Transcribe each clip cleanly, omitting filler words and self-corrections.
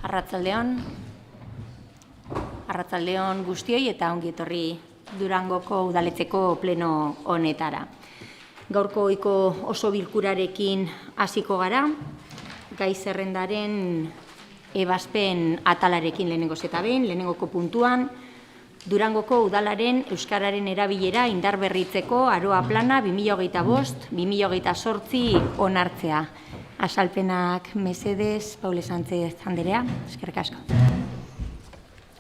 Arratsaldeon guztioi eta ongi etorri Durangoko udaletxeko pleno honetara. Gaurko ohiko oso bilkurarekin hasiko gara, gai zerrendaren ebazpen atalarekin lehenengoz eta behin, lehenengoko puntuan, Durangoko udalaren euskararen erabilera indarberritzeko aroa plana 2025-2028 onartzea. Azalpenak mesedez, Paule Sánchez Anderea, eskerrik asko.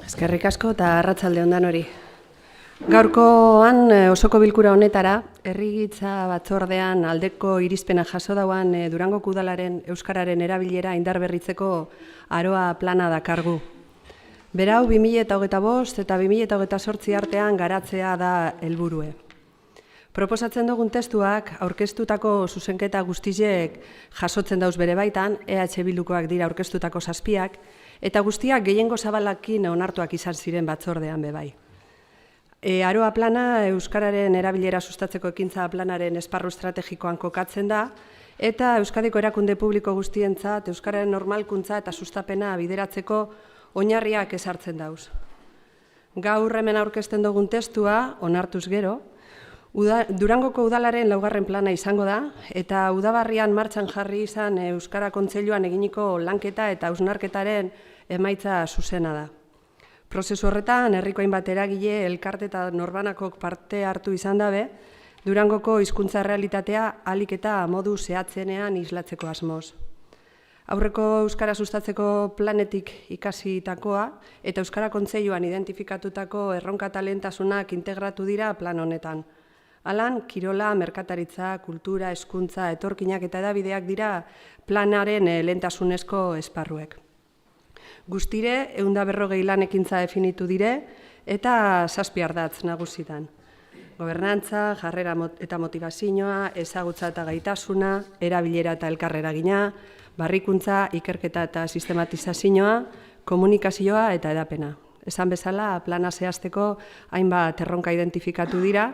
Eskerrik asko eta arratsalde on danori. Gaurkoan osoko bilkura honetara, herrigintza batzordean aldeko irizpena jaso dauan Durangoko udalaren euskararen erabilera indarberritzeko aroa plana dakargu. Berau 2025 eta 2028 artean garatzea da helburue. Proposatzen dugun testuak aurkeztutako zuzenketa guztiek jasotzen dauz bere baitan, EH Bildukoak dira aurkeztutako 7, eta guztiak gehiengo zabalakin onartuak izan ziren batzordean bebai. Aroa plana euskararen erabilera sustatzeko ekintza planaren esparru estrategikoan kokatzen da, eta Euskadiko erakunde publiko guztientzat euskararen normalkuntza eta sustapena bideratzeko oinarriak ezartzen dauz. Gaur hemen aurkezten dugun testua onartuz gero, Durangoko udalaren 2. plana izango da, eta udabarrian martxan jarri izan Euskara Kontseiluan eginiko lanketa eta hausnarketaren emaitza zuzena da. Prozesu horretan, herriko hainbat eragile, elkarte eta norbanakok parte hartu izan dabe, Durangoko hizkuntza errealitatea ahalik eta modu zehatzenean islatzeko asmoz. Aurreko Euskara sustatzeko planetik ikasitakoa eta Euskara Kontseiluan identifikatutako erronka talentasunak integratu dira plan honetan. Halan, kirola, merkataritza, kultura, hezkuntza, etorkinak eta hedabideak dira planaren lehentasunezko esparruek. Guztire, 140 lan ekintza definitu dire eta 7 ardatz nagusitan. Gobernantza, jarrera eta motivazioa, ezagutza eta gaitasuna, erabilera eta elkarreragina, barrikuntza, ikerketa eta sistematizazioa, komunikazioa eta edapena. Esan bezala, plana zehazteko hainbat erronka identifikatu dira,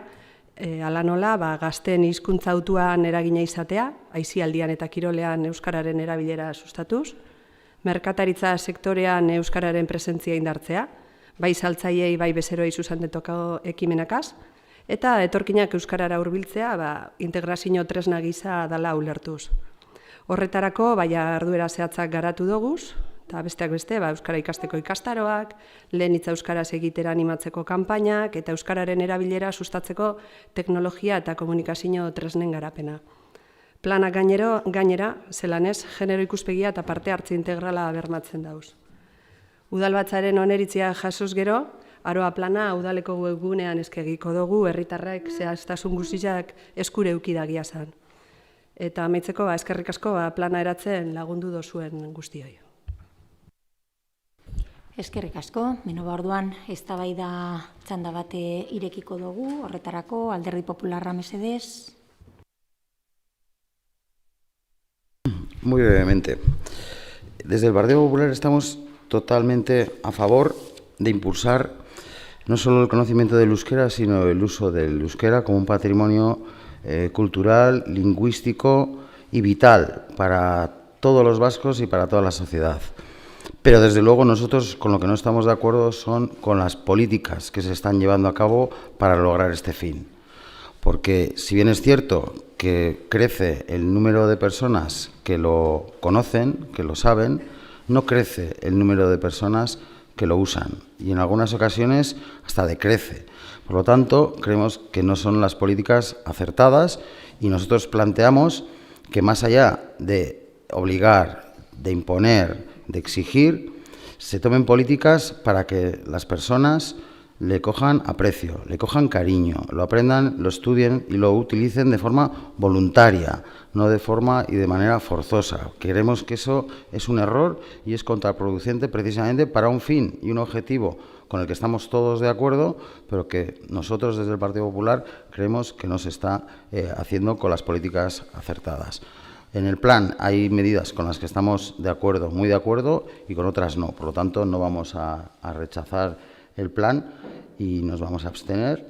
hala nola, gazteen hizkuntza hautuan eragina izatea, aisialdian eta kirolean euskararen erabilera sustatuz, merkataritza sektorean euskararen presentzia indartzea, bai saltzaileei bai bezeroei zuzendutako ekimenakaz, eta etorkinak euskarara hurbiltzea integrazio tresna gisa dala ulertuz. Horretarako, jarduera zehatzak garatu doguz, eta besteak beste, euskara ikasteko ikastaroak, lehen hitza euskaraz egitera animatzeko kanpainak, eta euskararen erabilera sustatzeko teknologia eta komunikazio tresnen garapena. Planak gainera, zelanez, genero ikuspegia eta parte hartze integrala bermatzen dauz. Udalbatzaren oneritzia jasoz gero, aroa plana udaleko webgunean eskegiko dugu, herritarrek zehaztasun guztiak eskure eukidagia zan. Eta amaitzeko, eskerrik asko plana eratzen lagundu dozuen guztioi. Eskerrik asko, orduan eztabaida txanda bate irekiko dugu, horretarako Alderdi Popularra mesedez. Muy brevemente. Desde el Partido Popular estamos totalmente a favor de impulsar no solo el conocimiento del euskera, sino el uso del euskera como un patrimonio cultural, lingüístico y vital para todos los vascos y para toda la sociedad. Pero desde luego nosotros con lo que no estamos de acuerdo son con las políticas que se están llevando a cabo para lograr este fin. Porque si bien es cierto que crece el número de personas que lo conocen, que lo saben, no crece el número de personas que lo usan y en algunas ocasiones hasta decrece. Por lo tanto, creemos que no son las políticas acertadas y nosotros planteamos que más allá de obligar, de imponer, de exigir, se tomen políticas para que las personas le cojan aprecio, le cojan cariño, lo aprendan, lo estudien y lo utilicen de forma voluntaria, no de forma y de manera forzosa. Creemos que eso es un error y es contraproducente precisamente para un fin y un objetivo con el que estamos todos de acuerdo, pero que nosotros desde el Partido Popular creemos que no se está haciendo con las políticas acertadas. En el plan hay medidas con las que estamos de acuerdo, muy de acuerdo, y con otras no. Por lo tanto, no vamos a rechazar el plan y nos vamos a abstener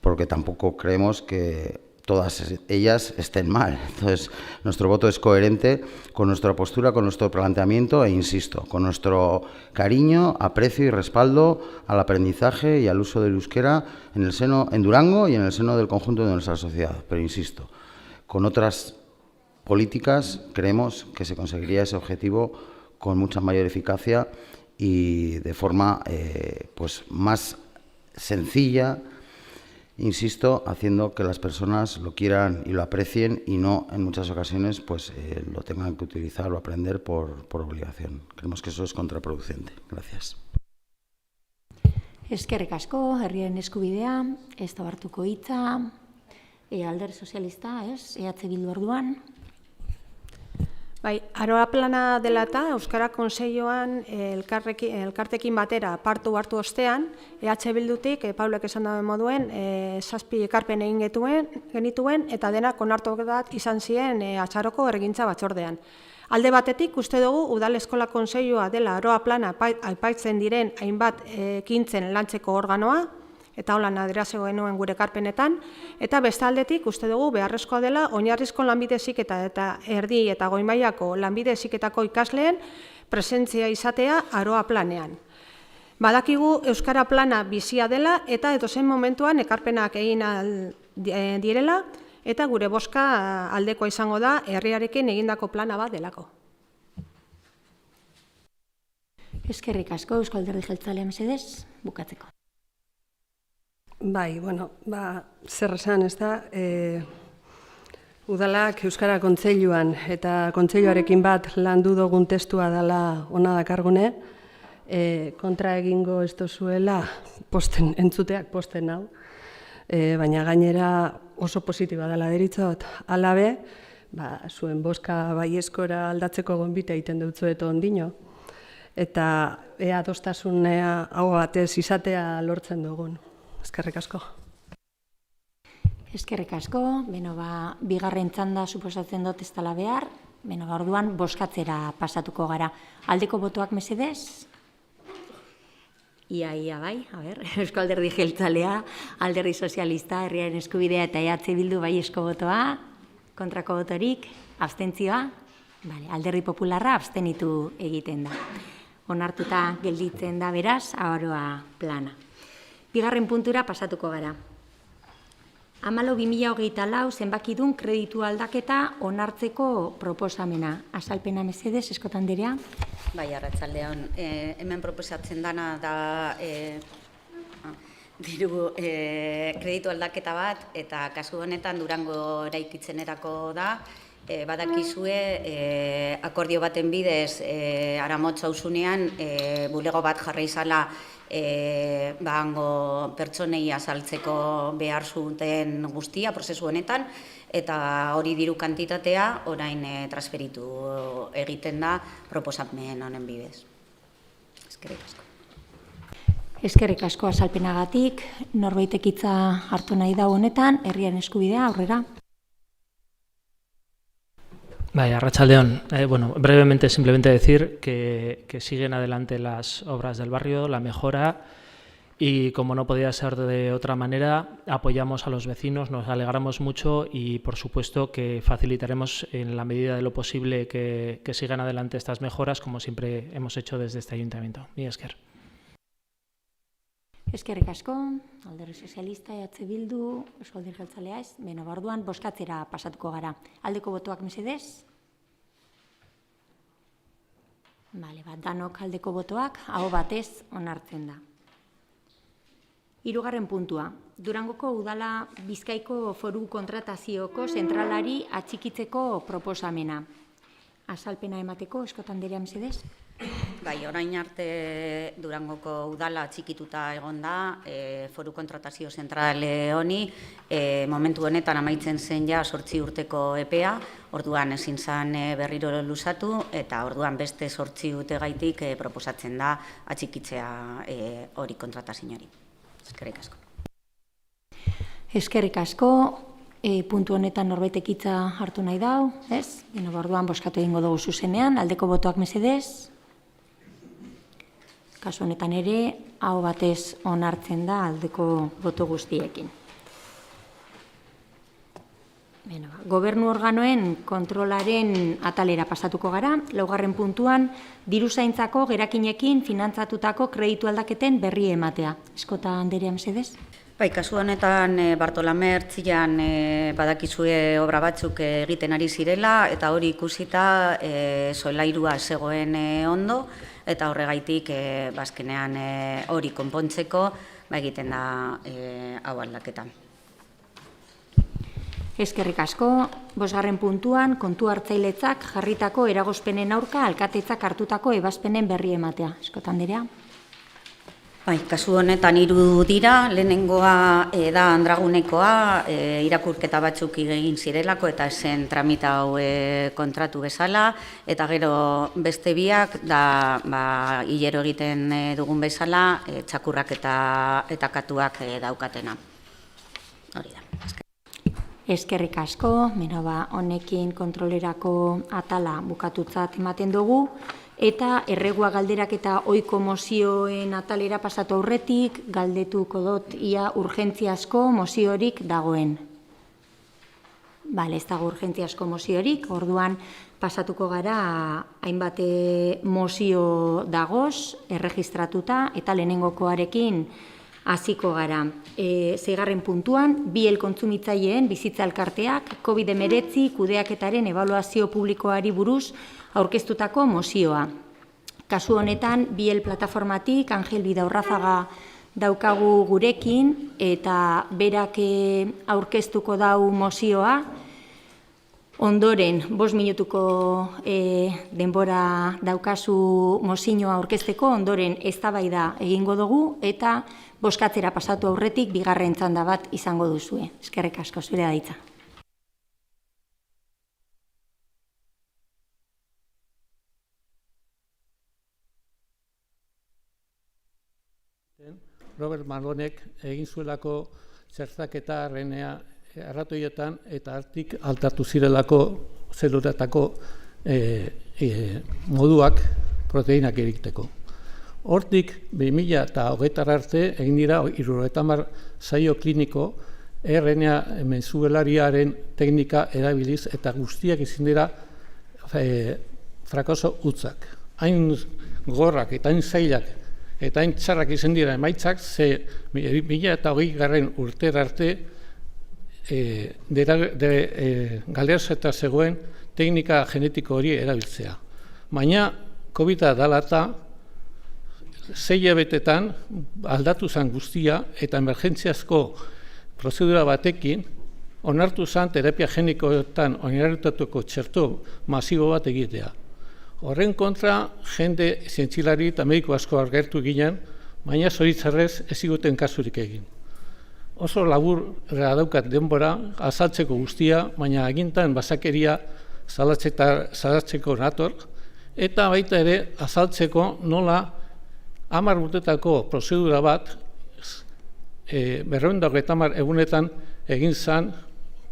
porque tampoco creemos que todas ellas estén mal. Entonces, nuestro voto es coherente con nuestra postura, con nuestro planteamiento e, insisto, con nuestro cariño, aprecio y respaldo al aprendizaje y al uso del euskera en Durango y en el seno del conjunto de nuestra sociedad. Pero, insisto, con otras políticas creemos que se conseguiría ese objetivo con mucha mayor eficacia y de forma pues más sencilla, insisto, haciendo que las personas lo quieran y lo aprecien y no, en muchas ocasiones, pues lo tengan que utilizar o aprender por obligación. Creemos que eso es contraproducente. Gracias. Eskerrik asko, herriaren eskubidea, ez da hartuko hitza, Alderdi Sozialista, ez, EH Bildu orduan. Bai, Aroa plana dela eta Euskara Konseilloan elkartekin batera partu hartu ostean, EH Bildutik, Paulek esan dauen moduen, 7 ekarpen egin genituen, eta denak onartu bat izan ziren Atzaroko Herrigintza Batzordean. Alde batetik, uste dugu, Udal Eskola Konseilloa dela Aroa plana aipatzen diren hainbat ekintzen lantzeko organoa, eta holan adieraziko genuen gure ekarpenetan, eta beste aldetik uste dugu beharrezkoa dela oinarrizko lanbide heziketa eta erdi eta goi mailako lanbide heziketako ikasleen presentzia izatea Aroa planean. Badakigu Euskara plana bizia dela eta edozein momentuan ekarpenak egin direla, eta gure bozka aldekoa izango da herriarekin egindako plana bat delako. Eskerrik asko, Eusko Alderdi Jeltzalea mesedez, bukatzeko. Bai, bueno, zer esan, ez da, Udalak Euskara Kontseiluan eta Kontseiluarekin bat landu dugun testua dela ona dakargune, kontra egingo ez dozuela entzuteak posten hau, baina gainera oso positiba dela deritzot. Alabe, zuen bozka baieskora aldatzeko gonbite egiten dutzuet ondino, eta ea adostasunea hau batez izatea lortzen dugun. Eskerrik asko. Eskerrik asko, bigarren txanda suposatzen dut ez dela behar, orduan bozkatzera pasatuko gara. Aldeko botoak mesedez? Ia, bai, Eusko Alderdi Jeltzalea, Alderdi Sozialista, Herriaren Eskubidea eta EH Bildu baiezko botoa, kontrako botorik, abstentzioa, Alderdi Popularra abstenitu egiten da. Onartuta gelditzen da beraz, Aroa plana. Bigarren puntura pasatuko gara. 14.2024 zenbakidun kreditu aldaketa onartzeko proposamena. Azalpena mesedez, Eskota Anderea. Bai, arratsaldeon. Hemen proposatzen dana da kreditu aldaketa bat, eta kasu honetan Durango eraikitzenerako da. Badakizue, akordio baten bidez, Aramotz auzunean, bulego bat jarri izala hango pertsonei azaltzeko behar zuten guztia prozesu honetan, eta hori diru kantitatea orain transferitu egiten da proposamen honen bidez. Eskerrik asko. Eskerrik asko azalpenagatik, norbaitek hitza hartu nahi da honetan, Herriaren Eskubidea, aurrera. Arratsaldeon. Brevemente simplemente decir que siguen adelante las obras del barrio, la mejora, y como no podía ser de otra manera, apoyamos a los vecinos, nos alegramos mucho y por supuesto que facilitaremos en la medida de lo posible que sigan adelante estas mejoras, como siempre hemos hecho desde este ayuntamiento. Mi esker. Eskerrik asko, Alderdi Sozialista, EH Bildu, Eusko Alderdi Jeltzalea ez, orduan bozkatzera pasatuko gara. Aldeko botoak mesedez? Danok aldeko botoak, aho batez onartzen da. 3. puntua. Durangoko udala Bizkaiko foru kontratazioko zentralari atxikitzeko proposamena. Azalpena emateko, Eskota Anderea mesedez? Bai, orain arte Durangoko udala txikituta egon da, foru kontratazio zentrale honi, momentu honetan amaitzen zen ja 8 urteko epea, orduan ezin zen berriro luzatu, eta orduan beste 8 urtegaitik proposatzen da atxikitzea hori kontratazio hori. Eskerrik asko. Eskerrik asko, puntu honetan norbaitek hitza hartu nahi dau, ez? Orduan bozkatu egingo dugu zuzenean, aldeko botoak mesedez? Kasu honetan ere, aho batez onartzen da aldeko boto guztiekin. Gobernu organoen kontrolaren atalera pasatuko gara. Laugarren puntuan, diruzaintzako gerakinekin finantzatutako kreditu aldaketen berri ematea. Eskota Anderea, mesedez? Bai, kasu honetan Bartolome Ertzian badakizue obra batzuk egiten ari zirela, eta hori ikusita solairua zegoen ondo, eta horregaitik bazkenean hori konpontzeko egiten da hau aldaketa. Eskerrik asko. 5. puntuan, kontu hartzailetzak jarritako eragozpenen aurka alkatetzak hartutako ebazpenen berri ematea. Eskota Anderea? Bai, kasu honetan 3 dira, lehenengoa da Andragunekoa, irakurketa batzuk egin zirelako eta zen tramita hau kontratu bezala, eta gero beste biak da hilero egiten dugun bezala, txakurrak eta katuak daukatena. Hori da. Eskerrik asko, honekin kontrolerako atala bukatutzat ematen dugu, eta erregua galderak eta ohiko mozioen atalera pasatu aurretik, galdetuko dut ia urgentziazko moziorik dagoen. Ez dago urgentziazko moziorik, orduan pasatuko gara hainbat mozio dagoz, erregistratuta, eta lehenengokoarekin hasiko gara. 6. puntuan, bi kontsumitzaileen bizitza elkarteak COVID-19 kudeaketaren ebaluazio publikoari buruz aurkeztutako mozioa. Kasu honetan, bi plataformatik Angel Bidaurrazaga daukagu gurekin, eta berak aurkeztuko dau mozioa. Ondoren, 5 minutuko denbora daukazu mozioa aurkezteko, ondoren eztabaida egingo dugu, eta bozkatzera pasatu aurretik bigarren txanda bat izango duzue. Eskerrik asko, zure da hitza. Robert Malonek egin zuelako txertaketa RNA arratoietan eta hartik altatu zirelako zelulatako moduak proteinak egiteko. Hortik 2020 arte egin dira 70 saio kliniko RNA menzuelariaren teknika erabiliz eta guztiak izan dira frakaso hutzak. Hain gorrak eta hain zailak eta hain txarrak izan dira emaitzak, ze 2020 urtera arte galeraz eta zegoen teknika genetiko hori erabiltzea. Baina, COVID-a dela eta 6 hilabetetan aldatu zen guztia eta emergentziazko prozedura batekin onartu zen terapia genikoetan oinarritutako txerto masibo bat egitea. Horren kontra, jende zientzilari eta mediko asko agertu ginen, baina zoritzarrez ez ziguten kasurik egin. Oso laburra daukat denbora, azaltzeko guztia, baina agintan basakeria salatzeko nator, eta baita ere azaltzeko nola 10 urtetako prozedura bat 250 egunetan egin zen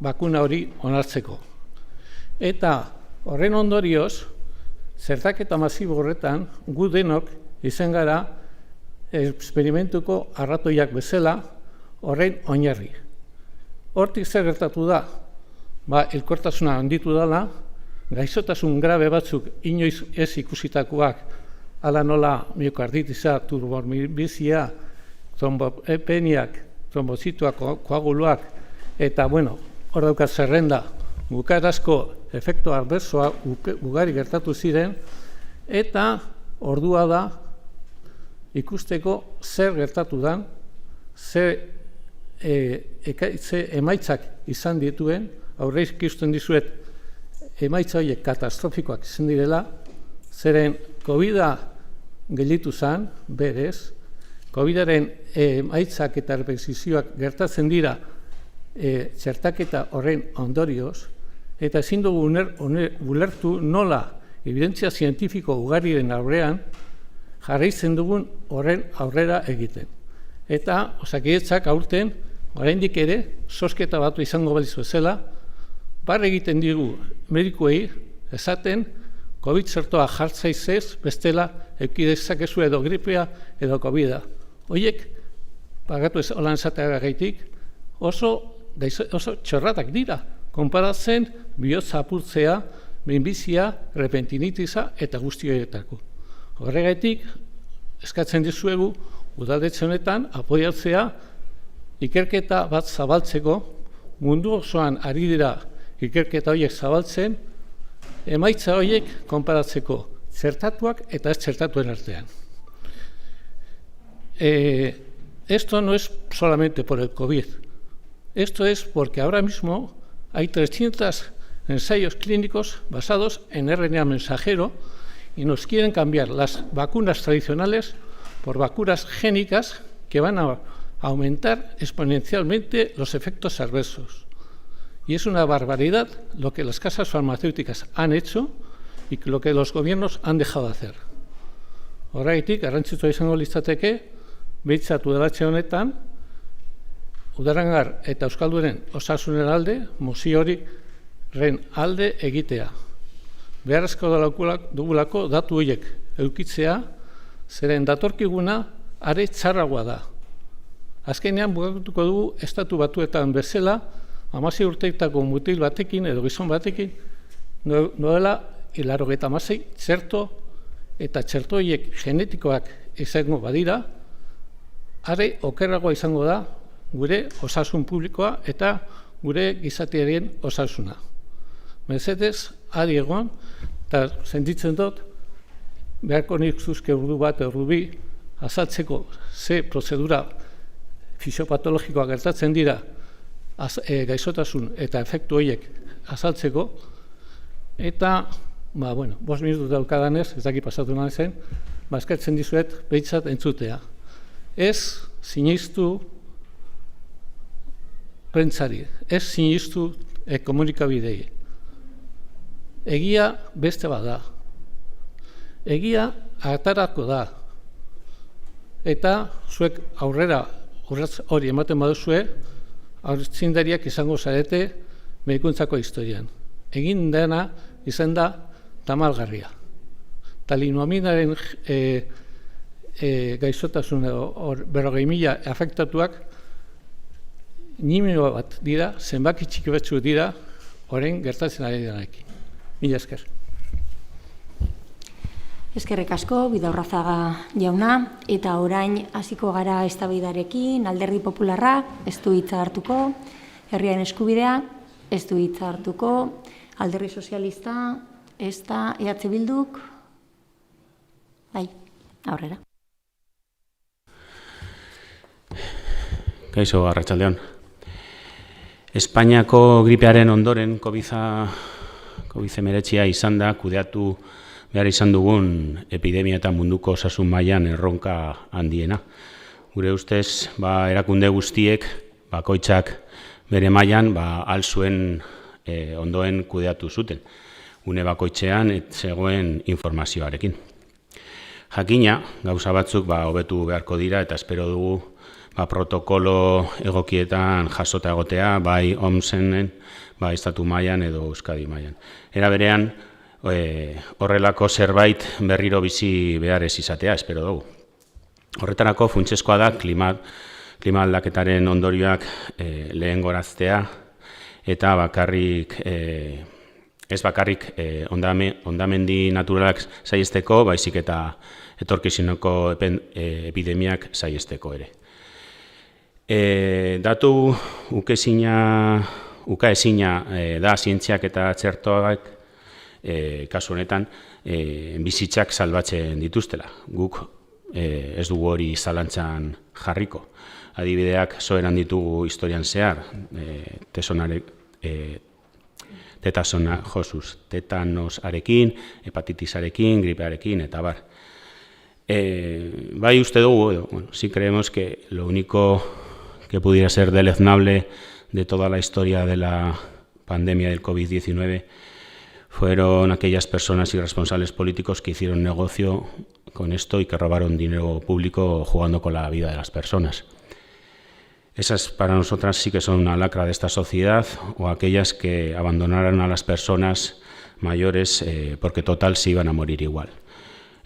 bakuna hori onartzeko. Eta horren ondorioz, zertaketa masibo horretan, gu denok izan gara esperimentuko arratoiak bezala horrein oinarri. Hortik zer gertatu da? Hilkortasuna handitu dela, gaixotasun grabe batzuk inoiz ez ikusitakoak, ala nola miokarditisa, turborbizia, trombopeniak, trombozituak, koaguluak, eta hor daukat zerrenda, bukaerazko efektu adversoa ugari gertatu ziren, eta ordua da ikusteko zer gertatu den, ze emaitzak izan dituen, aurre ikusten dizuet emaitza horiek katastrofikoak izan direla, zeren COVID-a gelditu zen, berez, COVID-aren emaitzak eta repetizioak gertatzen dira txertaketa horren ondorioz, eta ezin dugu ulertu nola evidentzia zientifiko ugariren aurrean jarraitzen dugun horren aurrera egiten. Eta Osakidetzak aurten, oraindik ere, zozketa batu izango balizu bezala, bar egiten digu medikuei esaten COVID zertoa jartzaizez, bestela eukidezakezu edo gripea edo COVID-a. Horiek, pagatu ez holan esateagaitik, oso txorratak dira, konparatzen bihotza apurtzea, minbizia, repentinitiza eta guzti horietako. Horregatik, eskatzen dizuegu, udaletxe honetan apoiatzea ikerketa bat zabaltzeko, mundu osoan ari dira ikerketa horiek zabaltzen, emaitza horiek konparatzeko txertatuak eta ez txertatuen artean. Esto no es solamente por el COVID, esto es porque ahora mismo hay 300 ensayos clínicos basados en RNA mensajero y nos quieren cambiar las vacunas tradicionales por vacunas génicas que van a aumentar exponencialmente los efectos adversos. Y es una barbaridad lo que las casas farmacéuticas han hecho y lo que los gobiernos han dejado de hacer. Horregatik, garrantzitsua izango litzateke, behintzat udaletxe honetan, Udarangar eta Euskaldunen osasunen alde, mozio horiren alde egitea. Beharrezko dugulako datu horiek edukitzea, zeren datorkiguna are txarragoa da. Azkenean bukatuko dugu estatu batuetan bezala, 16 urteetako mutil batekin edo gizon batekin, noela 96 txerto eta txerto horiek genetikoak izango badira, are okerragoa izango da gure osasun publikoa eta gure gizatearen osasuna. Mesedez, adi egon, eta sentitzen dut, beharko nituzke ordu bat, ordu bi, azaltzeko ze prozedura fisiopatologikoa gertatzen dira gaixotasun eta efektu horiek azaltzeko, eta, 5 minutu daukadanez, ez daki pasatu nahi zen, eskertzen dizuet behintzat entzutea. Ez sinistu prentsari, ez sinistu komunikabidei. Egia beste bada. Egia atarako da. Eta zuek aurrera urratz hori ematen baduzue, aurtzindariak izango zarete medikuntzako historian. Egin dena izan da tamalgarria. Talinoaminaren gaixotasun 40.000 afektatuak nimio bat dira, zenbaki txiki batzu dira, orain gertatzen ari denarekin. Mila esker. Eskerrik asko, Bidaurrazaga jauna, eta orain hasiko gara eztabaidarekin, Alderdi Popularra ez du hitza hartuko, Herriaren Eskubidea ez du hitza hartuko, Alderdi Sozialista, ez da EH Bilduk, bai, aurrera. Kaixo, arratsaldeon. Espainiako gripearen ondoren COVID-19 izan da kudeatu behar izan dugun epidemia eta munduko osasun mailan erronka handiena. Gure ustez, erakunde guztiek, bakoitzak bere mailan, ahal zuen ondoen kudeatu zuten. Une bakoitzean zegoen informazioarekin. Jakina, gauza batzuk hobetu beharko dira eta espero dugu protokolo egokietan jasota egotea, bai OMS-en, bai estatu mailan edo Euskadi mailan. Era berean, horrelako zerbait berriro bizi behar ez izatea, espero dugu. Horretarako funtsezkoa da klima aldaketaren ondorioak lehengoraztea eta ez bakarrik hondamendi naturalak saihesteko, baizik eta etorkizuneko epidemiak saihesteko ere. Datu ukaezina da zientziak eta txertoak kasu honetan bizitzak salbatzen dituztela. Guk ez dugu hori zalantzan jarriko. Adibideak soeran ditugu historian zehar, tetanosarekin, hepatitisarekin, gripearekin, eta bar. Bai uste dugu, sí creemos que lo único que pudiera ser deleznable de toda la historia de la pandemia del COVID-19 fueron aquellas personas y responsables políticos que hicieron negocio con esto y que robaron dinero público jugando con la vida de las personas. Esas para nosotras sí que son una lacra de esta sociedad, o aquellas que abandonaron a las personas mayores porque total se iban a morir igual.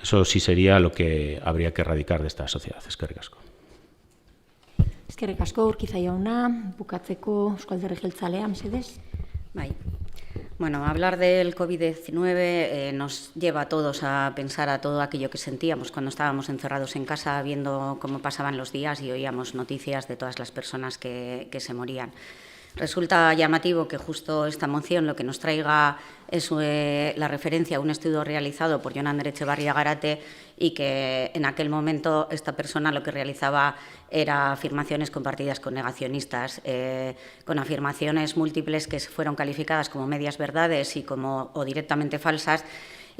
Eso sí sería lo que habría que erradicar de esta sociedad. Eskerrik asko. Eskerrik asko, Urkiza jauna, bukatzeko Eusko Alderdi Jeltzalea, mesedez. Bai. Bueno, hablar del COVID-19 nos lleva a todos a pensar a todo aquello que sentíamos cuando estábamos encerrados en casa viendo cómo pasaban los días y oíamos noticias de todas las personas que se morían. Resulta llamativo que justo esta moción lo que nos traiga es la referencia a un estudio realizado por Jonan Echevarria Garate y que en aquel momento esta persona lo que realizaba era afirmaciones compartidas con negacionistas, con afirmaciones múltiples que fueron calificadas como medias verdades y o directamente falsas.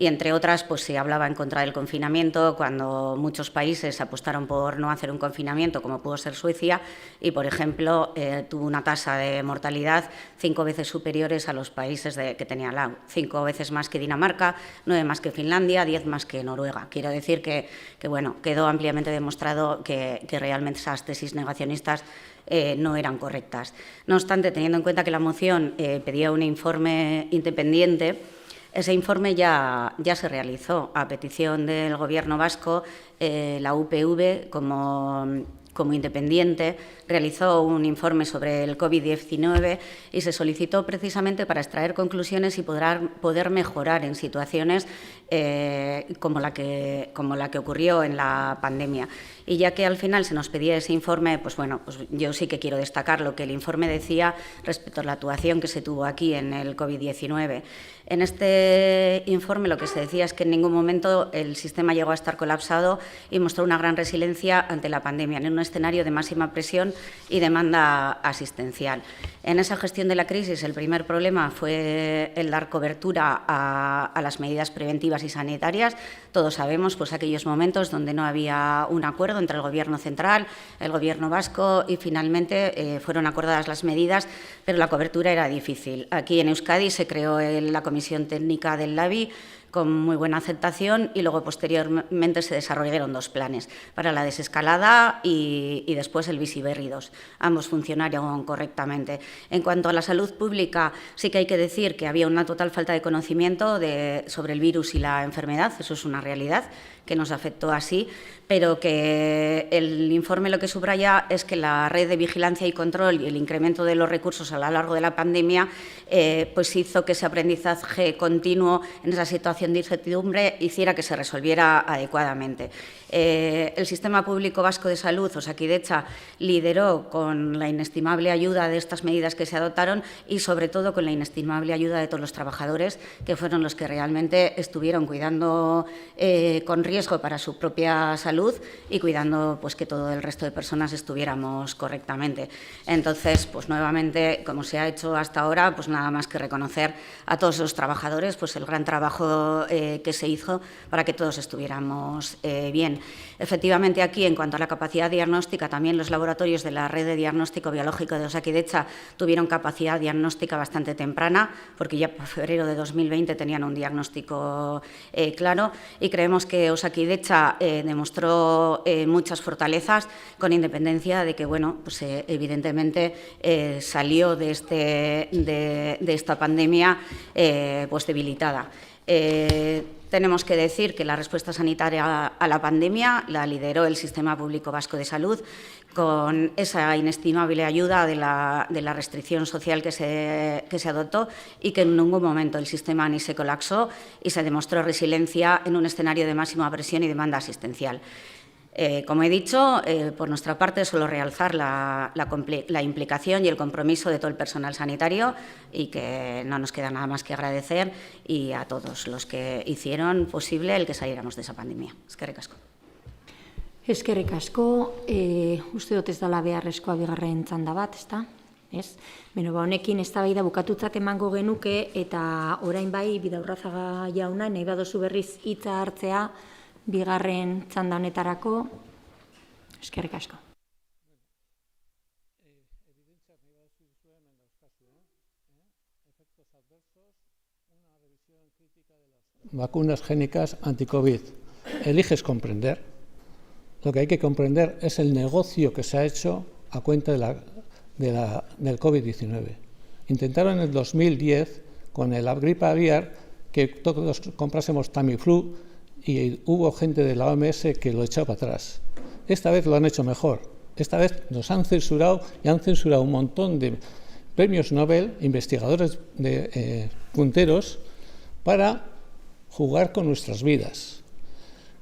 Y, entre otras, pues se hablaba en contra del confinamiento, cuando muchos países apostaron por no hacer un confinamiento, como pudo ser Suecia, y, por ejemplo, tuvo una tasa de mortalidad 5 veces superiores a los países que tenía al lado, 5 veces más que Dinamarca, 9 más que Finlandia, 10 más que Noruega. Quiero decir que bueno, quedó ampliamente demostrado que realmente esas tesis negacionistas no eran correctas. No obstante, teniendo en cuenta que la moción pedía un informe independiente, ese informe ya se realizó a petición del Gobierno vasco. La UPV, como independiente, realizó un informe sobre el COVID-19 y se solicitó precisamente para extraer conclusiones y poder mejorar en situaciones como la que ocurrió en la pandemia. Y ya que al final se nos pedía ese informe, pues bueno, pues yo sí que quiero destacar lo que el informe decía respecto a la actuación que se tuvo aquí en el COVID-19. En este informe lo que se decía es que en ningún momento el sistema llegó a estar colapsado y mostró una gran resiliencia ante la pandemia, en un escenario de máxima presión y demanda asistencial. En esa gestión de la crisis, el primer problema fue el dar cobertura a las medidas preventivas y sanitarias. Todos sabemos pues, aquellos momentos donde no había un acuerdo entre el Gobierno central, el Gobierno vasco y finalmente fueron acordadas las medidas, pero la cobertura era difícil. Aquí en Euskadi se creó la Comisión Técnica del LABI con muy buena aceptación y luego posteriormente se desarrollaron 2 planes para la desescalada y después el Bizi Berri 2. Ambos funcionaron correctamente. En cuanto a la salud pública, sí que hay que decir que había una total falta de conocimiento sobre el virus y la enfermedad, eso es una realidad que nos afectó así, pero que el informe lo que subraya es que la red de vigilancia y control y el incremento de los recursos a lo largo de la pandemia pues hizo que ese aprendizaje continuo en esa situación de incertidumbre hiciera que se resolviera adecuadamente. El Sistema Público Vasco de Salud, Osakidetza, lideró con la inestimable ayuda de estas medidas que se adoptaron y, sobre todo, con la inestimable ayuda de todos los trabajadores, que fueron los que realmente estuvieron cuidando con riesgo para su propia salud y cuidando pues, que todo el resto de personas estuviéramos correctamente. Entonces, pues nuevamente, como se ha hecho hasta ahora, pues nada más que reconocer a todos los trabajadores pues, el gran trabajo que se hizo para que todos estuviéramos bien. Efectivamente, aquí, en cuanto a la capacidad diagnóstica, también los laboratorios de la red de diagnóstico biológico de Osakidetza tuvieron capacidad diagnóstica bastante temprana, porque ya por febrero de 2020 tenían un diagnóstico claro, y creemos que Osakidetza demostró muchas fortalezas, con independencia de que, bueno, pues, evidentemente salió de esta pandemia pues debilitada. Tenemos que decir que la respuesta sanitaria a la pandemia la lideró el Sistema Público Vasco de Salud, con esa inestimable ayuda de la restricción social que se adoptó y que en ningún momento el sistema ni se colapsó y se demostró resiliencia en un escenario de máxima presión y demanda asistencial. Como he dicho, por nuestra parte, solo realzar la implicación y el compromiso de todo el personal sanitario y que no nos queda nada más que agradecer y a todos los que hicieron posible el que saliéramos de esa pandemia. Eskerrik asko. Eskerrik asko, uste dut ez dela beharrezkoa bigarren txanda bat, ezta? Ez? Beno, honekin eztabaida bukatutzat emango genuke eta orain bai Bidaurrazaga jauna nahi baduzu berriz hitza hartzea bigarren txanda honetarako. Eskerrik asko. Vacunas génicas anti-COVID. Eliges comprender. Lo que hay que comprender es el negocio que se ha hecho a cuenta del COVID-19. Intentaron en el 2010, con la gripe aviar, que todos comprásemos Tamiflu y hubo gente de la OMS que lo echó para atrás. Esta vez lo han hecho mejor. Esta vez nos han censurado y han censurado un montón de premios Nobel, investigadores punteros, para jugar con nuestras vidas.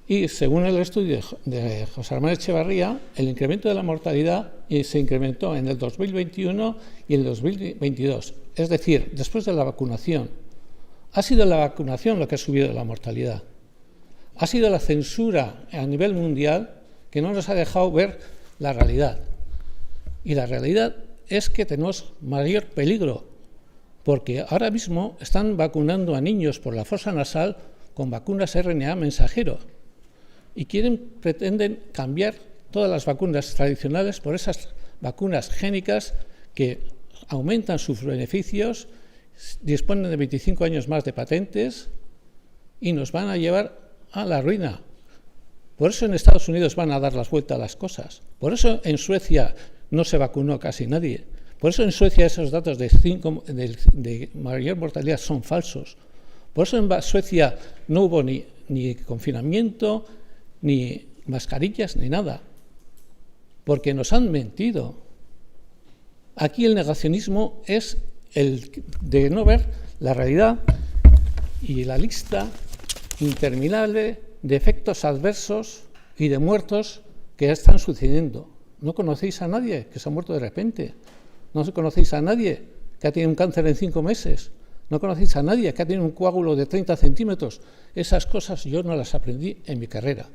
Y según el estudio de José Armando Echevarría, el incremento de la mortalidad se incrementó en el 2021 y en el 2022. Es decir, después de la vacunación. Ha sido la vacunación lo que ha subido la mortalidad. Ha sido la censura a nivel mundial que no nos ha dejado ver la realidad. Y la realidad es que tenemos mayor peligro, porque ahora mismo están vacunando a niños por la fosa nasal con vacunas RNA mensajero y pretenden cambiar todas las vacunas tradicionales por esas vacunas génicas que aumentan sus beneficios, disponen de 25 años más de patentes y nos van a llevar a la ruina. Por eso en Estados Unidos van a dar las vueltas a las cosas. Por eso en Suecia no se vacunó casi nadie. Por eso en Suecia esos datos de mayor mortalidad son falsos. Por eso en Suecia no hubo ni confinamiento, ni mascarillas, ni nada. Porque nos han mentido. Aquí el negacionismo es el de no ver la realidad y la lista interminable de efectos adversos y de muertos que están sucediendo. No conocéis a nadie que se ha muerto de repente. No conocéis a nadie que ha tenido un cáncer en 5 meses. No conocéis a nadie que ha tenido un coágulo de 30 centímetros. Esas cosas yo no las aprendí en mi carrera.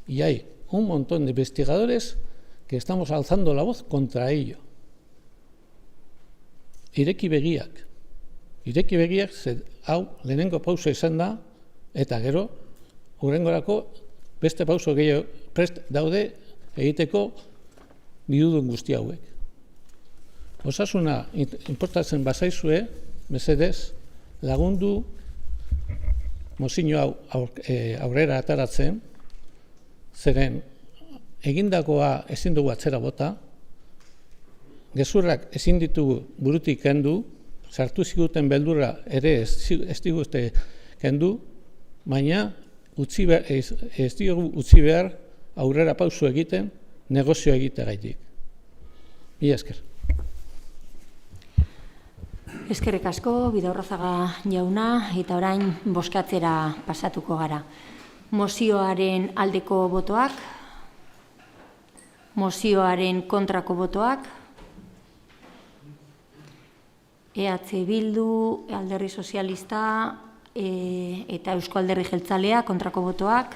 Y hay un montón de investigadores que estamos alzando la voz contra ello. Ireki begiak. Ireki begiak, hau lehenengo pauso izan da, eta gero, hurrengorako beste pauso gehiago prest daude egiteko bidudun guzti hauek. Osasuna importatzen bazaizue, mesedez, lagundu mozio hau aurrera ataratzen, zeren egindakoa ezin dugu atzera bota, gezurrak ezin ditugu burutik kendu, sartu ziguten beldurra ere ez digute kendu, baina ez diogu utzi behar aurrera pauso egiten, negozio egiteagaitik. Mila esker. Eskerrik asko, Bidaurrazaga jauna, eta orain bozkatzera pasatuko gara. Mozioaren aldeko botoak, mozioaren kontrako botoak, EH Bildu, Alderdi Sozialista eta Eusko Alderdi Jeltzalea kontrako botoak,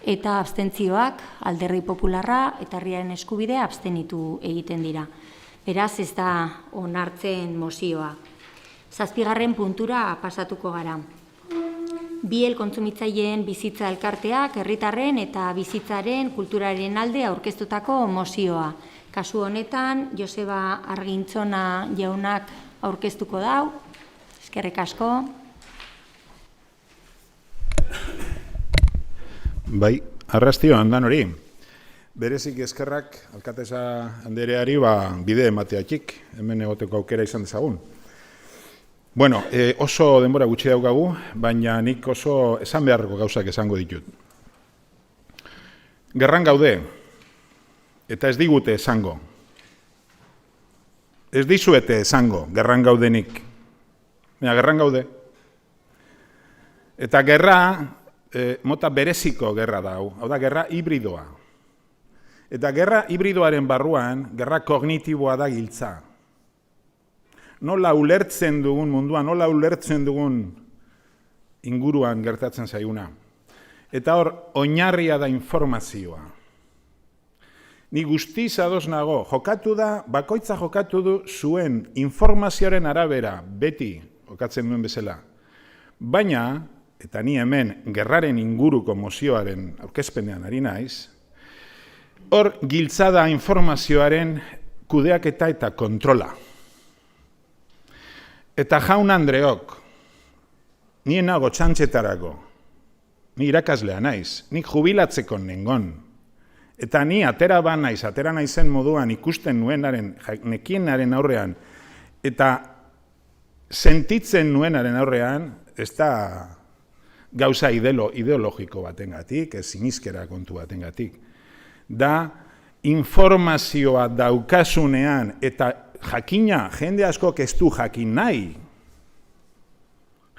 eta abstentzioak, Alderdi Popularra eta Herriaren Eskubidea abstenitu egiten dira. Beraz, ez da onartzen mozioa. 7. puntura pasatuko gara. Biel kontsumitzaileen bizitza elkarteak, herritarren eta bizitzaren kulturaren alde aurkeztutako mozioa. Kasu honetan, Joseba Argintzona jaunak aurkeztuko dau. Eskerrik asko. Bai, arrastioan dan hori. Berezik eskerrak alkatesa andereari bide emateatik, hemen egoteko aukera izan dezagun. Bueno, oso denbora gutxi daukagu, baina nik oso esan beharreko gauzak esango ditut. Gerran gaude, eta ez digute esango. Ez dizuete esango, gerran gaudenik. Baina, gerran gaude. Eta gerra, mota bereziko gerra da, hau da, gerra hibridoa. Eta gerra hibridoaren barruan, gerra kognitiboa da giltza. Nola ulertzen dugun munduan, nola ulertzen dugun inguruan gertatzen zaiguna. Eta hor, oinarria da informazioa. Ni guztiz ados nago, jokatu da, bakoitza jokatu du zuen informazioaren arabera, beti jokatzen duen bezala. Baina, eta ni hemen gerraren inguruko mozioaren aurkezpenean ari naiz, hor giltza da informazioaren kudeaketa eta kontrola. Eta jaun Andreok, ni nago txantxetarako, ni irakaslea naiz, nik jubilatzeko nengon. Eta ni atera naizen moduan ikusten nuenaren, nekienaren aurrean, eta sentitzen nuenaren aurrean, ez da gauza ideologiko batengatik, ez sinizkera kontu batengatik. Da informazioa daukasunean, eta jakina, jende askok ez du jakin nahi.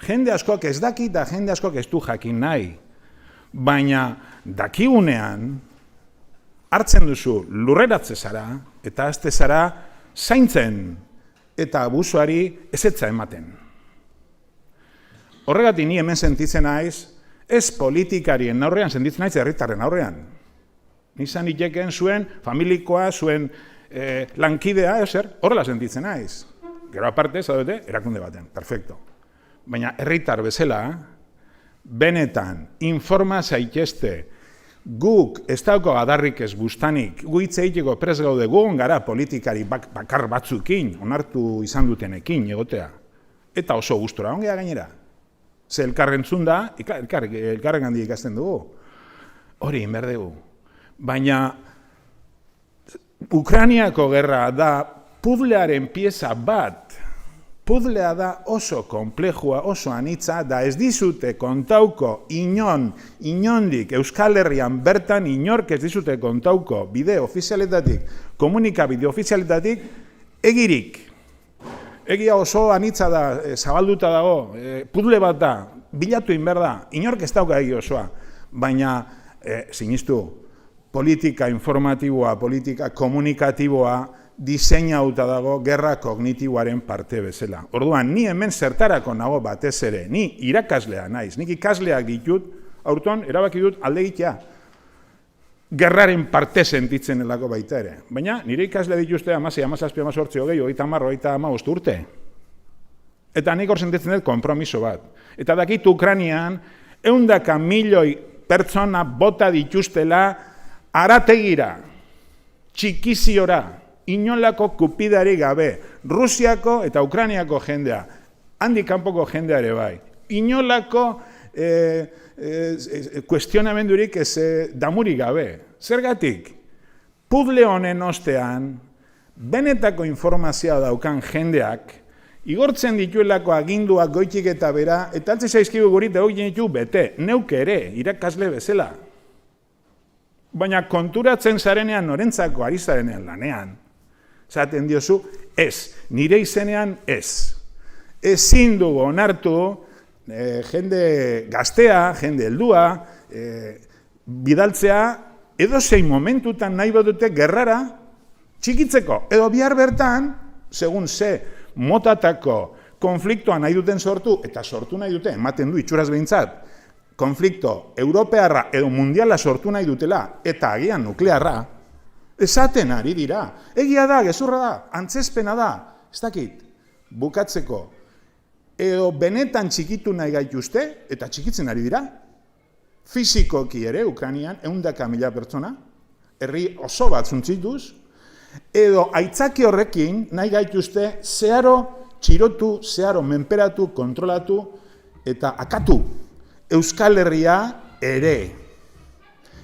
Jende askok ez daki eta jende askok ez du jakin nahi. Baina dakigunean, hartzen duzu lurreratze zara, eta azte zara zaintzen eta abusuari ezetza ematen. Horregatik ni hemen sentitzen naiz, ez politikarien aurrean, sentitzen naiz herritarren aurrean. Nizan iteken zuen familikoa, zuen lankidea, horrela sentitzen naiz. Gero aparte, zaudete, erakunde baten, perfecto. Baina herritar bezala, benetan, informa zaitezte, guk ez dauko adarrik ez bustanik, gu hitz egiteko prest gaude, gu gara politikari bakar batzukin, onartu izan dutenekin egotea. Eta oso gustora ongea gainera. Ze elkarrentzun da, elkarren handi ikasten dugu. Hori, inberdegu. Baina, Ukrainiako gerra da puzlearen pieza bat. Puzlea da oso komplejua, oso anitza, da ez dizute kontauko inondik Euskal Herrian bertan inork ez dizute kontauko bide ofizialetatik, komunikabide ofizialetatik, egirik. Egia oso anitza da, zabalduta dago, puzle bat da, bilatu inber da, inork ez dauka egi osoa, baina, sinistu, politika informatiboa, politika komunikatiboa, diseinauta dago gerra kognitiboaren parte bezala. Orduan, ni hemen zertarako nago batez ere, ni irakaslea naiz, nik ikasleak ditut, aurton, erabaki dut alde egitea. Gerraren parte sentitzen elako baita ere. Baina, nire ikaslea dituzte 16, 17, 18, 20, 30, 35 urte. Eta nik hor sentitzen dut konpromiso bat. Eta dakit Ukrainian, 100 milioi pertsona bota dituztela arategira, txikiziora, inolako kupidari gabe, Rusiako eta Ukrainiako jendea, handik kanpoko jendea ere bai, inolako kuestionamendurik ez damurik gabe. Zergatik, puzle honen ostean, benetako informazioa daukan jendeak, igortzen dituelako aginduak goitik eta bera, eta altze zaizkigu gurit egin ditu bete, neuke ere, irakasle bezala. Baina konturatzen zarenean, norentzako ari zarenean lanean, zaten diozu, ez, nire izenean ez. Ezin dugu onartu, jende gaztea, jende heldua, bidaltzea, edo zein momentutan nahi badute gerrara txikitzeko. Edo bihar bertan, segun ze motatako konfliktoa nahi duten sortu, eta sortu nahi dute, ematen du itxuraz behintzat, konflikto europearra edo mundiala sortu nahi dutela, eta agian nuklearra, esaten ari dira. Egia da, gezurra da, antzezpena da, ez dakit, bukatzeko. Edo benetan txikitu nahi gaituzte, eta txikitzen ari dira, fizikoki ere, Ukrainian, 100.000 pertsona, herri oso bat zuntzituz, edo aitzaki horrekin nahi gaituzte zeharo txirotu, zeharo menperatu, kontrolatu, eta akatu Euskal Herria ere.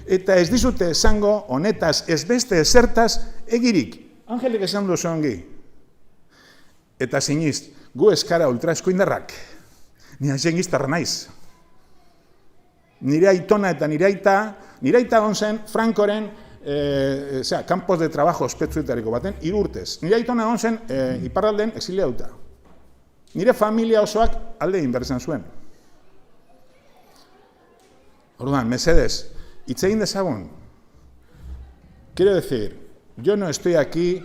Eta ez dizute esango, honetaz, ez beste ezertaz, egirik. Angelik esan duzu ongi. Eta siniz, gu eskara ultraeskuindarrak. Ni anxengiztarra naiz. Nire aitona eta nire aita gonzen Frankoren, campos de trabajo ospetsuetariko baten, 3 urtez. Nire aitona gonzen iparralden exiliauta. Nire familia osoak alde inbertzen zuen. Orduan, mesedez, hitz egin dezagun. Quiero decir, yo no estoy aquí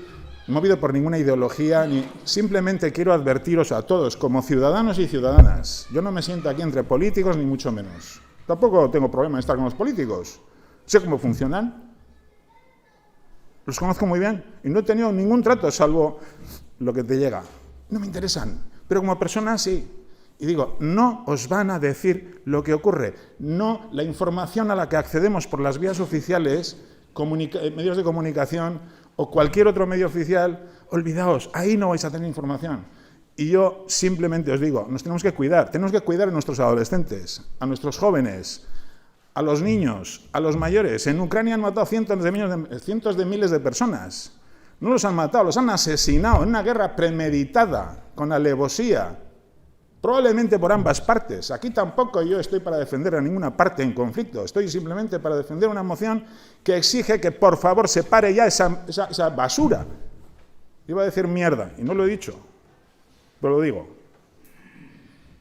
movido por ninguna ideología, simplemente quiero advertiros a todos, como ciudadanos y ciudadanas. Yo no me siento aquí entre políticos, ni mucho menos. Tampoco tengo problema en estar con los políticos. Sé cómo funcionan. Los conozco muy bien y no he tenido ningún trato, salvo lo que te llega. No me interesan, pero como persona sí. Y digo, no os van a decir lo que ocurre. No, la información a la que accedemos por las vías oficiales, medios de comunicación o cualquier otro medio oficial, olvidaos, ahí no vais a tener información. Y yo simplemente os digo, nos tenemos que cuidar a nuestros adolescentes, a nuestros jóvenes, a los niños, a los mayores. En Ucrania han matado cientos de miles de personas. No los han matado, los han asesinado en una guerra premeditada, con alevosía. Probablemente por ambas partes. Aquí tampoco yo estoy para defender a ninguna parte en conflicto. Estoy simplemente para defender una moción que exige que por favor se pare ya esa basura. Iba a decir mierda, y no lo he dicho, pero lo digo.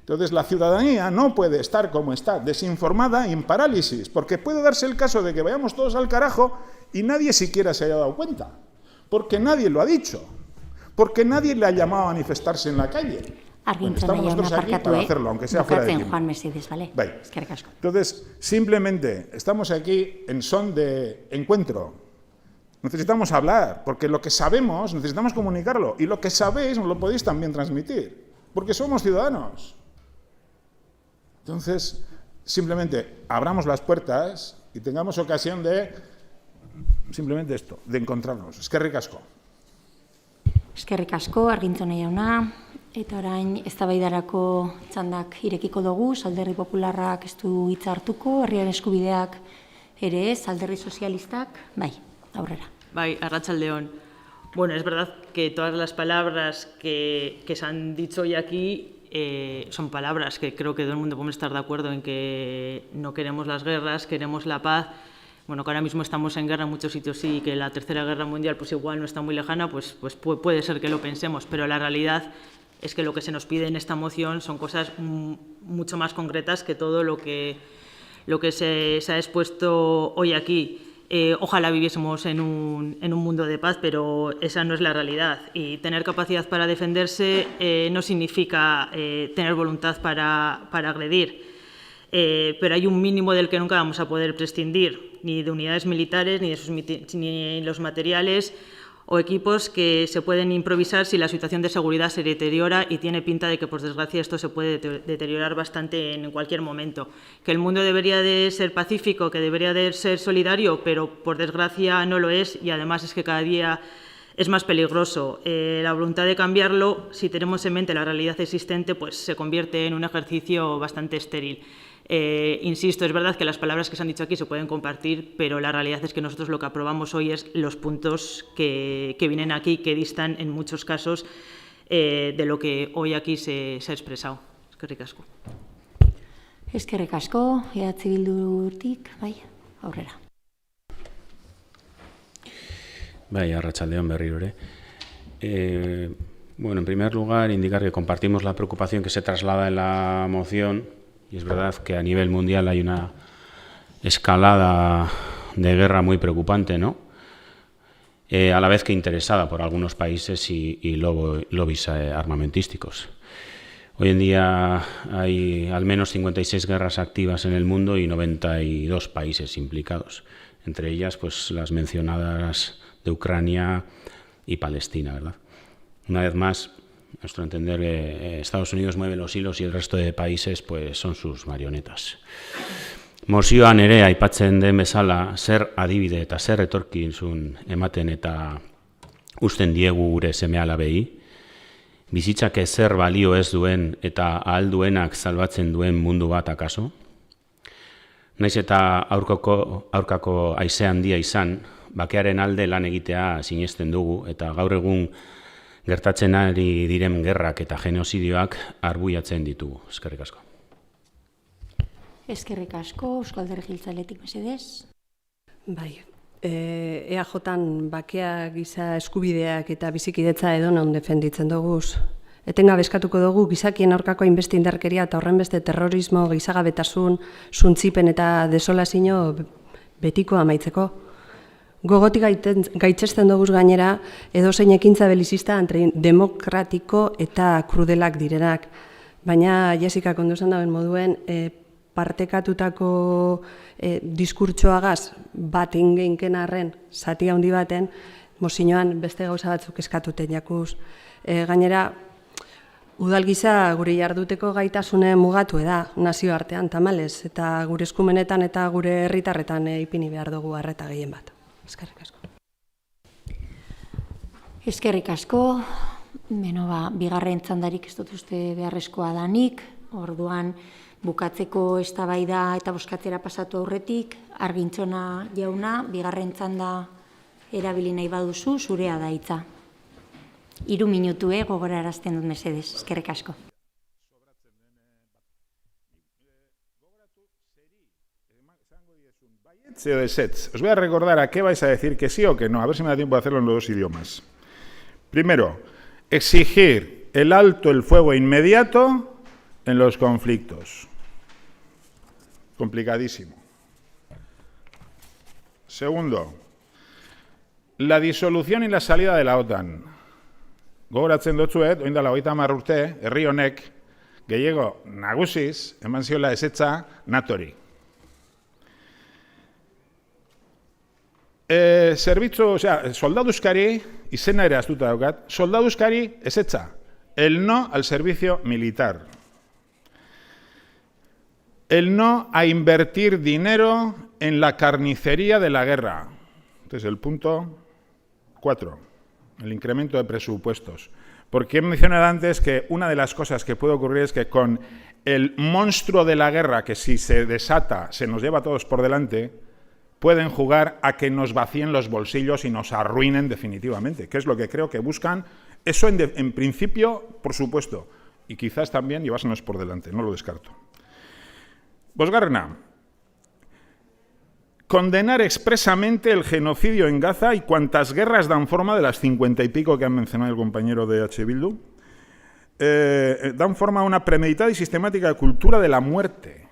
Entonces la ciudadanía no puede estar como está, desinformada y en parálisis, porque puede darse el caso de que vayamos todos al carajo y nadie siquiera se haya dado cuenta, porque nadie lo ha dicho, porque nadie le ha llamado a manifestarse en la calle. Estamos nosotros aquí para hacerlo, aunque sea fuera de tiempo. Juan Mercedes, ¿vale? Entonces, simplemente estamos aquí en son de encuentro. Necesitamos hablar, porque lo que sabemos necesitamos comunicarlo, y lo que sabéis lo podéis también transmitir, porque somos ciudadanos. Entonces, simplemente abramos las puertas y tengamos ocasión de, simplemente esto, de encontrarnos. Eskerrik asko. Eskerrik asko, Argintzona jauna. Eta orain eztabaidarako txandak irekiko dugu, Alderdi Popularrak ez du hitza hartuko, herriaren eskubideak ere ez, Alderdi Sozialistak, bai, aurrera. Bai, arratsaldeon. Bueno, es verdad que todas las palabras que se han dicho hoy aquí son palabras que creo que todo el mundo puede estar de acuerdo en que no queremos las guerras, queremos la paz. Bueno, que ahora mismo estamos en guerra en muchos sitios sí, y que la Tercera Guerra Mundial pues igual no está muy lejana, pues puede ser que lo pensemos, pero la realidad es que lo que se nos pide en esta moción son cosas mucho más concretas que todo lo que se ha expuesto hoy aquí. Ojalá viviésemos en un mundo de paz, pero esa no es la realidad. Y tener capacidad para defenderse no significa tener voluntad para agredir. Pero hay un mínimo del que nunca vamos a poder prescindir, ni de unidades militares, ni los materiales o equipos que se pueden improvisar si la situación de seguridad se deteriora, y tiene pinta de que, por desgracia, esto se puede deteriorar bastante en cualquier momento. Que el mundo debería de ser pacífico, que debería de ser solidario, pero por desgracia no lo es, y además es que cada día es más peligroso. La voluntad de cambiarlo, si tenemos en mente la realidad existente, pues se convierte en un ejercicio bastante estéril. Insisto, es verdad que las palabras que se han dicho aquí se pueden compartir, pero la realidad es que nosotros lo que aprobamos hoy es los puntos que vienen aquí, que distan en muchos casos de lo que hoy aquí se ha expresado. Eskerrik asko. Eskerrik asko, Bildutik, bai, aurrera. Bai, arratsaldeon berriro ere. Bueno, en primer lugar, indicar que compartimos la preocupación que se traslada en la moción. Y es verdad que a nivel mundial hay una escalada de guerra muy preocupante, ¿no? A la vez que interesada por algunos países y lobbies armamentísticos. Hoy en día hay al menos 56 guerras activas en el mundo y 92 países implicados. Entre ellas, pues las mencionadas de Ucrania y Palestina, ¿verdad? Una vez más, a nuestro entender, Estados Unidos mueve los hilos y el resto de países pues son sus marionetas. Mozioan ere aipatzen den bezala, zer adibide eta zer etorkizun ematen eta uzten diegu gure seme-alabei, bizitzak ezer balio ez duen eta ahal duenak salbatzen duen mundu bat akaso? Naiz eta aurkako haize handia izan, bakearen alde lan egitea sinesten dugu, eta gaur egun gertatzen ari diren gerrak eta genozidioak arbuiatzen ditugu. Eskerrik asko. Eskerrik asko, Eusko Alderdi Jeltzaletik, mesedez. Bai, EAJan bakea giza eskubideak eta bizikidetza edonon defenditzen doguz. Etengabe eskatuko dugu gizakien aurkako hainbeste indarkeria eta horrenbeste terrorismo, gizagabetasun, suntzipen eta desolazio betiko amaitzeko. Gogotik gaitzesten doguz gainera edozein ekintza belizista demokratiko eta krudelak direnak. Baina Jessica konduzan dauen moduen partekatutako diskurtsoagaz bat ingeinken arren zati handi baten, mozioan beste gauza batzuk eskatuten jakuz. Gainera, udalgiza gure jarduteko gaitasune mugatu da nazioartean tamalez, eta gure eskumenetan eta gure herritarretan ipini behar dugu arreta gehien bat. Eskerrik asko. Eskerrik asko. Bigarren txandarik ez dut uste beharrezkoa danik, orduan bukatzeko eztabaida eta bozkatzera pasatu aurretik, Argintzona jauna, bigarren txanda erabili nahi baduzu, zurea da hitza. 3 minutu, gogorarazten dut mesedez. Eskerrik asko. sí o de sets. Os voy a recordar a qué vais a decir que sí o que no, a ver si me da tiempo de hacerlo en los dos idiomas. Primero, exigir el alto el fuego inmediato en los conflictos. Complicadísimo. Segundo, la disolución y la salida de la OTAN. Gogoratzen dutzuet, orain dela 30 urte, herri honek gehiago nagusiz eman ziola ezetza NATOri. Soldaduzkari, izena ere astuta daukat, soldaduzkari ezetza, el no al servicio militar. El no a invertir dinero en la carnicería de la guerra. Entonces, el punto 4, el incremento de presupuestos. Porque he mencionado antes que una de las cosas que puede ocurrir es que con el monstruo de la guerra, que si se desata, se nos lleva a todos por delante, pueden jugar a que nos vacíen los bolsillos y nos arruinen definitivamente, que es lo que creo que buscan. Eso en principio, por supuesto, y quizás también llevársenos por delante, no lo descarto. Bosgarrena, condenar expresamente el genocidio en Gaza y cuantas guerras dan forma de las 50 y pico que han mencionado el compañero de H. Bildu, dan forma a una premeditada y sistemática cultura de la muerte.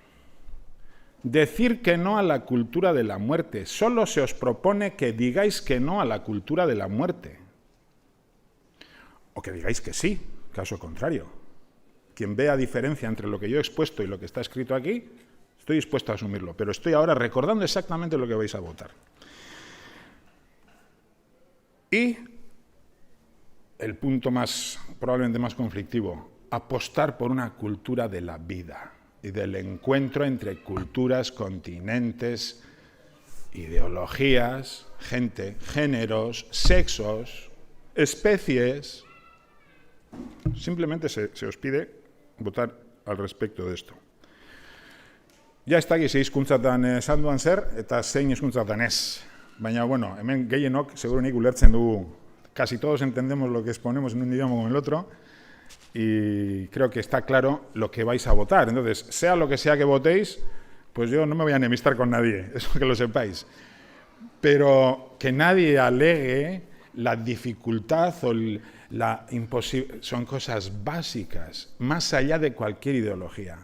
Decir que no a la cultura de la muerte. Solo se os propone que digáis que no a la cultura de la muerte. O que digáis que sí, caso contrario. Quien vea diferencia entre lo que yo he expuesto y lo que está escrito aquí, estoy dispuesto a asumirlo, pero estoy ahora recordando exactamente lo que vais a votar. Y el punto probablemente más conflictivo, apostar por una cultura de la vida y del encuentro entre culturas, continentes, ideologías, gente, géneros, sexos, especies. Simplemente se os pide votar al respecto de esto. Ja ez dakit hizkuntzatan esan duan zer, eta zein hizkuntzatan ez. Baina, bueno, hemen gehienok, seguruenik ulertzen dugu, casi todos entendemos lo que exponemos en un idioma como en el otro, y creo que está claro lo que vais a votar. Entonces, sea lo que sea que votéis, pues yo no me voy a enemistar con nadie, eso que lo sepáis. Pero que nadie alegue la dificultad o la imposible, son cosas básicas, más allá de cualquier ideología.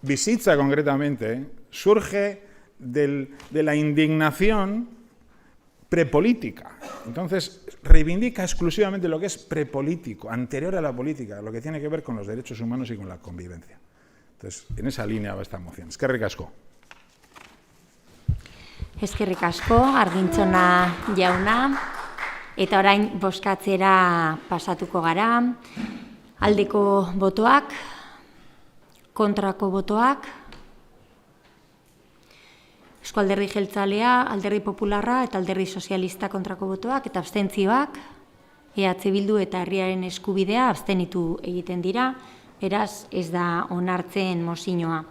Bizitza, concretamente, surge de la indignación prepolítica. Entonces, reivindica exclusivamente lo que es prepolítico, anterior a la política, lo que tiene que ver con los derechos humanos y con la convivencia. Entonces, en esa línea va esta moción. Eskerrik asko. Eskerrik asko, Argintzona jauna. Eta orain bozkatzera pasatuko gara. Aldeko botoak, kontrako botoak, Eusko Alderdi Jeltzalea, Alderdi Popularra eta Alderdi Sozialista kontrako botoak eta abstentzioak, EH Bildu eta Herriaren Eskubidea abstenitu egiten dira, beraz ez da onartzen mozioa.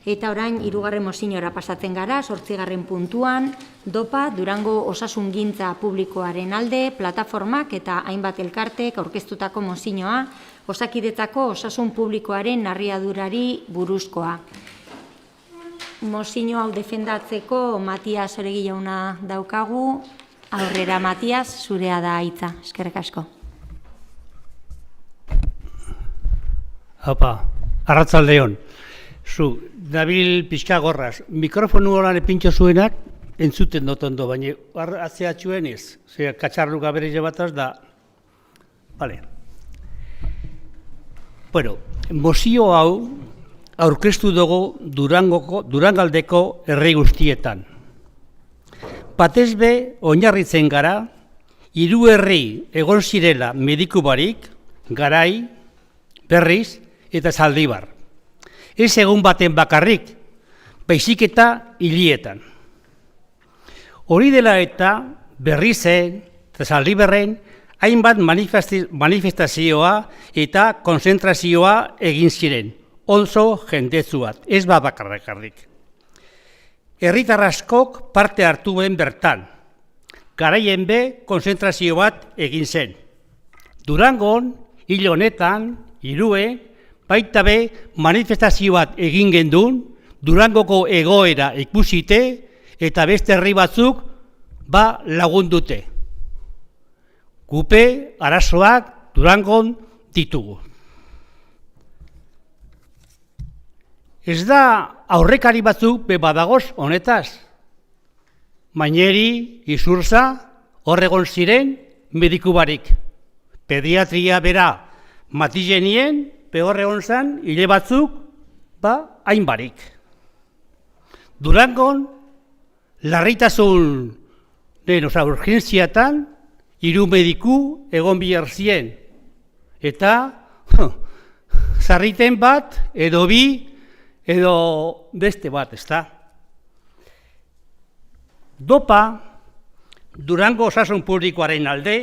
Eta orain, 3. moziora pasatzen gara, 8. puntuan, DOPA, Durango Osasungintza Publikoaren alde, plataformak eta hainbat elkartek aurkeztutako mozioa, Osakidetzako osasun publikoaren narriadurari buruzkoa. Mozio hau defendatzeko Matias Oregi jauna daukagu. Aurrera, Matias, zurea da hitza. Eskerrik asko. Haupa, arratsaldeon. Zu, dabil pixka gorraz. Mikrofonu horan epintxo zuenak, entzuten dut ondo, baina atzeatxuen ez. Zer, katxarruka bere jebataz da. Vale. Bueno, mozio hau aurkeztu dugu Durangaldeko herri guztietan. Batez be, oinarritzen gara, 3 herri egon zirela mediku barik, Garai, Berriz eta Zaldibar. Ez egun baten bakarrik, baizik eta hilietan. Hori dela eta Berrizen eta Zaldibarren hainbat manifestazioa eta konzentrazioa egin ziren, oso jendetzuat, ez bakarrik. Herritar askok parte hartuen bertan, Garaien be konzentrazio bat egin zen. Durangon, hil honetan, Irue, baita be manifestazio bat egin gendun, Durangoko egoera ikusite eta beste herri batzuk lagundute. Gupe arazoak Durangon ditugu. Ez da aurrekari batzuk badagoz honetaz. Maineri, Izurza, horregon ziren mediku barik. Pediatria bera matizenien, horregon zan, hile batzuk, hainbarik. Durangon, larritasun, urgentziatan, 3 mediku egon bihar zien. Eta, zarriten bat, edo bi, edo beste bat, ez da. Dopa, Durango osasun publikoaren alde,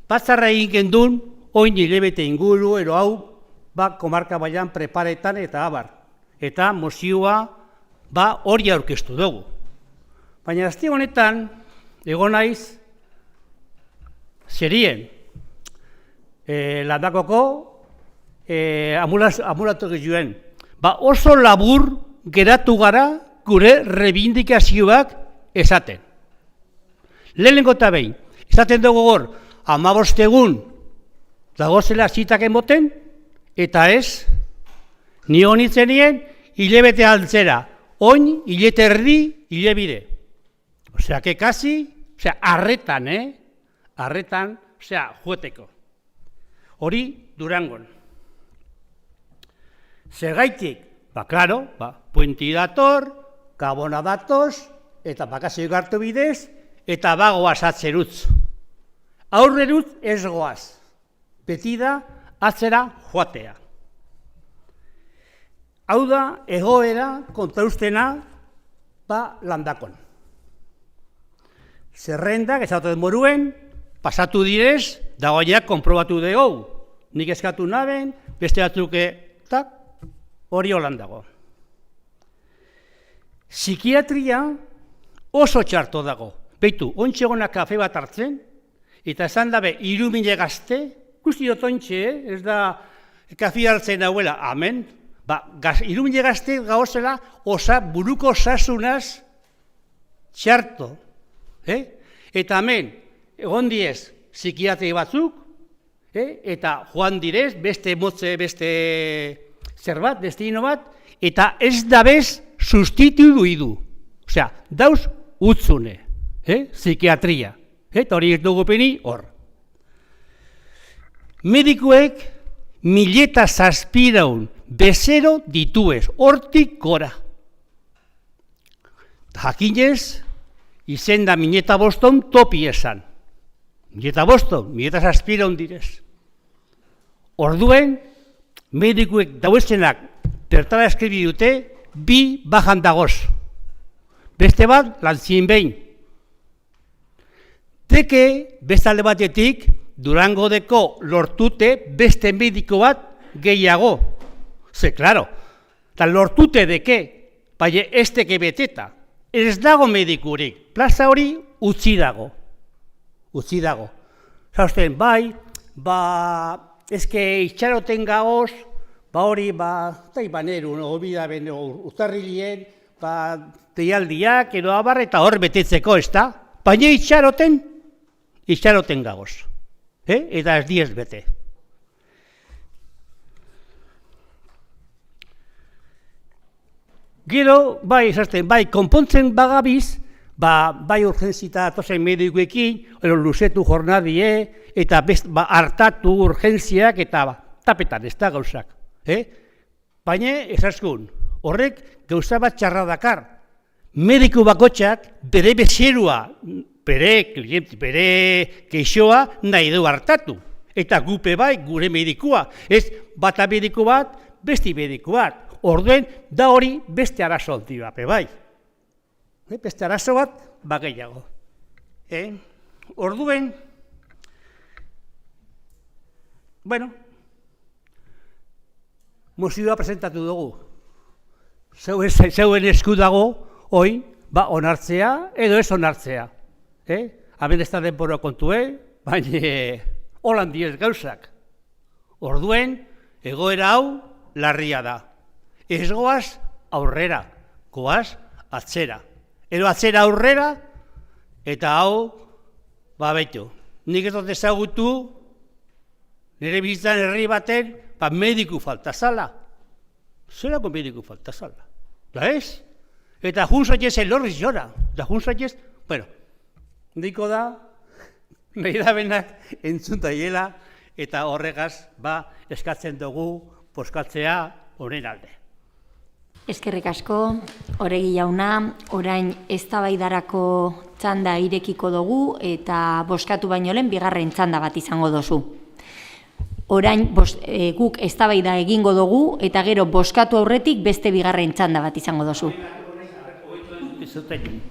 batzarra egin gendun, oin hilebete inguru, ero hau, komarka baian preparetan eta abar. Eta mozioa, hori aurkeztu dugu. Baina azte honetan, egon naiz, zerien, landakoko amulatu gizuen. Oso labur geratu gara gure rebindikazioak esaten. Lehenengo eta behin, esaten dugu gor, 15 egun dagozela zitak emoten, eta ez, ni honitzenien hilebete altzera, oin hilete erdi hilebide. Osea, que kasi, arretan, arretan, jueteko. Hori Durangon. Zergaitik, klaro, puenti dator, kabona datoz, eta bakazio gartu bidez, eta bagoaz atzerutz. Aurrerutz ez goaz. Beti da, atzera joatea. Hau da, egoera kontraustena, landakon. Zerrendak, ezaten moruen, pasatu direz, dagoiak konprobatu dugu. Nik eskatu naben, beste batzuke, hori holandago. Psikiatria oso txarto dago. Beitu, ontxegona kafe bat hartzen, eta esan dabe, 3.000 gazte, guzti dut ontxe, ez da kafe hartzen dauela, amen. 3.000 gazte gauzela, buruko osasunaz txarto. Eta hemen, egon diez, psikiatri batzuk, eta joan direz, beste motze, beste zerbat, destino bat, eta ez dabez sustituidu idu. Osea, dauz utzune, psikiatria. Eta hori ez dugu peni, hor. Medikuek 1.700 bezero dituez, hortik gora. Jakinez, izen da 1.500 topi esan. 1.500, 1.700 direz. Orduen, medikuek dauezenak tertara eskribi dute, 2 bajan dagoz. Beste bat, lantzien behin. Teke, bestalde batetik, Durangoko lortute beste mediko bat gehiago. Ze, klaro, eta lortute deke, baina ez teke beteta. Ez dago medikurik, plaza hori utzi dago. Utzi dago. Zausten, ezke itxaroten gaoz, hori, taibaneru, urtarrilien, teialdiak, edo abar, eta hor betetzeko, ez da? Baina itxaroten gaoz. Eta ez diez bete. Gero, konpontzen bagabiz, bai urgentzita atozen medikuekin, luzetu jornadie, eta hartatu urgentziak, eta tapetan ez da gauzak. Baina, ezaskun, horrek gauza bat txarra dakar. Mediku bakotxak bere bezerua, bere keixoa nahi du hartatu. Eta gupe bai, gure medikua. Ez bata mediku bat, besti mediku bat. Orduen, da hori beste arazo alti bat, bai. Beste arazo bat, gehiago. Orduen, mozioa presentatu dugu. Zeuen esku dago, oin, onartzea edo ez onartzea. Hemen ez da denbora kontue, baina holan diez gauzak. Orduen, egoera hau larria da. Ez goaz aurrera, goaz atzera. Edo atzera aurrera, eta hau, beto. Nik ez dut ezagutu, nire bizitzan herri baten, mediku falta zala. Zerako mediku falta zala. Da ez? Eta juntzatez elorriz jora. Da juntzatez, bueno, diko da, nahi da benak entzunta eta horregaz, eskatzen dugu, poskatzea honen alde. Eskerrik asko, Oregi jauna, orain eztabaidarako txanda irekiko dugu eta bozkatu baino lehen bigarren txanda bat izango dozu. Orain guk eztabaida egingo dugu eta gero bozkatu aurretik beste bigarren txanda bat izango dozu.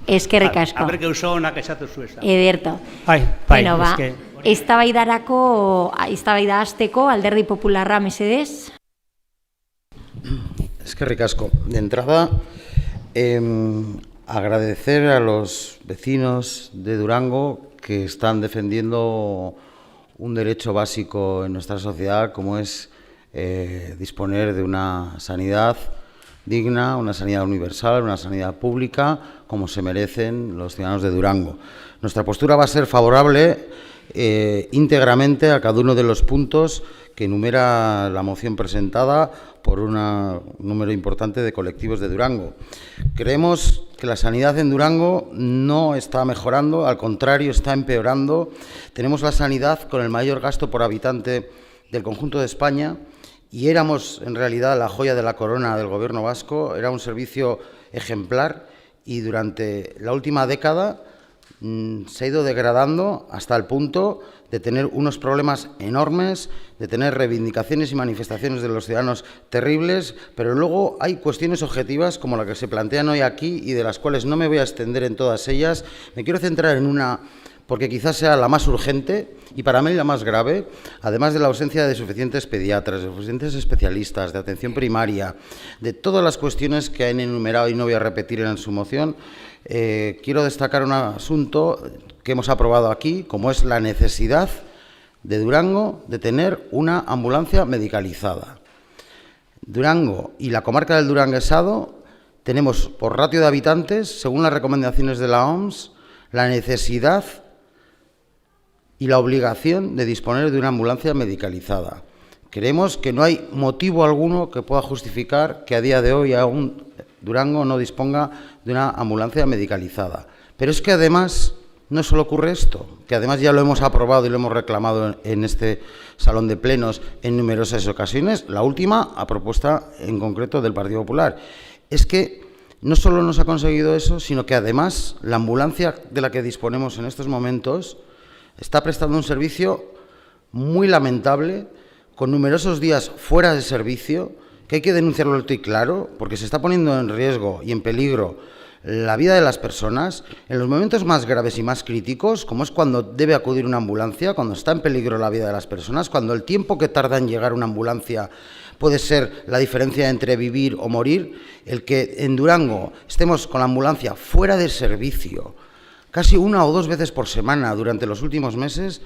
Eskerrik asko. Aberke oso honak esatu zu ez da. Ederto. Bueno, eztabaida hasteko Alderdi Popularra mesedez. Eskerrik asko. De entrada, agradecer a los vecinos de Durango que están defendiendo un derecho básico en nuestra sociedad, como es disponer de una sanidad digna, una sanidad universal, una sanidad pública, como se merecen los ciudadanos de Durango. Nuestra postura va a ser favorable íntegramente a cada uno de los puntos que enumera la moción presentada por un número importante de colectivos de Durango. Creemos que la sanidad en Durango no está mejorando, al contrario, está empeorando. Tenemos la sanidad con el mayor gasto por habitante del conjunto de España y éramos, en realidad, la joya de la corona del Gobierno vasco. Era un servicio ejemplar y durante la última década se ha ido degradando hasta el punto de tener unos problemas enormes, de tener reivindicaciones y manifestaciones de los ciudadanos terribles, pero luego hay cuestiones objetivas como la que se plantean hoy aquí y de las cuales no me voy a extender en todas ellas. Me quiero centrar en una, porque quizás sea la más urgente y para mí la más grave, además de la ausencia de suficientes pediatras, de suficientes especialistas, de atención primaria, de todas las cuestiones que han enumerado y no voy a repetir en su moción. Quiero destacar un asunto que hemos aprobado aquí, como es la necesidad de Durango de tener una ambulancia medicalizada. Durango y la comarca del Duranguesado tenemos, por ratio de habitantes, según las recomendaciones de la OMS, la necesidad y la obligación de disponer de una ambulancia medicalizada. Creemos que no hay motivo alguno que pueda justificar que a día de hoy aún Durango no disponga de una ambulancia medicalizada. Pero es que además no solo ocurre esto, que además ya lo hemos aprobado y lo hemos reclamado en este salón de plenos en numerosas ocasiones, la última a propuesta en concreto del Partido Popular. Es que no solo nos ha conseguido eso, sino que además la ambulancia de la que disponemos en estos momentos está prestando un servicio muy lamentable, con numerosos días fuera de servicio, que hay que denunciarlo alto y claro, porque se está poniendo en riesgo y en peligro la vida de las personas en los momentos más graves y más críticos, como es cuando debe acudir una ambulancia, cuando está en peligro la vida de las personas, cuando el tiempo que tarda en llegar una ambulancia puede ser la diferencia entre vivir o morir. El que en Durango estemos con la ambulancia fuera de servicio casi 1 o 2 veces por semana durante los últimos meses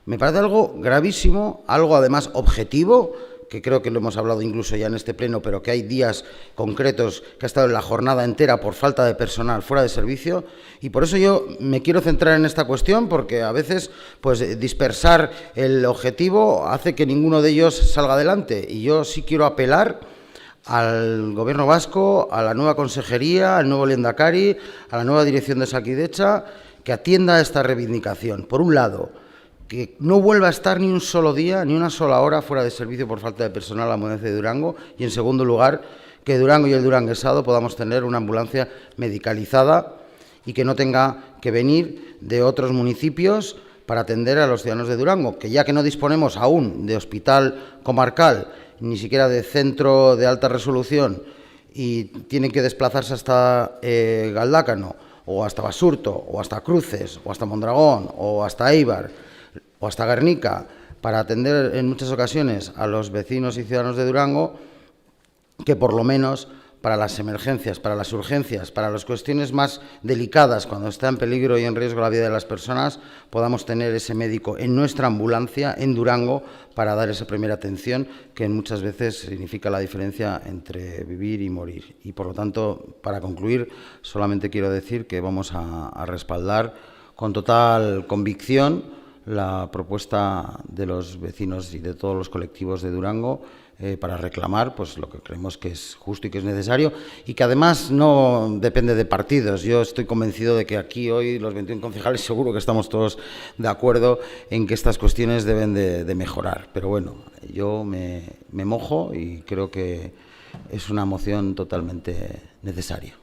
me parece algo gravísimo, algo además objetivo, que creo que lo hemos hablado incluso ya en este pleno, pero que hay días concretos que ha estado en la jornada entera por falta de personal fuera de servicio, y por eso yo me quiero centrar en esta cuestión, porque a veces pues dispersar el objetivo hace que ninguno de ellos salga adelante, y yo sí quiero apelar al Gobierno vasco, a la nueva consejería, al nuevo Lehendakari, a la nueva dirección de Osakidetza, que atienda a esta reivindicación. Por un lado, que no vuelva a estar ni un solo día, ni una sola hora fuera de servicio por falta de personal a la ambulancia de Durango, y en segundo lugar, que Durango y el Duranguesado podamos tener una ambulancia medicalizada y que no tenga que venir de otros municipios para atender a los ciudadanos de Durango, que ya que no disponemos aún de hospital comarcal, ni siquiera de centro de alta resolución, y tienen que desplazarse hasta Galdácano, o hasta Basurto, o hasta Cruces, o hasta Mondragón, o hasta Eibar, o hasta Guernica, para atender en muchas ocasiones a los vecinos y ciudadanos de Durango, que por lo menos para las emergencias, para las urgencias, para las cuestiones más delicadas, cuando está en peligro y en riesgo la vida de las personas, podamos tener ese médico en nuestra ambulancia, en Durango, para dar esa primera atención, que muchas veces significa la diferencia entre vivir y morir. Y, por lo tanto, para concluir, solamente quiero decir que vamos a respaldar con total convicción la propuesta de los vecinos y de todos los colectivos de Durango para reclamar pues, lo que creemos que es justo y que es necesario y que además no depende de partidos. Yo estoy convencido de que aquí hoy los 21 concejales seguro que estamos todos de acuerdo en que estas cuestiones deben de mejorar. Pero bueno, yo me mojo y creo que es una moción totalmente necesaria.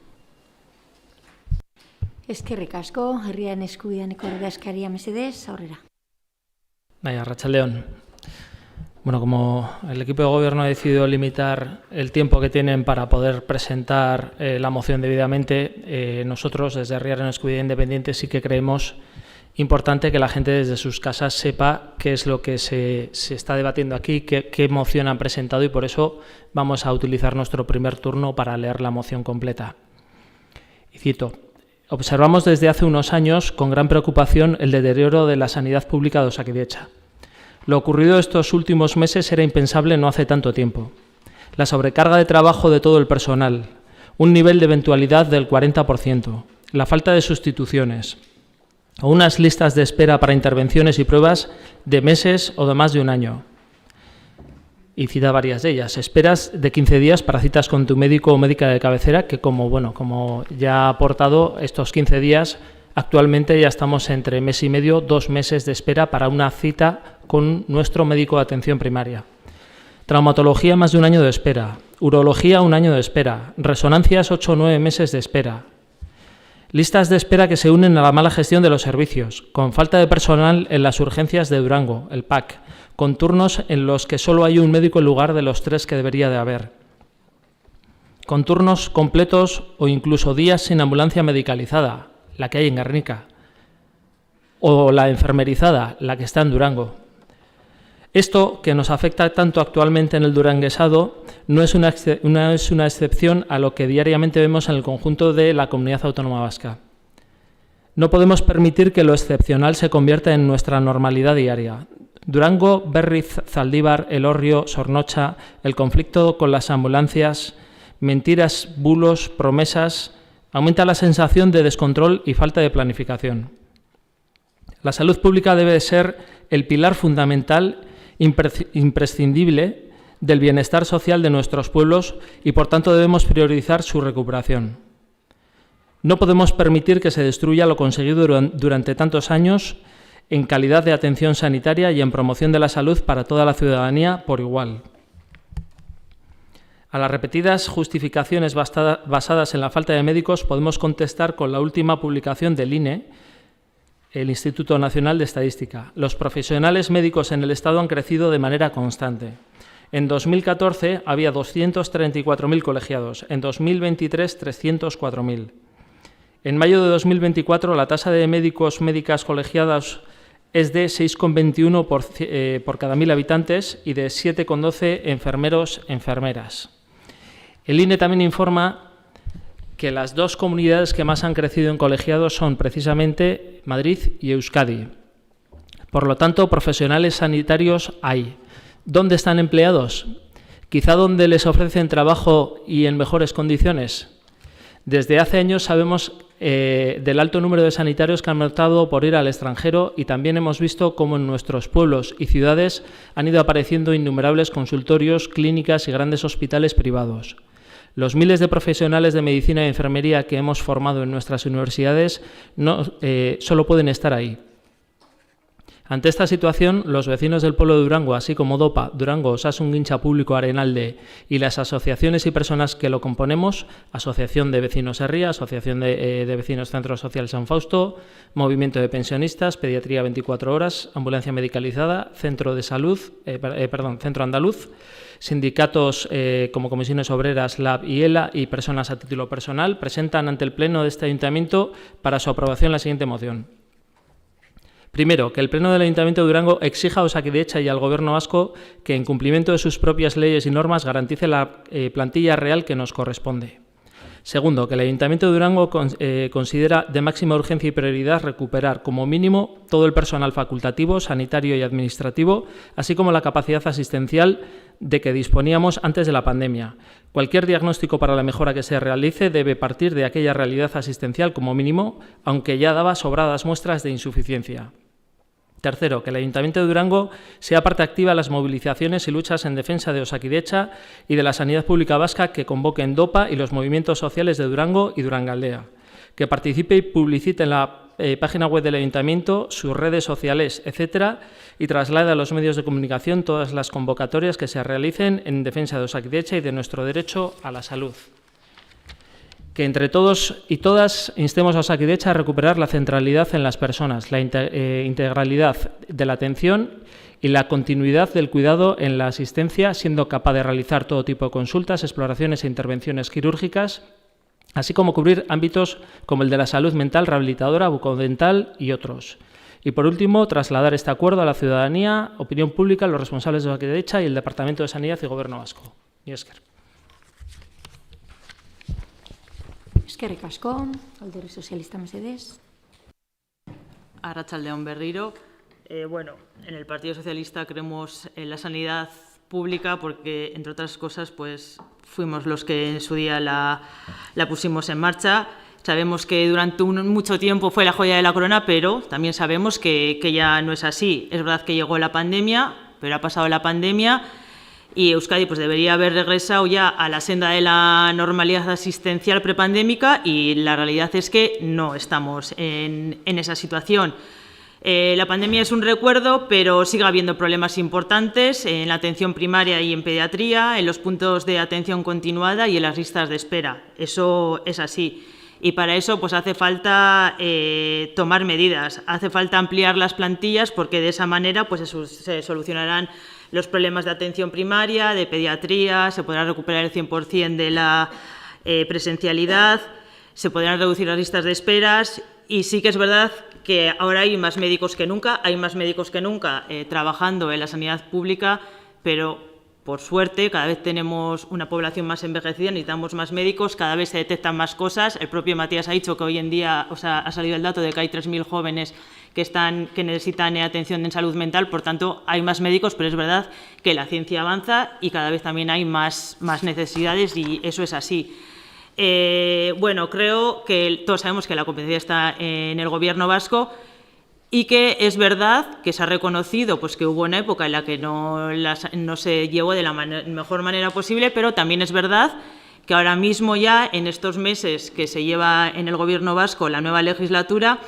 Eskerrik asko, herrian eskubidaneko ordezkaria mesedez, aurrera. Arratsaldeon. Bueno, como el equipo de gobierno ha decidido limitar el tiempo que tienen para poder presentar la moción debidamente, nosotros desde Herriaren Eskubidea Independiente sí que creemos importante que la gente desde sus casas sepa qué es lo que se está debatiendo aquí, qué moción han presentado y por eso vamos a utilizar nuestro primer turno para leer la moción completa. Y cito: observamos desde hace unos años con gran preocupación el deterioro de la sanidad pública de Osakidetza. Lo ocurrido estos últimos meses era impensable no hace tanto tiempo. La sobrecarga de trabajo de todo el personal, un nivel de eventualidad del 40%, la falta de sustituciones, o unas listas de espera para intervenciones y pruebas de meses o de más de un año. Y cita varias de ellas. Esperas de 15 días para citas con tu médico o médica de cabecera, que como ya ha aportado, estos 15 días actualmente ya estamos entre mes y medio, 2 meses de espera para una cita con nuestro médico de atención primaria. Traumatología, más de un año de espera. Urología, 1 año de espera. Resonancias, 8 o 9 meses de espera. Listas de espera que se unen a la mala gestión de los servicios, con falta de personal en las urgencias de Durango, el PAC, con turnos en los que solo hay un médico en lugar de los 3 que debería de haber, con turnos completos o incluso días sin ambulancia medicalizada, la que hay en Gernika, o la enfermerizada, la que está en Durango. Esto, que nos afecta tanto actualmente en el duranguesado, no es una excepción a lo que diariamente vemos en el conjunto de la comunidad autónoma vasca. No podemos permitir que lo excepcional se convierta en nuestra normalidad diaria. Durango, Berriz, Zaldívar, Elorrio, Sornocha, el conflicto con las ambulancias, mentiras, bulos, promesas, aumenta la sensación de descontrol y falta de planificación. La salud pública debe ser el pilar fundamental, imprescindible, del bienestar social de nuestros pueblos y, por tanto, debemos priorizar su recuperación. No podemos permitir que se destruya lo conseguido durante tantos años en calidad de atención sanitaria y en promoción de la salud para toda la ciudadanía por igual. A las repetidas justificaciones basadas en la falta de médicos podemos contestar con la última publicación del INE, el Instituto Nacional de Estadística. Los profesionales médicos en el Estado han crecido de manera constante. En 2014 había 234.000 colegiados, en 2023 304.000. En mayo de 2024 la tasa de médicas colegiadas es de 6,21 por cada 1.000 habitantes y de 7,12 enfermeras. El INE también informa que las 2 comunidades que más han crecido en colegiados son precisamente Madrid y Euskadi. Por lo tanto, profesionales sanitarios hay. ¿Dónde están empleados? ¿Quizá donde les ofrecen trabajo y en mejores condiciones? Desde hace años sabemos del alto número de sanitarios que han optado por ir al extranjero y también hemos visto cómo en nuestros pueblos y ciudades han ido apareciendo innumerables consultorios, clínicas y grandes hospitales privados. Los miles de profesionales de medicina y enfermería que hemos formado en nuestras universidades solo pueden estar ahí. Ante esta situación, los vecinos del pueblo de Durango, así como DOPA, Durango Osasungintza Público Arenalde y las asociaciones y personas que lo componemos, Asociación de Vecinos Herria, Asociación de Vecinos Centro Social San Fausto, Movimiento de Pensionistas, Pediatría 24 horas, Ambulancia Medicalizada, Centro de Salud, Centro Andaluz, sindicatos como Comisiones Obreras, LAB y ELA y personas a título personal, presentan ante el Pleno de este Ayuntamiento para su aprobación la siguiente moción. Primero, que el Pleno del Ayuntamiento de Durango exija a Osakidetza y al Gobierno vasco que, en cumplimiento de sus propias leyes y normas, garantice la plantilla real que nos corresponde. Segundo, que el Ayuntamiento de Durango considera de máxima urgencia y prioridad recuperar, como mínimo, todo el personal facultativo, sanitario y administrativo, así como la capacidad asistencial de que disponíamos antes de la pandemia. Cualquier diagnóstico para la mejora que se realice debe partir de aquella realidad asistencial como mínimo, aunque ya daba sobradas muestras de insuficiencia. Tercero, que el Ayuntamiento de Durango sea parte activa en las movilizaciones y luchas en defensa de Osakidetza y de la sanidad pública vasca que convoquen DOPA y los movimientos sociales de Durango y Durangaldea. Que participe y publicite en la página web del Ayuntamiento, sus redes sociales, etcétera, y traslade a los medios de comunicación todas las convocatorias que se realicen en defensa de Osakidetza y de nuestro derecho a la salud. Que entre todos y todas instemos a Osakidetza a recuperar la centralidad en las personas, la integralidad de la atención y la continuidad del cuidado en la asistencia, siendo capaz de realizar todo tipo de consultas, exploraciones e intervenciones quirúrgicas, así como cubrir ámbitos como el de la salud mental, rehabilitadora, bucodental y otros. Y por último, trasladar este acuerdo a la ciudadanía, opinión pública, los responsables de Osakidetza y el Departamento de Sanidad y Gobierno vasco. Y esker. Eskerrik asko, Alderdi Sozialista mesedez. Arratsaldeon berriro. Bueno, en el Partido Socialista creemos en la sanidad pública porque, entre otras cosas, pues fuimos los que en su día la pusimos en marcha. Sabemos que durante mucho tiempo fue la joya de la corona, pero también sabemos que ya no es así. Es verdad que llegó la pandemia, pero ha pasado la pandemia y Euskadi pues debería haber regresado ya a la senda de la normalidad asistencial prepandémica y la realidad es que no estamos en esa situación. La pandemia es un recuerdo, pero sigue habiendo problemas importantes en la atención primaria y en pediatría, en los puntos de atención continuada y en las listas de espera. Eso es así. Y para eso pues hace falta tomar medidas, hace falta ampliar las plantillas porque de esa manera pues se solucionarán los problemas de atención primaria, de pediatría, se podrá recuperar el 100% de la presencialidad, se podrán reducir las listas de esperas y sí que es verdad que ahora hay más médicos que nunca, trabajando en la sanidad pública, pero por suerte cada vez tenemos una población más envejecida, necesitamos más médicos, cada vez se detectan más cosas. El propio Matías ha dicho que hoy en día, ha salido el dato de que hay 3.000 jóvenes que necesitan atención en salud mental, por tanto hay más médicos, pero es verdad que la ciencia avanza y cada vez también hay más necesidades y eso es así. Bueno, creo que todos sabemos que la competencia está en el Gobierno vasco y que es verdad que se ha reconocido pues, que hubo una época en la que no se llevó de la mejor manera posible, pero también es verdad que ahora mismo ya, en estos meses que se lleva en el Gobierno vasco la nueva legislatura,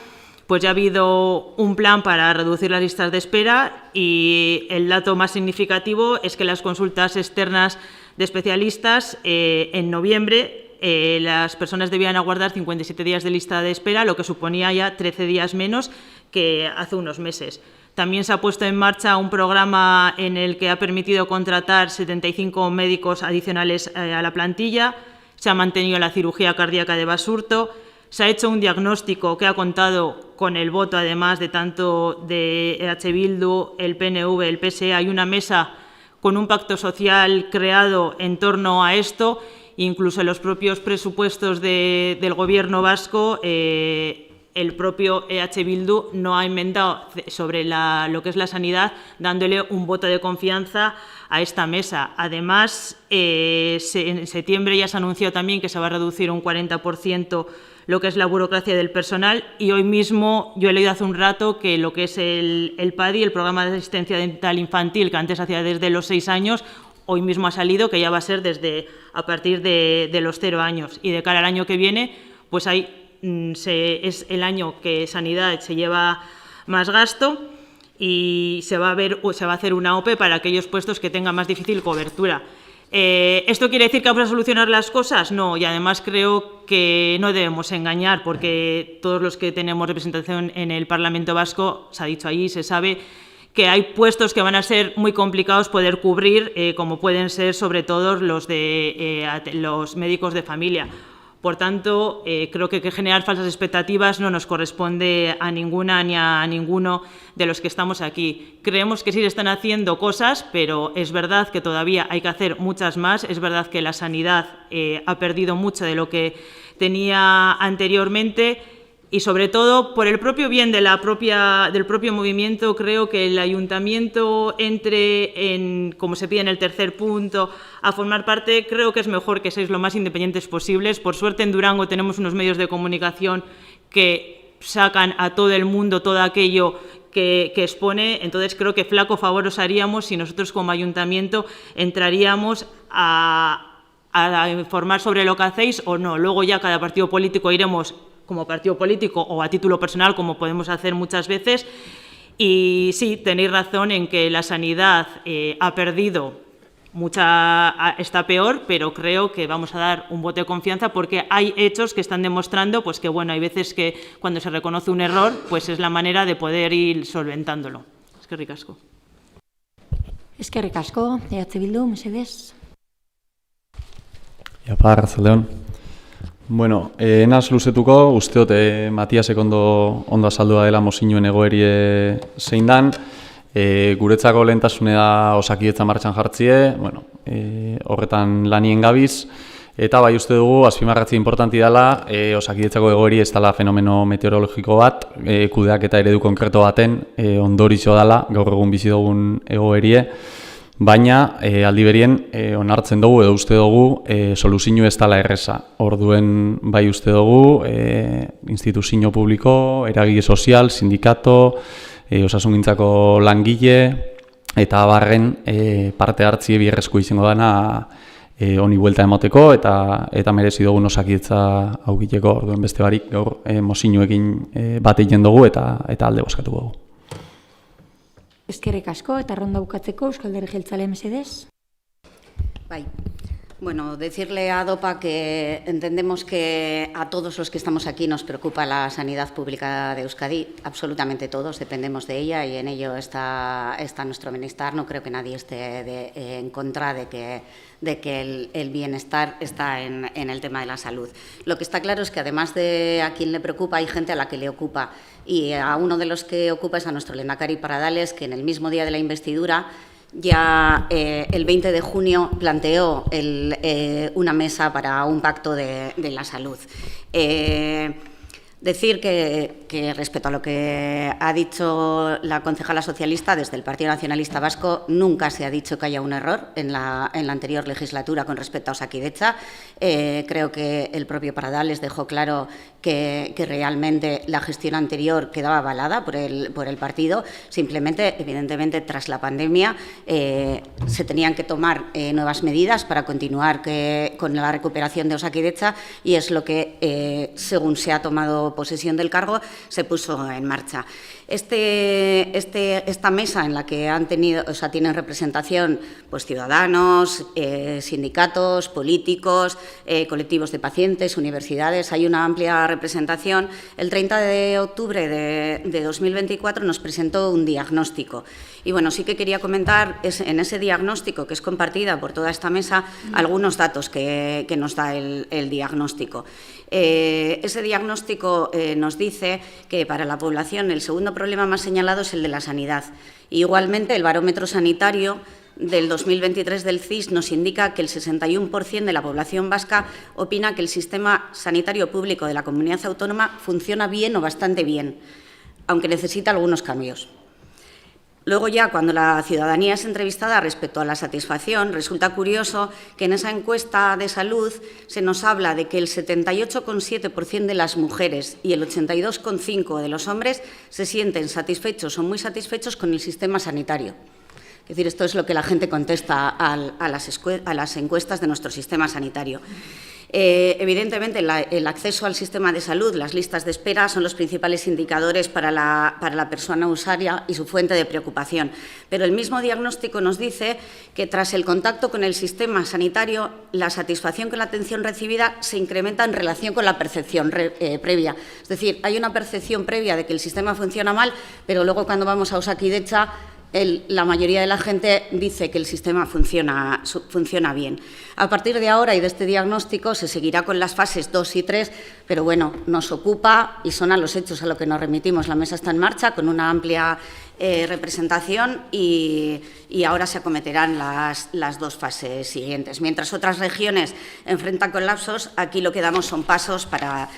pues ya ha habido un plan para reducir las listas de espera y el dato más significativo es que las consultas externas de especialistas en noviembre las personas debían aguardar 57 días de lista de espera, lo que suponía ya 13 días menos que hace unos meses. También se ha puesto en marcha un programa en el que ha permitido contratar 75 médicos adicionales a la plantilla, se ha mantenido la cirugía cardíaca de Basurto, se ha hecho un diagnóstico que ha contado con el voto, además de tanto de EH Bildu, el PNV, el PSE. Hay una mesa con un pacto social creado en torno a esto, incluso en los propios presupuestos del Gobierno vasco. El propio EH Bildu no ha enmendado sobre lo que es la sanidad, dándole un voto de confianza a esta mesa. Además, en septiembre ya se anunció también que se va a reducir un 40% lo que es la burocracia del personal y hoy mismo yo he leído hace un rato que lo que es el PADI, el Programa de Asistencia Dental Infantil, que antes hacía desde los 6 años, hoy mismo ha salido que ya va a ser a partir de los 0 años. Y de cara al año que viene, pues es el año que Sanidad se lleva más gasto y se va a hacer una OPE para aquellos puestos que tengan más difícil cobertura. ¿Esto quiere decir que vamos a solucionar las cosas? No, y además creo que no debemos engañar porque todos los que tenemos representación en el Parlamento vasco, se ha dicho allí, se sabe que hay puestos que van a ser muy complicados poder cubrir, como pueden ser sobre todo los médicos de familia. Por tanto, creo que generar falsas expectativas no nos corresponde a ninguna ni a ninguno de los que estamos aquí. Creemos que sí se están haciendo cosas, pero es verdad que todavía hay que hacer muchas más. Es verdad que la sanidad ha perdido mucho de lo que tenía anteriormente y, sobre todo, por el propio bien del propio movimiento, creo que el ayuntamiento entre, como se pide en el tercer punto, a formar parte. Creo que es mejor que seáis lo más independientes posibles. Por suerte, en Durango tenemos unos medios de comunicación que sacan a todo el mundo todo aquello que expone. Entonces, creo que flaco favor os haríamos si nosotros como ayuntamiento entraríamos a informar sobre lo que hacéis o no. Luego ya cada partido político iremos como partido político o a título personal, como podemos hacer muchas veces. Y sí, tenéis razón en que la sanidad ha perdido está peor, pero creo que vamos a dar un voto de confianza porque hay hechos que están demostrando pues que bueno, hay veces que cuando se reconoce un error, pues es la manera de poder ir solventándolo. Eskerrik asko. Eskerrik asko, Bildu, mesedez. Arratsaldeon. Bueno, naz luzetuko, usteot Matiasek ondo azaldua dela mozinuen egoerie zein dan. Guretzako lehentasune da Osakidetza martxan jartzie, bueno, horretan lanien gabiz. Eta bai uste dugu, azpimarratzi importanti dela, Osakidetzako egoeri ez dela fenomeno meteorologiko bat, kudeak eta eredu konkreto baten ondoritxo dela, gaur egun bizi dugun egoerie. Baina, aldi berien, onartzen dugu edo uste dugu soluzio ez dela erreza. Orduen bai uste dugu, instituzio publiko, eragile sozial, sindikato, osasungintzako langile, eta barren parte hartzie bierrezko izango dana honi buelta emoteko eta merezi dugun Osakidetza aukiteko. Orduen beste barik gaur mozinuekin bat egin dugu eta alde bozkatuko dugu. Eskerrik asko eta ronda bukatzeko Euskal Alderdi Jeltzalea mesedez. Bai. Bueno, decirle a DOPA que entendemos que a todos los que estamos aquí nos preocupa la sanidad pública de Euskadi, absolutamente todos dependemos de ella y en ello está nuestro bienestar. No creo que nadie esté en contra de que el bienestar está en el tema de la salud. Lo que está claro es que además de a quien le preocupa, hay gente a la que le ocupa y a uno de los que ocupa es a nuestro Lehendakari Paradales, que en el mismo día de la investidura ya el 20 de junio planteó una mesa para un pacto de la salud. Decir que respecto a lo que ha dicho la concejala socialista, desde el Partido Nacionalista Vasco nunca se ha dicho que haya un error en la anterior legislatura con respecto a Osakidetza. Creo que el propio Paradales dejó claro que realmente la gestión anterior quedaba avalada por el partido. Simplemente, evidentemente, tras la pandemia se tenían que tomar nuevas medidas para continuar con la recuperación de Osakidetza y es lo que, según se ha tomado posesión del cargo, se puso en marcha. Esta mesa en la que tienen representación pues, ciudadanos, sindicatos, políticos, colectivos de pacientes, universidades, hay una amplia representación. El 30 de octubre de 2024 nos presentó un diagnóstico. Y bueno, sí que quería comentar en ese diagnóstico, que es compartida por toda esta mesa, algunos datos que nos da el diagnóstico. Ese diagnóstico nos dice que para la población el segundo problema más señalado es el de la sanidad. Igualmente, el barómetro sanitario del 2023 del CIS nos indica que el 61% de la población vasca opina que el sistema sanitario público de la comunidad autónoma funciona bien o bastante bien, aunque necesita algunos cambios. Luego ya, cuando la ciudadanía es entrevistada respecto a la satisfacción, resulta curioso que en esa encuesta de salud se nos habla de que el 78,7% de las mujeres y el 82,5% de los hombres se sienten satisfechos o muy satisfechos con el sistema sanitario. Es decir, esto es lo que la gente contesta a las encuestas de nuestro sistema sanitario. Evidentemente, el acceso al sistema de salud, las listas de espera, son los principales indicadores para la persona usuaria y su fuente de preocupación. Pero el mismo diagnóstico nos dice que tras el contacto con el sistema sanitario, la satisfacción con la atención recibida se incrementa en relación con la percepción previa. Es decir, hay una percepción previa de que el sistema funciona mal, pero luego cuando vamos a Osakidetza la mayoría de la gente dice que el sistema funciona bien. A partir de ahora y de este diagnóstico se seguirá con las fases 2 y 3, pero bueno, nos ocupa y son a los hechos a lo que nos remitimos. La mesa está en marcha con una amplia representación y ahora se acometerán las 2 fases siguientes. Mientras otras regiones enfrentan colapsos, aquí lo que damos son pasos para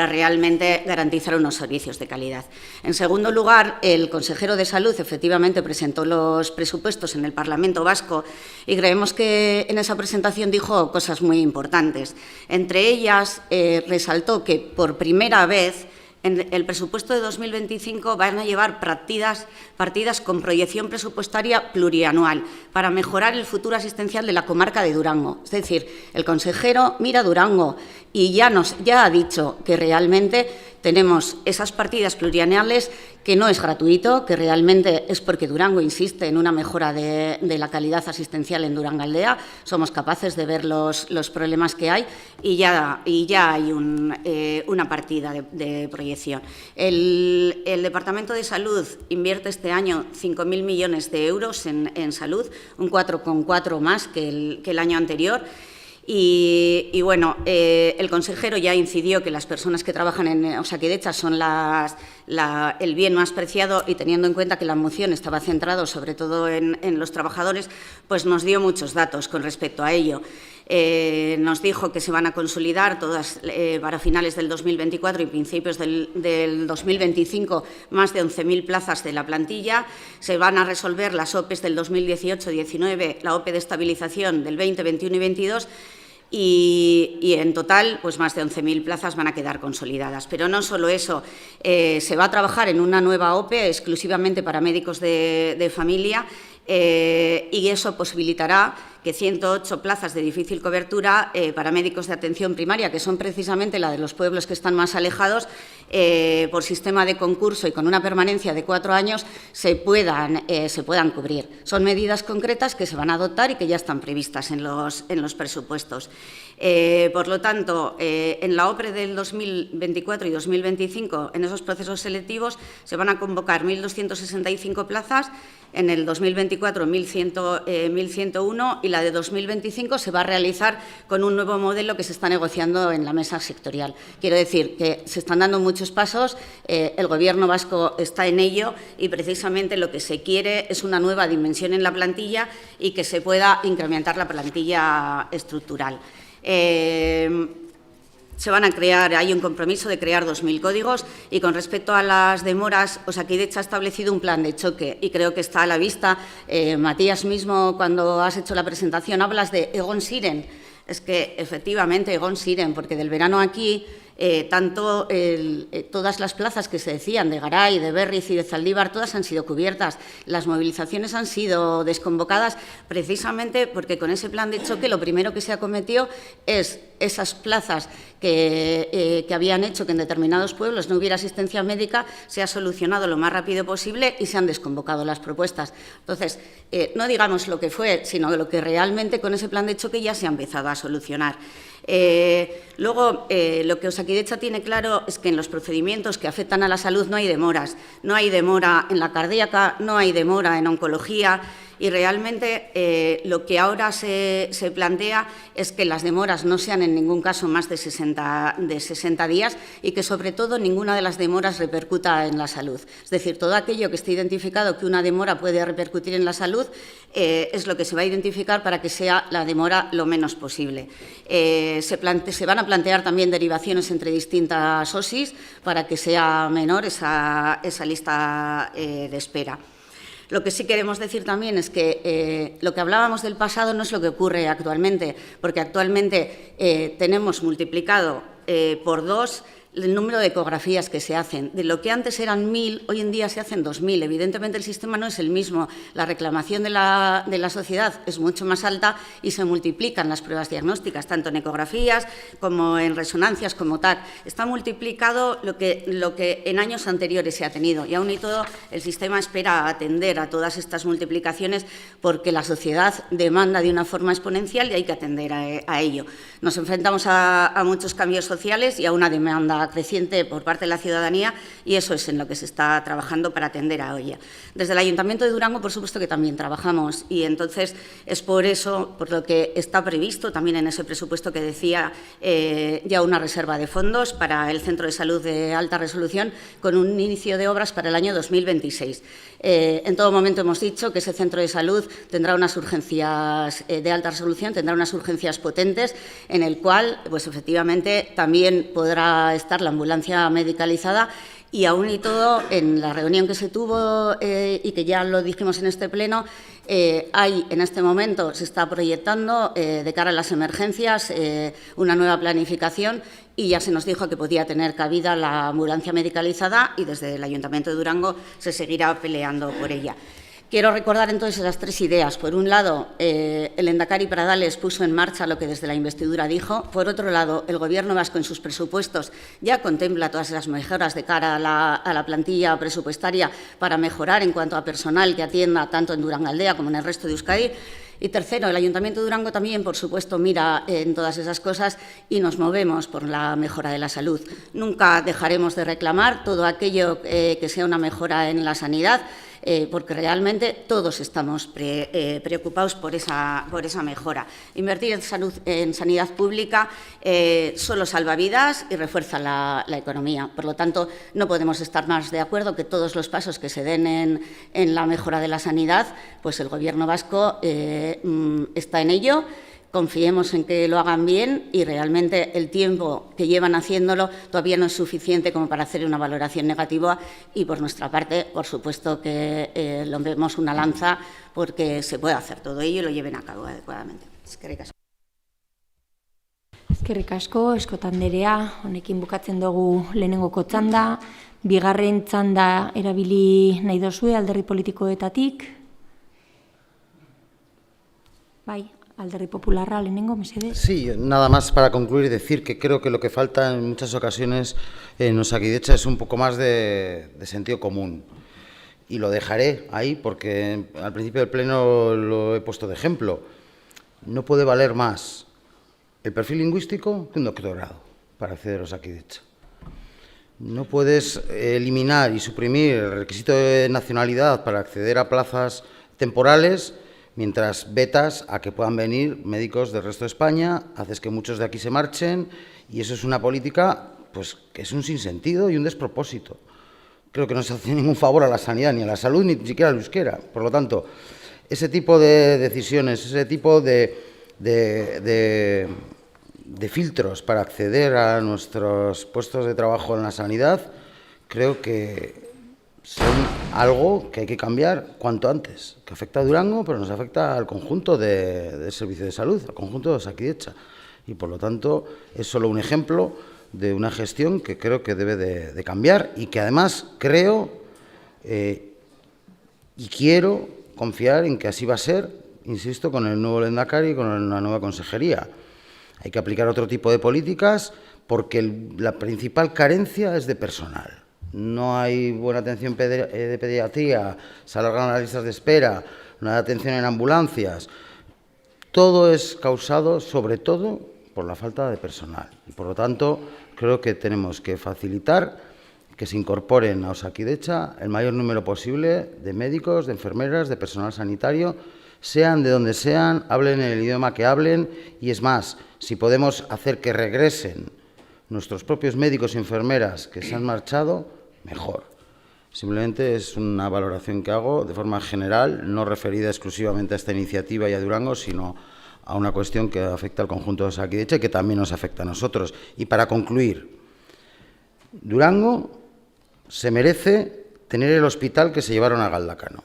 realmente garantizar unos servicios de calidad. En segundo lugar, el consejero de Salud efectivamente presentó los presupuestos en el Parlamento Vasco y creemos que en esa presentación dijo cosas muy importantes. Entre ellas, resaltó que por primera vez en el presupuesto de 2025 van a llevar partidas con proyección presupuestaria plurianual para mejorar el futuro asistencial de la comarca de Durango. Es decir, el consejero mira Durango y ya ha dicho que realmente tenemos esas partidas plurianuales, que no es gratuito, que realmente es porque Durango insiste en una mejora de la calidad asistencial en Durangaldea. Somos capaces de ver los problemas que hay y ya hay una partida de proyección. El Departamento de Salud invierte este año 5.000 millones de euros en salud, un 4,4 más que el año anterior. Y bueno, el consejero ya incidió que las personas que trabajan en Osakidetza son el bien más preciado y teniendo en cuenta que la moción estaba centrada sobre todo en los trabajadores, pues nos dio muchos datos con respecto a ello. Nos dijo que se van a consolidar todas para finales del 2024 y principios del 2025 más de 11.000 plazas de la plantilla. Se van a resolver las OPEs del 2018-19, la OPE de estabilización del 20, 21 y 22. Y en total, pues más de 11.000 plazas van a quedar consolidadas. Pero no solo eso, se va a trabajar en una nueva OPE exclusivamente para médicos de familia y eso posibilitará que 108 plazas de difícil cobertura para médicos de atención primaria, que son precisamente la de los pueblos que están más alejados, por sistema de concurso y con una permanencia de 4 años, se puedan cubrir. Son medidas concretas que se van a adoptar y que ya están previstas en los presupuestos. Por lo tanto, en la OPRE del 2024 y 2025, en esos procesos selectivos, se van a convocar 1.265 plazas, en el 2024 1.101 y la de 2025 se va a realizar con un nuevo modelo que se está negociando en la mesa sectorial. Quiero decir que se están dando muchos pasos, el Gobierno vasco está en ello y precisamente lo que se quiere es una nueva dimensión en la plantilla y que se pueda incrementar la plantilla estructural. Hay un compromiso de crear 2.000 códigos y con respecto a las demoras, Osakidetza ha establecido un plan de choque y creo que está a la vista. Matías mismo, cuando has hecho la presentación, hablas de Egon Siren. Es que efectivamente Egon Siren, porque del verano aquí todas las plazas que se decían de Garay, de Berriz y de Zaldívar, todas han sido cubiertas. Las movilizaciones han sido desconvocadas precisamente porque con ese plan de choque lo primero que se acometió es esas plazas que habían hecho que en determinados pueblos no hubiera asistencia médica, se ha solucionado lo más rápido posible y se han desconvocado las propuestas. Entonces, no digamos lo que fue, sino lo que realmente con ese plan de choque ya se ha empezado a solucionar. Luego, lo que Osakidetza tiene claro es que en los procedimientos que afectan a la salud no hay demoras. No hay demora en la cardíaca, no hay demora en oncología y realmente lo que ahora se plantea es que las demoras no sean en ningún caso más de 60 días y que sobre todo ninguna de las demoras repercuta en la salud. Es decir, todo aquello que esté identificado que una demora puede repercutir en la salud es lo que se va a identificar para que sea la demora lo menos posible. Se van a plantear también derivaciones entre distintas OSIs para que sea menor esa lista de espera. Lo que sí queremos decir también es que lo que hablábamos del pasado no es lo que ocurre actualmente, porque actualmente tenemos multiplicado por 2 el número de ecografías que se hacen. De lo que antes eran 1.000, hoy en día se hacen 2.000. Evidentemente el sistema no es el mismo. La reclamación de la sociedad es mucho más alta y se multiplican las pruebas diagnósticas, tanto en ecografías como en resonancias como TAC. Está multiplicado lo que en años anteriores se ha tenido y aún y todo el sistema espera atender a todas estas multiplicaciones porque la sociedad demanda de una forma exponencial y hay que atender a ello. Nos enfrentamos a muchos cambios sociales y a una demanda demanda creciente por parte de la ciudadanía y eso es en lo que se está trabajando para atender a ella. Desde el Ayuntamiento de Durango, por supuesto que también trabajamos y entonces es por eso, por lo que está previsto también en ese presupuesto que decía ya una reserva de fondos para el Centro de Salud de Alta Resolución con un inicio de obras para el año 2026. En todo momento hemos dicho que ese centro de salud tendrá unas urgencias de alta resolución, tendrá unas urgencias potentes, en el cual, pues efectivamente, también podrá estar la ambulancia medicalizada. Y aún y todo, en la reunión que se tuvo y que ya lo dijimos en este pleno, hay en este momento, se está proyectando de cara a las emergencias una nueva planificación y ya se nos dijo que podía tener cabida la ambulancia medicalizada y desde el Ayuntamiento de Durango se seguirá peleando por ella. Quiero recordar entonces las tres ideas. Por un lado, el Lehendakari Pradales puso en marcha lo que desde la investidura dijo. Por otro lado, el Gobierno vasco en sus presupuestos ya contempla todas esas mejoras de cara a la plantilla presupuestaria para mejorar en cuanto a personal que atienda tanto en Durangaldea como en el resto de Euskadi. Y tercero, el Ayuntamiento de Durango también, por supuesto, mira en todas esas cosas y nos movemos por la mejora de la salud. Nunca dejaremos de reclamar todo aquello que sea una mejora en la sanidad, porque realmente todos estamos preocupados por esa mejora. Invertir en sanidad pública solo salva vidas y refuerza la economía. Por lo tanto, no podemos estar más de acuerdo que todos los pasos que se den en la mejora de la sanidad, pues el Gobierno vasco está en ello. Confiemos en que lo hagan bien y realmente el tiempo que llevan haciéndolo todavía no es suficiente como para hacer una valoración negativa y por nuestra parte, por supuesto que lo vemos una lanza porque se puede hacer todo ello y lo lleven a cabo adecuadamente. Eskerrik asko. Eskerrik asko, Eskota anderea, honekin bukatzen dugu lehenengoko txanda, bigarren txanda erabili nahi dozue alderdi politikoetatik. Bai. Alderdi Popularra, lehenengo, mesedez. Sí, nada más para concluir y decir que creo que lo que falta en muchas ocasiones en Osakidetza es un poco más de sentido común. Y lo dejaré ahí porque al principio del pleno lo he puesto de ejemplo. No puede valer más el perfil lingüístico que un doctorado para acceder a Osakidetza. No puedes eliminar y suprimir el requisito de nacionalidad para acceder a plazas temporales mientras vetas a que puedan venir médicos del resto de España, haces que muchos de aquí se marchen y eso es una política pues, que es un sinsentido y un despropósito. Creo que no se hace ningún favor a la sanidad, ni a la salud, ni siquiera al euskera. Por lo tanto, ese tipo de decisiones, ese tipo de filtros para acceder a nuestros puestos de trabajo en la sanidad, creo que son algo que hay que cambiar cuanto antes, que afecta a Durango, pero nos afecta al conjunto del servicio de salud, al conjunto de Osakidetza. Y, por lo tanto, es solo un ejemplo de una gestión que creo que debe de cambiar y que, además, creo y quiero confiar en que así va a ser, insisto, con el nuevo Lehendakari y con la nueva consejería. Hay que aplicar otro tipo de políticas porque la principal carencia es de personal. No hay buena atención de pediatría, se alargan las listas de espera, no hay atención en ambulancias. Todo es causado, sobre todo, por la falta de personal. Y, por lo tanto, creo que tenemos que facilitar que se incorporen a Osakidetza el mayor número posible de médicos, de enfermeras, de personal sanitario, sean de donde sean, hablen el idioma que hablen y, es más, si podemos hacer que regresen nuestros propios médicos y enfermeras que se han marchado, mejor. Simplemente es una valoración que hago de forma general, no referida exclusivamente a esta iniciativa y a Durango, sino a una cuestión que afecta al conjunto de Osakidetza y que también nos afecta a nosotros. Y para concluir, Durango se merece tener el hospital que se llevaron a Galdakano.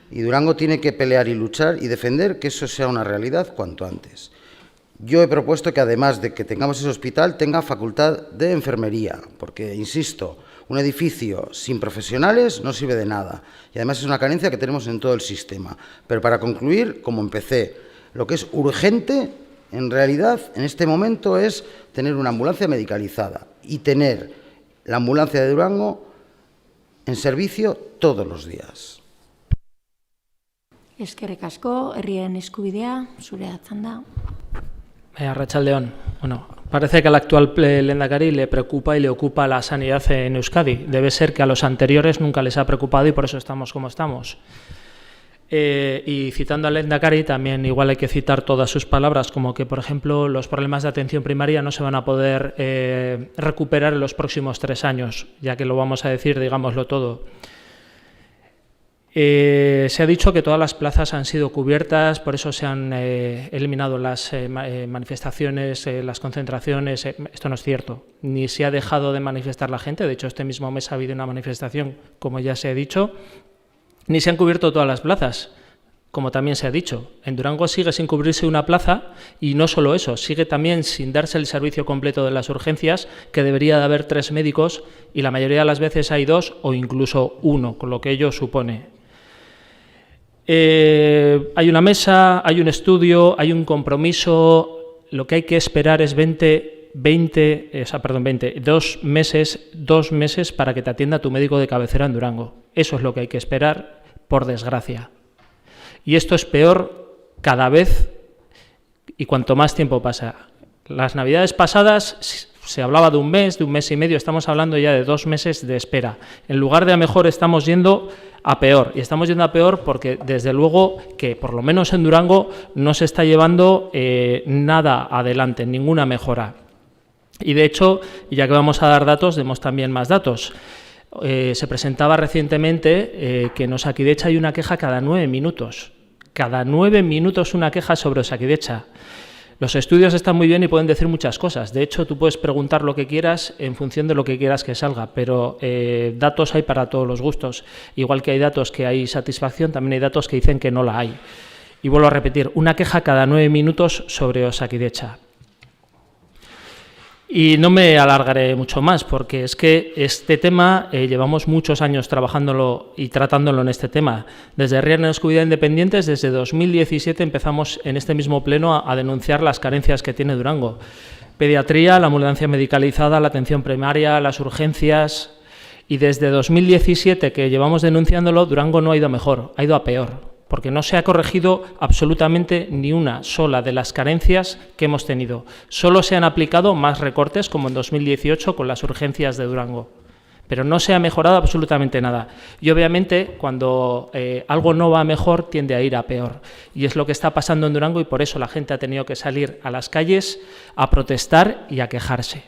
Y Durango tiene que pelear y luchar y defender que eso sea una realidad cuanto antes. Yo he propuesto que, además de que tengamos ese hospital, tenga facultad de enfermería, porque, insisto, un edificio sin profesionales no sirve de nada. Y además es una carencia que tenemos en todo el sistema. Pero para concluir, como empecé, lo que es urgente, en realidad, en este momento, es tener una ambulancia medicalizada y tener la ambulancia de Durango en servicio todos los días. Eskerrik asko, herriaren eskubidea, zurea txanda. Arratsaldeon. Bueno, parece que al actual lehendakari le preocupa y le ocupa la sanidad en Euskadi. Debe ser que a los anteriores nunca les ha preocupado y por eso estamos como estamos. Y citando al lehendakari, también igual hay que citar todas sus palabras, como que, por ejemplo, los problemas de atención primaria no se van a poder recuperar en los próximos 3 años, ya que lo vamos a decir, digámoslo todo. Se ha dicho que todas las plazas han sido cubiertas, por eso se han eliminado las manifestaciones, las concentraciones. Esto no es cierto. Ni se ha dejado de manifestar la gente. De hecho, este mismo mes ha habido una manifestación, como ya se ha dicho. Ni se han cubierto todas las plazas, como también se ha dicho. En Durango sigue sin cubrirse una plaza y no solo eso, sigue también sin darse el servicio completo de las urgencias, que debería de haber 3 médicos y la mayoría de las veces hay 2 o incluso 1, con lo que ello supone. Hay una mesa, hay un estudio, hay un compromiso. Lo que hay que esperar es 2 meses para que te atienda tu médico de cabecera en Durango. Eso es lo que hay que esperar, por desgracia. Y esto es peor cada vez y cuanto más tiempo pasa. Las navidades pasadas se hablaba de un mes y medio, estamos hablando ya de 2 meses de espera. En lugar de a mejor estamos yendo a peor. Y estamos yendo a peor porque, desde luego, que por lo menos en Durango no se está llevando nada adelante, ninguna mejora. Y de hecho, ya que vamos a dar datos, demos también más datos. Se presentaba recientemente que en Osakidecha hay una queja cada 9 minutos. Cada 9 minutos una queja sobre Osakidecha. Los estudios están muy bien y pueden decir muchas cosas. De hecho, tú puedes preguntar lo que quieras en función de lo que quieras que salga, pero datos hay para todos los gustos. Igual que hay datos que hay satisfacción, también hay datos que dicen que no la hay. Y vuelvo a repetir, una queja cada 9 minutos sobre Osakidecha. Y no me alargaré mucho más, porque es que este tema llevamos muchos años trabajándolo y tratándolo en este tema. Desde Herriaren Eskubidea Independientes, desde 2017 empezamos en este mismo pleno a denunciar las carencias que tiene Durango. Pediatría, la ambulancia medicalizada, la atención primaria, las urgencias. Y desde 2017 que llevamos denunciándolo, Durango no ha ido a mejor, ha ido a peor, porque no se ha corregido absolutamente ni una sola de las carencias que hemos tenido. Solo se han aplicado más recortes, como en 2018 con las urgencias de Durango, pero no se ha mejorado absolutamente nada. Y obviamente, cuando algo no va mejor, tiende a ir a peor. Y es lo que está pasando en Durango, y por eso la gente ha tenido que salir a las calles a protestar y a quejarse.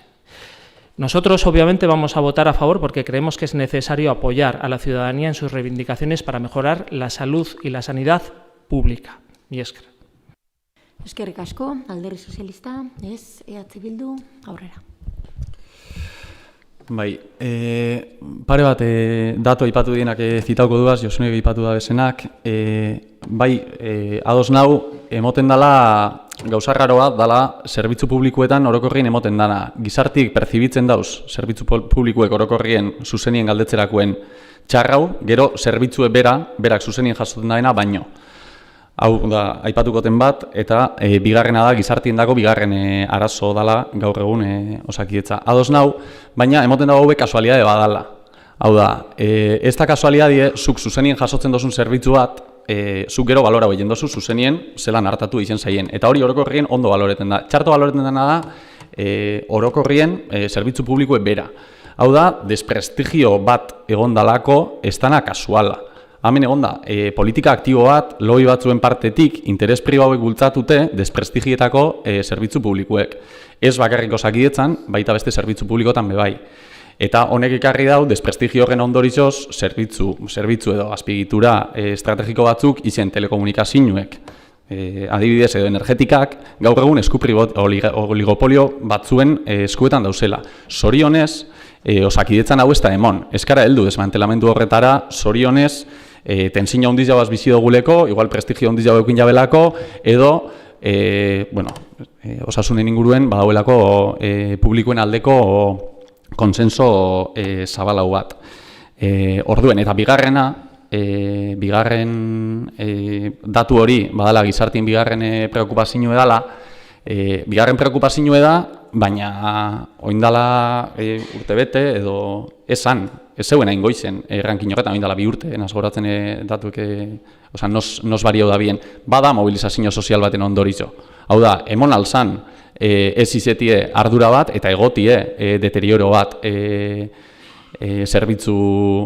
Nosotros, obviamente, vamos a votar a favor porque creemos que es necesario apoyar a la ciudadanía en sus reivindicaciones para mejorar la salud y la sanidad pública. Y Eskerrik asko, Alderdi Sozialista, ez, EH Bildu, aurrera. Bai, pare bat datu aipatu dienak zitauko duaz, Josunek aipatu da bezenak. Ados nau, emoten dala, gauza raro bat dala, zerbitzu publikoetan orokorrien emoten dana. Gizartik perzibitzen dauz, zerbitzu publikoek orokorrien zuzenien galdetzerakoen txarrau, gero zerbitzue berak zuzenien jasoten daena baino. Hau da, aipatukoten bat, eta bigarrena da, gizartien dago bigarren arazo dala gaur egun Osakidetza. Ados nau, baina emoten dago hauek kasualidade badala. Hau da, ez da kasualidade, zuk zuzenien jasotzen dozun zerbitzu bat, zuk gero balora hoien dozu zuzenien zelan hartatu izen zaien. Eta hori orokorrien ondo baloreten da. Txarto baloreten dena da, orokorrien zerbitzu publikoe bera. Hau da, desprestigio bat egondalako ez dana kasuala. Hemen egon da, politika aktibo bat, lobby batzuen partetik, interes pribauek bultzatute, desprestigietako zerbitzu publikoek. Ez bakarrik Osakidetzan, baita beste zerbitzu publikotan bebai. Eta honek ekarri dau, desprestigio horren ondorioz, zerbitzu edo azpiegitura estrategiko batzuk izen telekomunikazioek. Adibidez edo energetikak, gaur egun oligopolio batzuen eskuetan dauzela. Zorionez, Osakidetzan hau ez da emon. Ez gara heldu desmantelamendu horretara, zorionez, tensina hundiz jauaz bizi duguleko, igual prestigio hundiz jau eukin jabelako, edo, osasunen inguruen badauelako publikoen aldeko konsenso zabalau bat. Orduen, eta bigarren datu hori, badala gizartien bigarren preokupazioa dela, bigarren preokupazioa da, baina oindala urtebete edo esan, ez zeuen hain goizen ranking horretan, oindala 2 urte, nazgoratzen datuek, oza, nos bario da bien, bada mobilizazio sozial baten ondorizo. Hau da, emon alzan, ez izetie ardura bat eta egotie deterioro bat zerbitzu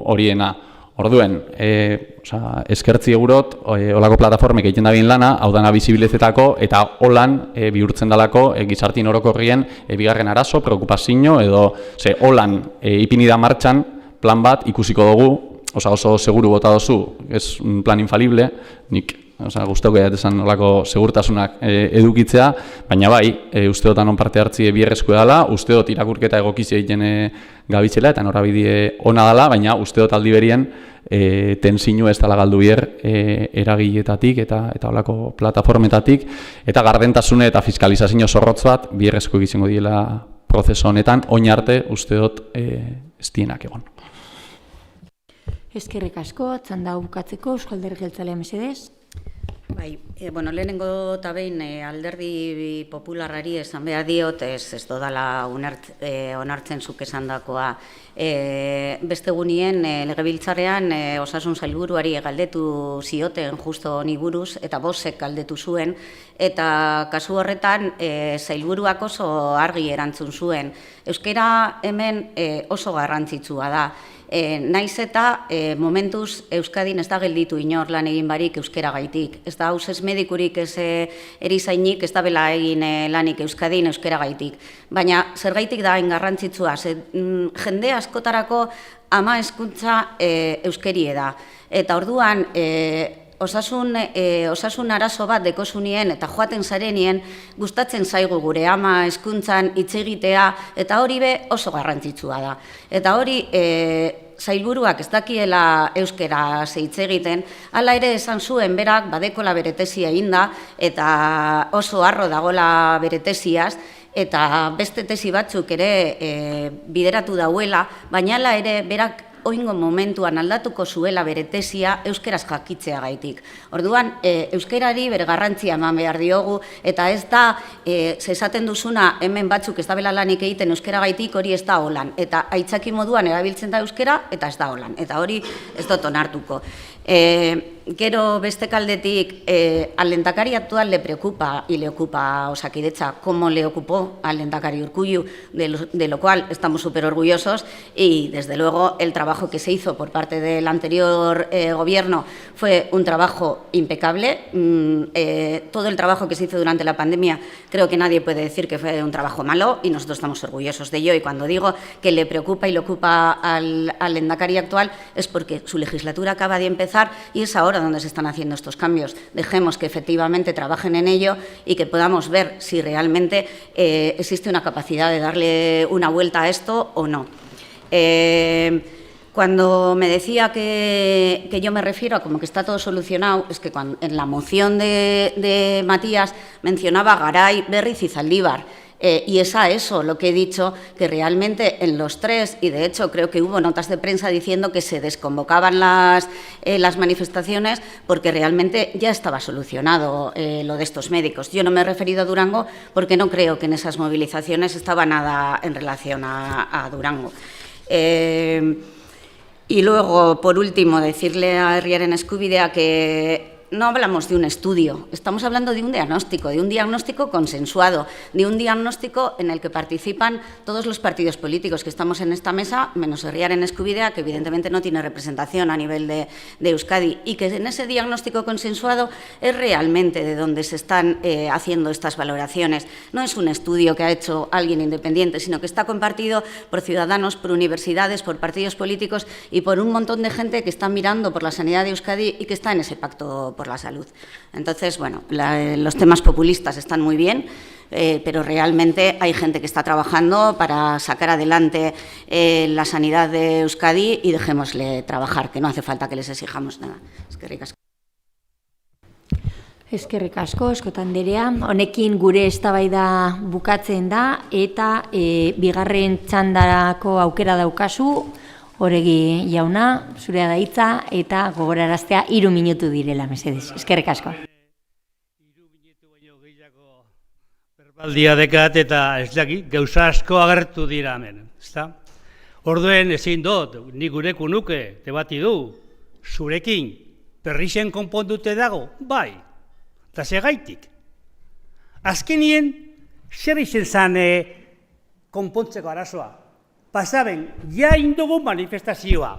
horiena. Orduen, eskertzi eurot, olako plataformek egiten da bien lana, hau dana bizibilizetako, eta holan bihurtzen dalako gizartin orokorrien bigarren arazo, preokupazio, edo holan ipini da martxan plan bat ikusiko dugu, oso seguru bota dozu, ez un plan infalible, nik guztoko esan olako segurtasunak edukitzea, baina bai, usteotan on parte hartzi bierrezko dela, usteot irakurketa egokizia egiten gabitzela, eta norabide ona dela, baina usteot aldi berien tensiño ez dela galdu bier eragiletatik eta olako plataformetatik, eta gardentasune eta fiskalizazio zorrotz bat bierrezko egizango diela prozeso honetan, oin arte usteot ez dienak egon. Eskerrik asko, txanda bukatzeko, Euskal Alderdi Jeltzalea mesedez. Bai, lehenengo eta behin alderdi popularrari esan behar diot, ez dodala onartzen zuk esandakoa. Beste gunien, legebiltzarrean osasun sailburuari galdetu zioten justo honi buruz, eta bosek galdetu zuen, eta kasu horretan sailburuak oso argi erantzun zuen. Euskara hemen oso garrantzitsua da. Naiz eta momentuz Euskadin ez da gelditu inor lan egin barik euskera gaitik. Ez da hausez medikurik ez erizainik, ez da bela egin lanik Euskadin euskera gaitik. Baina zer gaitik da hain garrantzitsua, jende askotarako ama hezkuntza euskerie da. Eta orduan, osasun arazo bat dekosunien eta joaten zarenien gustatzen zaigu gure ama hezkuntzan hitz egitea, eta hori be oso garrantzitsua da. Eta hori sailburuak ez dakiela euskera hitz egiten, hala ere esan zuen berak badekola bere tesia eginda eta oso harro dagola bere tesiaz, eta beste tesi batzuk ere bideratu dauela, baina hala ere berak oingo momentuan aldatuko zuela bere tesia euskeraz jakitzea gaitik. Orduan, euskerari bere garrantzia eman behar diogu, eta ez da, esaten duzuna hemen batzuk ez da bela lanik egiten euskera gaitik, hori ez da holan. Eta aitzaki moduan erabiltzen da euskera, eta ez da holan. Eta hori ez dut onartuko. Gero beste kaldetik, al lehendakari actual le preocupa y le ocupa Osakidetza, como le ocupó al lehendakari Urkullu, de lo cual estamos súper orgullosos, y desde luego el trabajo que se hizo por parte del anterior gobierno fue un trabajo impecable. Todo el trabajo que se hizo durante la pandemia creo que nadie puede decir que fue un trabajo malo, y nosotros estamos orgullosos de ello, y cuando digo que le preocupa y le ocupa al lehendakari actual es porque su legislatura acaba de empezar y es ahora donde se están haciendo estos cambios. Dejemos que efectivamente trabajen en ello y que podamos ver si realmente existe una capacidad de darle una vuelta a esto o no. Cuando me decía que yo me refiero a como que está todo solucionado, es que en la moción de Matías mencionaba Garay, Berriz y Zaldívar. Y es a eso lo que he dicho, que realmente en los tres, y de hecho creo que hubo notas de prensa diciendo que se desconvocaban las manifestaciones porque realmente ya estaba solucionado lo de estos médicos. Yo no me he referido a Durango porque no creo que en esas movilizaciones estaba nada en relación a Durango. Y luego, por último, decirle a Herriaren Eskubidea que no hablamos de un estudio, estamos hablando de un diagnóstico consensuado, de un diagnóstico en el que participan todos los partidos políticos que estamos en esta mesa, menos Herriaren Eskubidea, que evidentemente no tiene representación a nivel de Euskadi, y que en ese diagnóstico consensuado es realmente de donde se están haciendo estas valoraciones. No es un estudio que ha hecho alguien independiente, sino que está compartido por ciudadanos, por universidades, por partidos políticos y por un montón de gente que está mirando por la sanidad de Euskadi y que está en ese pacto por la salud. Entonces, bueno, los temas populistas están muy bien, pero realmente hay gente que está trabajando para sacar adelante la sanidad de Euskadi, y dejémosle trabajar, que no hace falta que les exijamos nada. Eskerrik asko. Eskerrik asko, Eskota Anderea. Honekin gure eztabaida bukatzen da, eta bigarren txandarako aukera daukazu. Oregi jauna, zurea da hitza, eta gogoraraztea 3 minutu direla, mesedez. Eskerrik asko. 3 minutu baino gehiago Baldia dekat eta ez dakit, gauza asko agertu dira hemen, ezta? Orduen ezin dut, nik gureko nuke, te bati du, zurekin, perrixen konpondute dago, bai, eta segaitik. Azkenien, zer izen zan konpontzeko arazoa? Pasaben, ja indugu manifestazioa,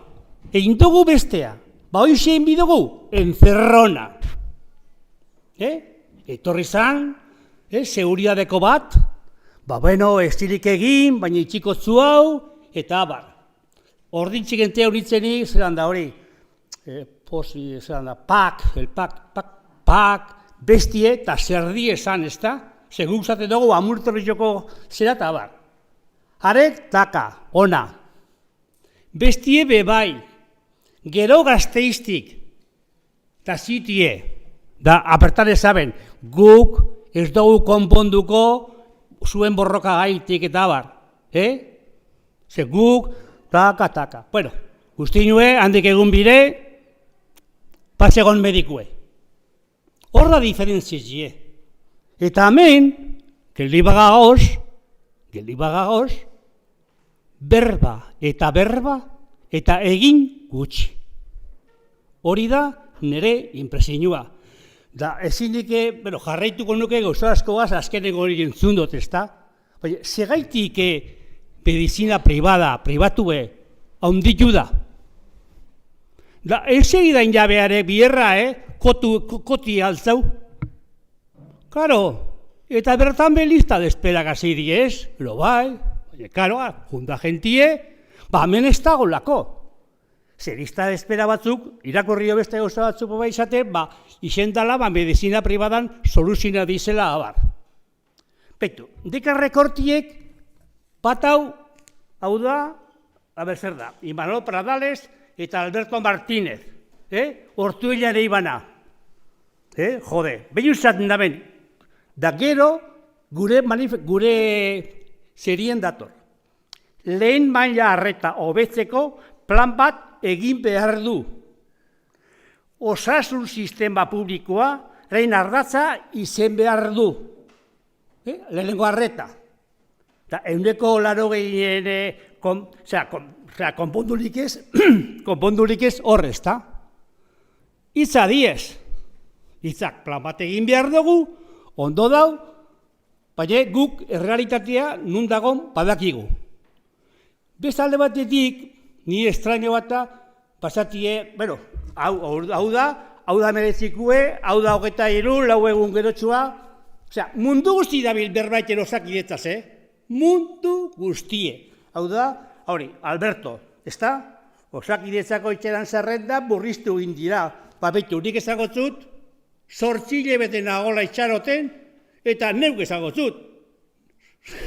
indugu bestea, ba hoxe bidugu, encerrona. Etorri zan, seguridadeko bat, ba bueno, ez dirik egin, baina itxikotzu hau, eta abar. Ordintzik entea honitzenik, zelan da hori, posi, zelan da, pak, bestie, eta zerdi esan, ez da? Segun zate dugu, amurtorrizoko zera eta abar. Harek, taka, ona. Bestie bebai, gero gazteiztik, eta zitie, da, apertare zaben, guk ez dugu konponduko zuen borroka gaitik eta abar. Ze guk, taka. Bueno, guztinue, handik egun bire, patsegon medikue. Hor da diferentzizie. Eta hemen, geldi bagagoz, berba eta egin gutxi. Hori da nire impresinua. Da, ezinik, jarraituko nuke gauza askoaz azkeneko hori entzundot, ezta? Baina, segaitik medizina pribatue, haunditu da. Da, elsegidain jabeare, bierra, koti altzau. Karo, eta bertan belista desperak aziri ez, lo bai, baina, karo, junda gentie, ba, hemen ez dago lako. Zer lista espera batzuk, irakurrio beste gauza batzuk bai izate, ba, izendala, ba, medizina pribadan soluzina dizela abar. Beitu, deka rekortiek, bat hau da, zer da, Imanol Pradales eta Alberto Martínez, Ortuellare ibana. Jode, behin usaten da ben, da gero, gure zerien dator. Lehen maila arreta hobetzeko plan bat egin behar du. Osasun sistema publikoa, lehen ardatza izen behar du. Lehenengo arreta. Euneko 80 konpondurik ez horrez, eta? Itza diez. Itzak plan bat egin behar dugu, ondo dau, baina guk errealitatea nun dagon badakigu. Bezalde batetik, ni estraño bata, pasatie, hau da merezikue, hau da 23, 4 egun gerotxua, mundu guzti dabil berbaiten osakidetzaz, mundu guztie. Hau da, Alberto, ez da? Osakidetzako itxeran zerrenda burriztu indira. Betu, nik ezagotzut, 8 hilabete nagola itxaroten, eta neuk ezagotzut.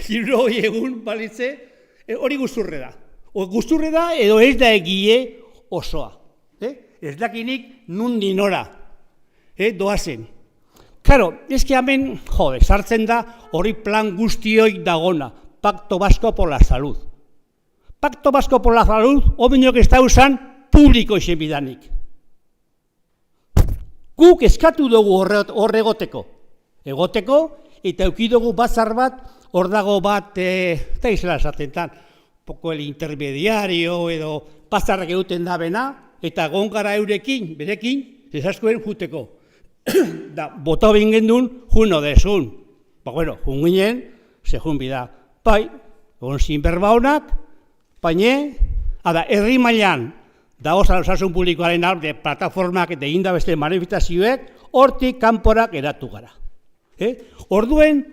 0 egun balitze, hori guzturre da. Guzturre da edo ez da egie osoa. Ez dakinik nundi nora. Doazen. Karo, ezke hemen, sartzen da hori plan guztioik dagona. Pacto Vasco por la Salud. Pacto Vasco por la Salud, hominok ez da usan publiko izen bidanik. Guk eskatu dugu horregoteko. Egoteko, eta eukidugu batzar bat, hor dago bat, eta izela esatentan, poko el intermediario edo batzarrak egiten da bena, eta gongara eurekin, berekin, ezaskuen juteko. Da, bota bingen duen, juno desun. Jun ginen, ze jun bida. Bai, egon zin berba honak, baina, herri mailan, da osasun publikoaren alde, plataformak eta inda beste manifestazioek, hortik kanporak eratu gara. Orduen,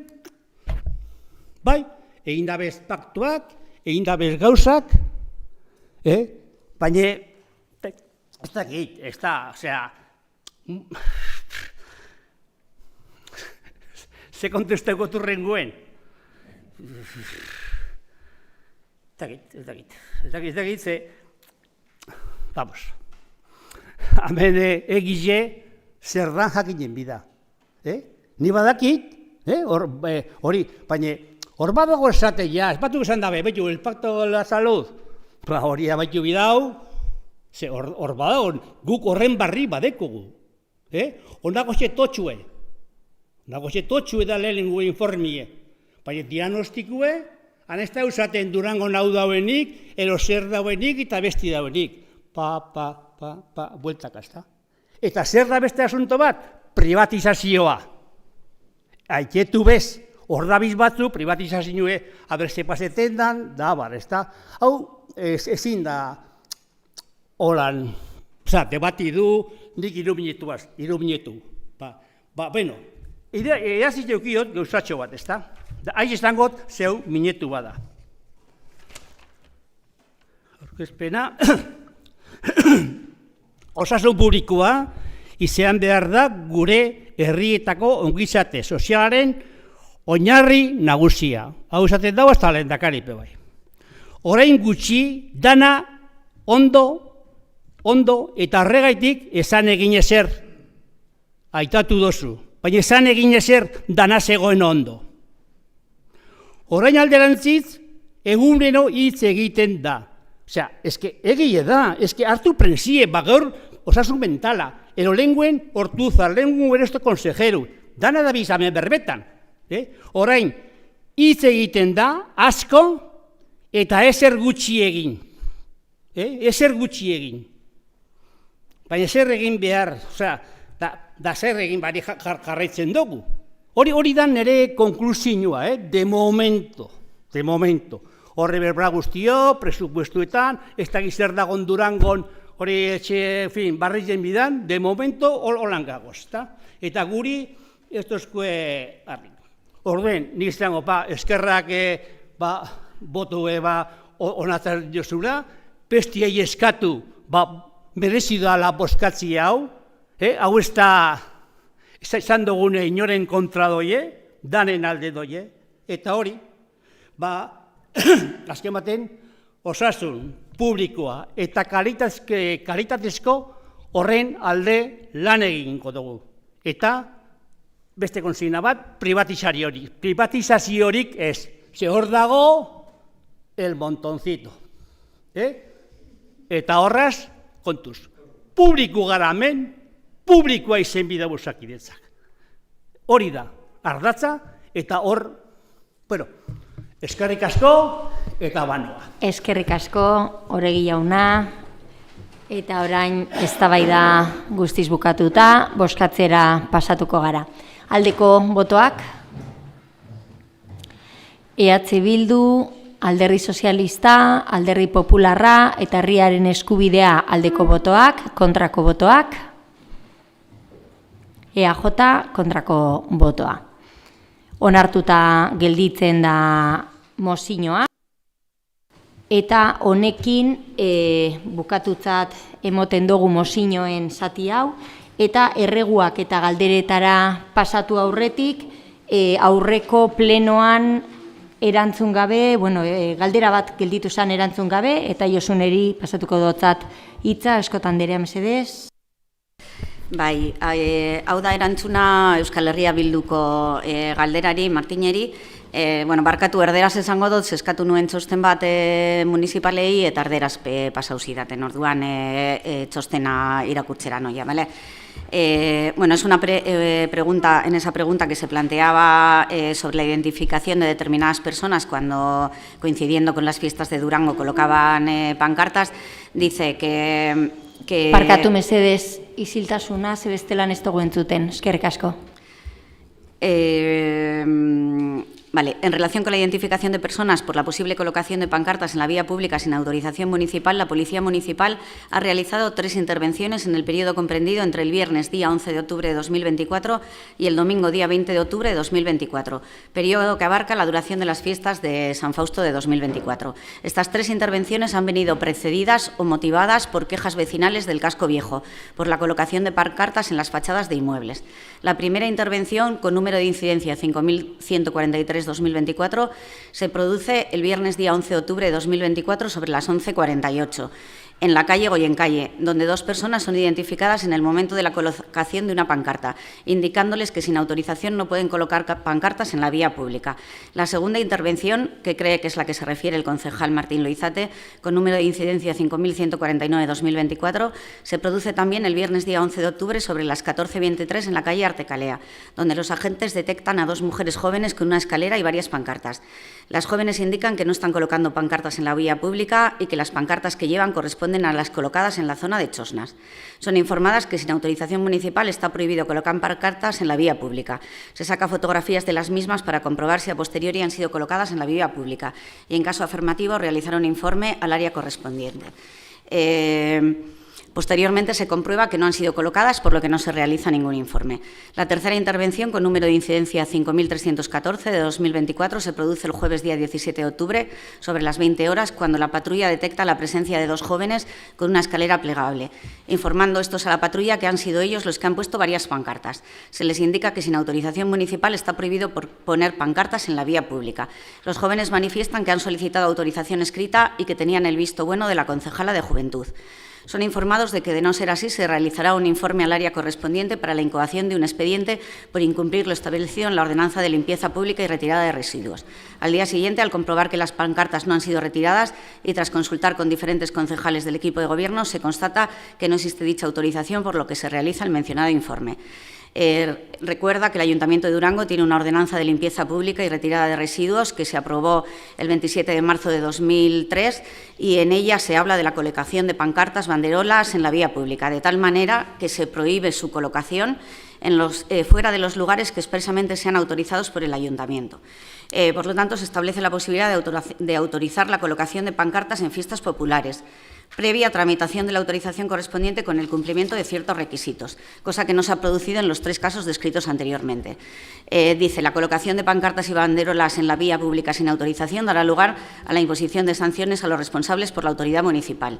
bai, egin dabez paktuak, egin dabez gauzak, baina, ez dakit, ez da, osea, ze kontesteko turrenguen. Ez dakit, ze, vamos, hemen egize zer dan jakinen bida. Ni badakit, hori, baina, hor badago esatea, ez batuk esan dabe, betu, el pacto de la salud, hori abaitu bidau, hor badago, guk horren barri badekugu. Onako ze totxue da lehenengo informie. Baina diagnostikue, han ez da usaten Durango nau dauenik, ero zer dauenik eta besti dauenik. Bueltak azta. Eta zer da beste asunto bat? Privatizazioa. Aiketu bez, hor dabiz batzu, privatizazioe, aberze paseten dan, da bar, ez da. Hau, ezin da, holan, debati du, nik irubinetu. Bueno, erazit eukiot gauzatxo bat, ez da. Aiz estangot, zeu minetu bada. Aurkezpena, osasun publikoa, izan behar da gure herrietako ongizate sozialaren oinarri nagusia. Hau esaten dago hasta lehendakaripe bai. Orain gutxi, dana ondo eta horregaitik esan egin ezer aitatu dozu, baina esan egin ezer dana zegoen ondo. Orain alderantziz, egunero hitz egiten da. Osea, eske egie da, eske hartu prensie, gaur osasun mentala, ero lenguen Ortuzar, lenguen esto konsejeru, dana da bizame berbetan. Orain, hitz egiten da, asko, eta ezer gutxi egin. Ezer gutxi egin. Baina zer egin behar, osea, da zer egin bari jarraitzen dugu. Hori da nire konklusioa, de momento. Horre berbra guztio, presupuestuetan, ez da gizzer dagon Durangon, hori etxe, barritzen bidan, de momento holan gagoz, eta guri ez tozkue harrik. Orden, nik izango, eskerrak botu onatzen jozura, bestiei eskatu, merezi da boskatzi hau, hau ez da, izan dugune inoren kontra doie, danen alde doie, eta hori, azken baten, osasun publikoa eta kalitatezko horren alde lan egingo dugu. Eta, beste konsigna bat, privatizaziorik ez. Ze hor dago, el montoncito. Eta horraz, kontuz, publiko gara hemen, publikoa izen bida busakidetzak. Hori da, ardatza, eta hor, eskerrik asko eta banoa. Eskerrik asko, Oregi jauna, eta orain eztabaida guztiz bukatuta, bozkatzera pasatuko gara. Aldeko botoak, EH Bildu, Alderdi Sozialista, Alderdi Popularra eta Herriaren Eskubidea aldeko botoak, kontrako botoak, EAJ kontrako botoa. Onartuta gelditzen da mozioa, eta honekin bukatutzat emoten dugu mozioen zati hau, eta erreguak eta galderetara pasatu aurretik, aurreko plenoan erantzun gabe, galdera bat gelditu zen erantzun gabe, eta Josuneri pasatuko dotzat hitza, eskotan Anderea mesedez. Bai, hau da erantzuna Euskal Herria Bilduko galderari, Martineri. Barkatu erderaz esango dut, eskatu nuen txosten bat municipalei eta erderaz pasau zidaten orduan txostena irakurtzera noia, bale? Es una pregunta, en esa pregunta que se planteaba sobre la identificación de determinadas personas cuando, coincidiendo con las fiestas de Durango, colocaban pancartas, dice que... Parkatu mesedez, isiltasuna, zebestelan ez dugu entzuten, eskerrik asko. Vale, en relación con la identificación de personas por la posible colocación de pancartas en la vía pública sin autorización municipal, la Policía Municipal ha realizado 3 intervenciones en el periodo comprendido entre el viernes día 11 de octubre de 2024 y el domingo día 20 de octubre de 2024, periodo que abarca la duración de las fiestas de San Fausto de 2024. Estas 3 intervenciones han venido precedidas o motivadas por quejas vecinales del casco viejo, por la colocación de pancartas en las fachadas de inmuebles. La primera intervención, con número de incidencia 5.143/2024, se produce el viernes día 11 de octubre de 2024 sobre las 11:48 en la calle Goyencalle, donde 2 personas son identificadas en el momento de la colocación de una pancarta, indicándoles que sin autorización no pueden colocar pancartas en la vía pública. La segunda intervención, que cree que es la que se refiere el concejal Martín Loizate, con número de incidencia 5149-2024, se produce también el viernes día 11 de octubre sobre las 14:23 en la calle Artecalea, donde los agentes detectan a 2 mujeres jóvenes con una escalera y varias pancartas. Las jóvenes indican que no están colocando pancartas en la vía pública y que las pancartas que llevan corresponden a las colocadas en la zona de Chosnas. Son informadas que sin autorización municipal está prohibido colocar pancartas en la vía pública. Se saca fotografías de las mismas para comprobar si a posteriori han sido colocadas en la vía pública y, en caso afirmativo, realizar un informe al área correspondiente. Posteriormente se comprueba que no han sido colocadas, por lo que no se realiza ningún informe. La tercera intervención, con número de incidencia 5314 de 2024, se produce el jueves día 17 de octubre, sobre las 20 horas, cuando la patrulla detecta la presencia de 2 jóvenes con una escalera plegable, informando estos a la patrulla que han sido ellos los que han puesto varias pancartas. Se les indica que sin autorización municipal está prohibido poner pancartas en la vía pública. Los jóvenes manifiestan que han solicitado autorización escrita y que tenían el visto bueno de la concejala de Juventud. Son informados de que, de no ser así, se realizará un informe al área correspondiente para la incoación de un expediente por incumplir lo establecido en la ordenanza de limpieza pública y retirada de residuos. Al día siguiente, al comprobar que las pancartas no han sido retiradas y tras consultar con diferentes concejales del equipo de gobierno, se constata que no existe dicha autorización, por lo que se realiza el mencionado informe. Recuerda que el Ayuntamiento de Durango tiene una ordenanza de limpieza pública y retirada de residuos que se aprobó el 27 de marzo de 2003 y en ella se habla de la colocación de pancartas, banderolas en la vía pública, de tal manera que se prohíbe su colocación fuera de los lugares que expresamente sean autorizados por el Ayuntamiento. Por lo tanto, se establece la posibilidad de autorizar la colocación de pancartas en fiestas populares, previa tramitación de la autorización correspondiente con el cumplimiento de ciertos requisitos, cosa que no se ha producido en los 3 casos descritos anteriormente. Dice, la colocación de pancartas y banderolas en la vía pública sin autorización dará lugar a la imposición de sanciones a los responsables por la autoridad municipal.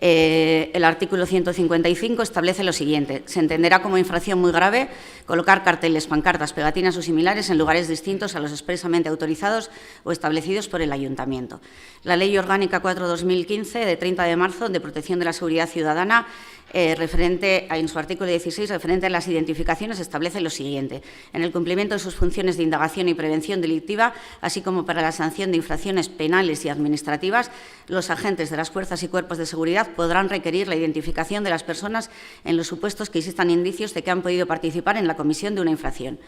El artículo 155 establece lo siguiente. Se entenderá como infracción muy grave colocar carteles, pancartas, pegatinas o similares en lugares distintos a los expresamente autorizados o establecidos por el Ayuntamiento. La Ley Orgánica 4/2015, de 30 de marzo, de protección de la seguridad ciudadana, en su artículo 16, referente a las identificaciones, establece lo siguiente. En el cumplimiento de sus funciones de indagación y prevención delictiva, así como para la sanción de infracciones penales y administrativas, los agentes de las fuerzas y cuerpos de seguridad podrán requerir la identificación de las personas en los supuestos que existan indicios de que han podido participar en la comisión de una infracción.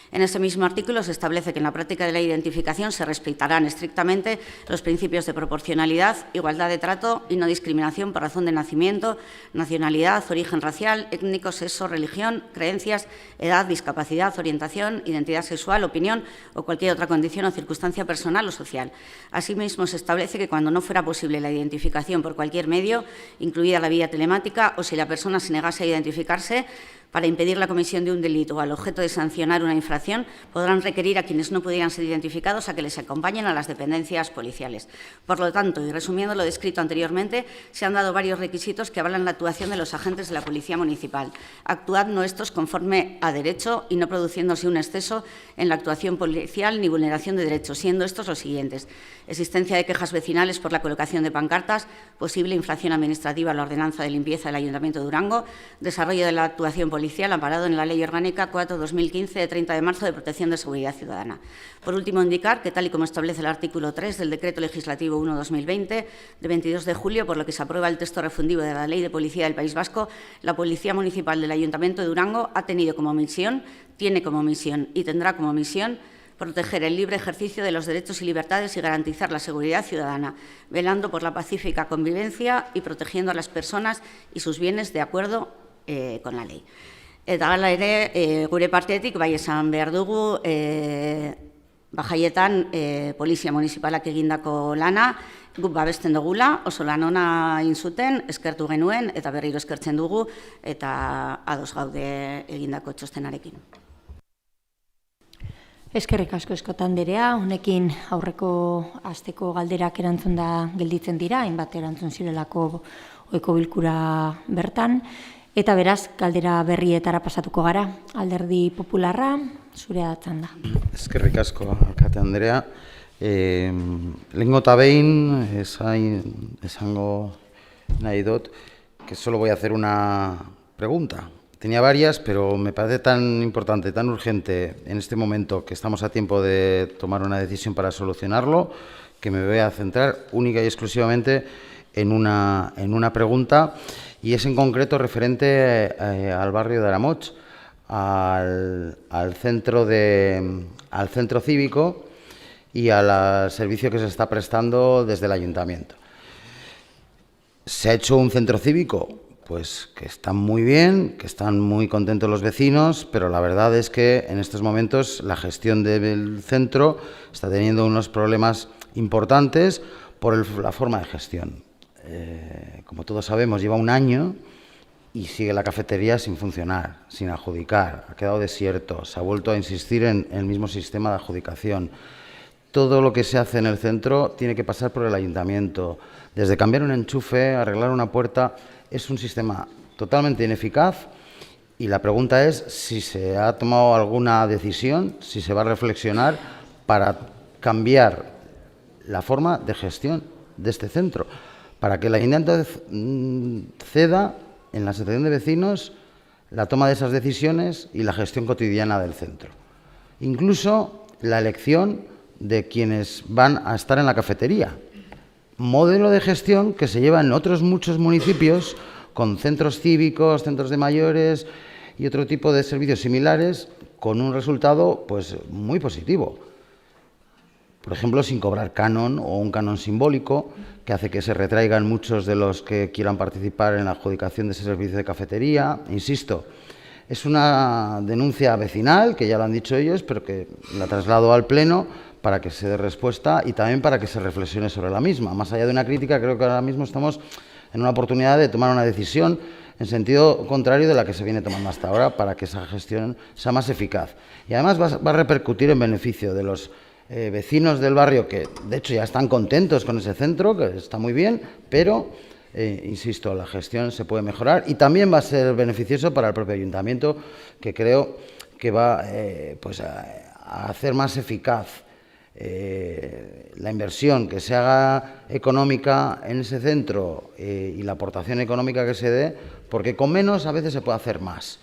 En ese mismo artículo se establece que en la práctica de la identificación se respetarán estrictamente los principios de proporcionalidad, igualdad de trato y no discriminación por razón de nacimiento, nacionalidad, origen racial, étnico, sexo, religión, creencias, edad, discapacidad, orientación, identidad sexual, opinión o cualquier otra condición o circunstancia personal o social. Asimismo, se establece que cuando no fuera posible la identificación por cualquier medio, incluida la vía telemática, o si la persona se negase a identificarse, para impedir la comisión de un delito o al objeto de sancionar una infracción, podrán requerir a quienes no pudieran ser identificados a que les acompañen a las dependencias policiales. Por lo tanto, y resumiendo lo descrito anteriormente, se han dado varios requisitos que avalan la actuación de los agentes de la Policía Municipal, actuando estos conforme a derecho y no produciéndose un exceso en la actuación policial ni vulneración de derechos, siendo estos los siguientes: existencia de quejas vecinales por la colocación de pancartas, posible infracción administrativa a la ordenanza de limpieza del Ayuntamiento de Durango, desarrollo de la actuación policial amparado en la Ley Orgánica 4/2015 de 30 de marzo de protección de seguridad ciudadana. Por último, indicar que, tal y como establece el artículo 3 del Decreto Legislativo 1/2020, de 22 de julio, por lo que se aprueba el texto refundido de la Ley de Policía del País Vasco, la Policía Municipal del Ayuntamiento de Durango tiene como misión y tendrá como misión proteger el libre ejercicio de los derechos y libertades y garantizar la seguridad ciudadana, velando por la pacífica convivencia y protegiendo a las personas y sus bienes de acuerdo con la ley. Eta hala ere, gure partetik bai esan behar dugu, Bajaietan Polizia Municipalak egindako lana guk babesten dugula, oso lan ona egin zuten, eskertu genuen eta berriro eskertzen dugu eta ados gaude egindako txostenarekin. Eskerrik asko Eskota anderea, honekin aurreko asteko galderak erantzunda gelditzen dira, hainbat erantzun zirelako ohiko bilkura bertan. Eta beraz, galdera berrietara pasatuko gara. Alderdi Popularra, zurea txanda. Eskerrik asko, alkate Andrea. Lehengo eta behin, esango Naidot, que solo voy a hacer una pregunta. Tenía varias, pero me parece tan importante, tan urgente en este momento que estamos a tiempo de tomar una decisión para solucionarlo, que me voy a centrar única y exclusivamente en una pregunta, y es en concreto referente al barrio de Aramoch, al centro cívico y al servicio que se está prestando desde el ayuntamiento. Se ha hecho un centro cívico, pues que está muy bien, que están muy contentos los vecinos, pero la verdad es que en estos momentos la gestión del centro está teniendo unos problemas importantes por la forma de gestión. Como todos sabemos, lleva un año y sigue la cafetería sin funcionar, sin adjudicar, ha quedado desierto, se ha vuelto a insistir en el mismo sistema de adjudicación. Todo lo que se hace en el centro tiene que pasar por el ayuntamiento. Desde cambiar un enchufe, arreglar una puerta, es un sistema totalmente ineficaz, y la pregunta es si se ha tomado alguna decisión, si se va a reflexionar para cambiar la forma de gestión de este centro, para que el ayuntamiento ceda en la asociación de vecinos la toma de esas decisiones y la gestión cotidiana del centro. Incluso la elección de quienes van a estar en la cafetería. Modelo de gestión que se lleva en otros muchos municipios con centros cívicos, centros de mayores y otro tipo de servicios similares, con un resultado pues muy positivo. Por ejemplo, sin cobrar canon o un canon simbólico que hace que se retraigan muchos de los que quieran participar en la adjudicación de ese servicio de cafetería. Insisto, es una denuncia vecinal, que ya lo han dicho ellos, pero que la traslado al Pleno para que se dé respuesta y también para que se reflexione sobre la misma. Más allá de una crítica, creo que ahora mismo estamos en una oportunidad de tomar una decisión en sentido contrario de la que se viene tomando hasta ahora, para que esa gestión sea más eficaz. Y además va a repercutir en beneficio de los vecinos del barrio, que de hecho ya están contentos con ese centro, que está muy bien, pero, insisto, la gestión se puede mejorar, y también va a ser beneficioso para el propio ayuntamiento, que creo que va pues a hacer más eficaz la inversión que se haga económica en ese centro y la aportación económica que se dé, porque con menos a veces se puede hacer más.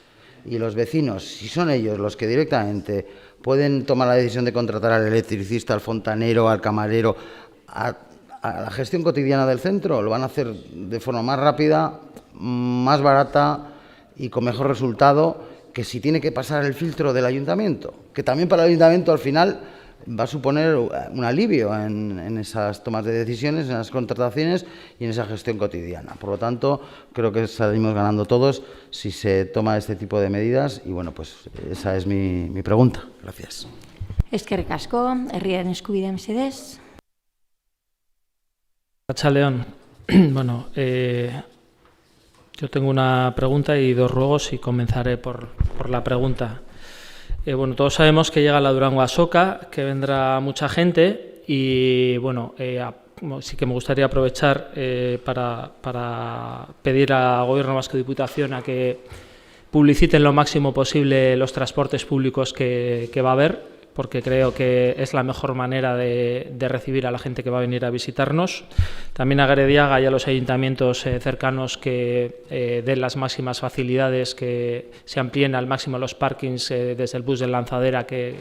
Y los vecinos, si son ellos los que directamente pueden tomar la decisión de contratar al electricista, al fontanero, al camarero, a la gestión cotidiana del centro, lo van a hacer de forma más rápida, más barata y con mejor resultado que si tiene que pasar el filtro del ayuntamiento, que también para el ayuntamiento al final va a suponer un alivio en esas tomas de decisiones, en las contrataciones y en esa gestión cotidiana. Por lo tanto, creo que salimos ganando todos si se toma este tipo de medidas, y bueno, pues esa es mi pregunta. Gracias. Eskerrik asko, herriaren eskubidea mesedez. Arratsaldeon. Bueno, yo tengo una pregunta y dos ruegos, y comenzaré por la pregunta. Bueno, todos sabemos que llega la Durango Asoka, que vendrá mucha gente, y bueno, sí que me gustaría aprovechar para pedir al Gobierno Vasco y Diputación a que publiciten lo máximo posible los transportes públicos que va a haber, porque creo que es la mejor manera de recibir a la gente que va a venir a visitarnos. También a Gerediaga y a los ayuntamientos cercanos que den las máximas facilidades, que se amplíen al máximo los parkings desde el bus de Lanzadera que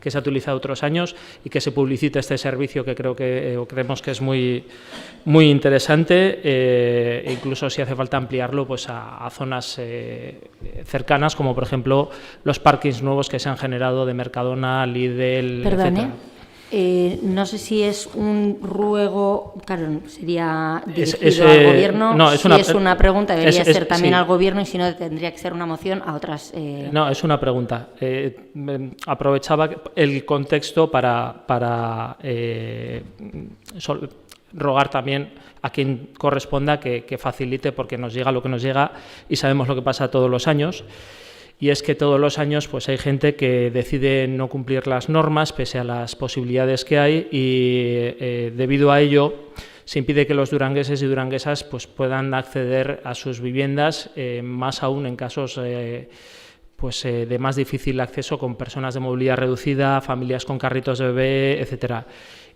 se ha utilizado otros años, y que se publicite este servicio, que creemos que es muy interesante, incluso si hace falta ampliarlo pues a zonas cercanas, como por ejemplo los parkings nuevos que se han generado de Mercadona, Lidl, Perdone, etcétera. no sé si es un ruego, claro, sería dirigido al Gobierno. No, es una pregunta, debería ser también al Gobierno, y si no, tendría que ser una moción a otras. No, es una pregunta. Aprovechaba el contexto para rogar también a quien corresponda que facilite, porque nos llega lo que nos llega y sabemos lo que pasa todos los años. Y es que todos los años pues hay gente que decide no cumplir las normas pese a las posibilidades que hay, y debido a ello se impide que los durangueses y duranguesas pues puedan acceder a sus viviendas, más aún en casos de más difícil acceso con personas de movilidad reducida, familias con carritos de bebé, etcétera.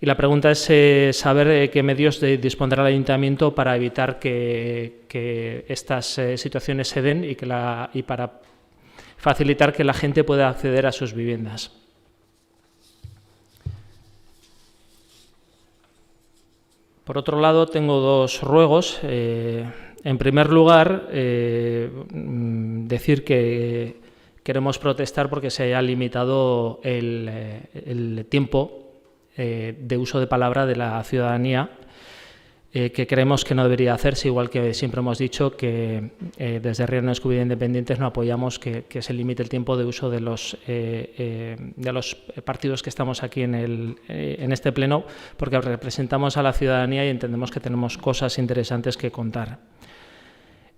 Y la pregunta es saber qué medios dispondrá el Ayuntamiento para evitar que estas situaciones se den y para facilitar que la gente pueda acceder a sus viviendas. Por otro lado, tengo dos ruegos. En primer lugar, decir que queremos protestar porque se haya limitado el tiempo de uso de palabra de la ciudadanía, que creemos que no debería hacerse, igual que siempre hemos dicho que desde Riera Escubide Independientes no apoyamos que se limite el tiempo de uso de los partidos que estamos aquí en este pleno, porque representamos a la ciudadanía y entendemos que tenemos cosas interesantes que contar.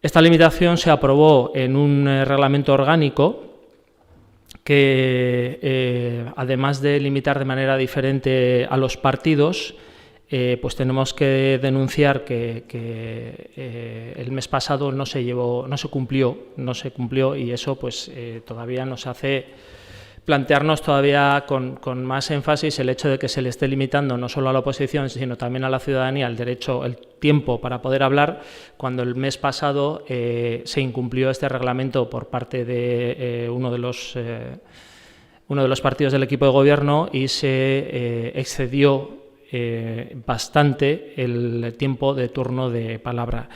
Esta limitación se aprobó en un reglamento orgánico que, además de limitar de manera diferente a los partidos, pues tenemos que denunciar que el mes pasado no se cumplió y eso pues todavía nos hace plantearnos todavía con más énfasis el hecho de que se le esté limitando no solo a la oposición, sino también a la ciudadanía el tiempo para poder hablar, cuando el mes pasado se incumplió este reglamento por parte de uno de los partidos del equipo de gobierno y se excedió bastante el tiempo de turno de palabra.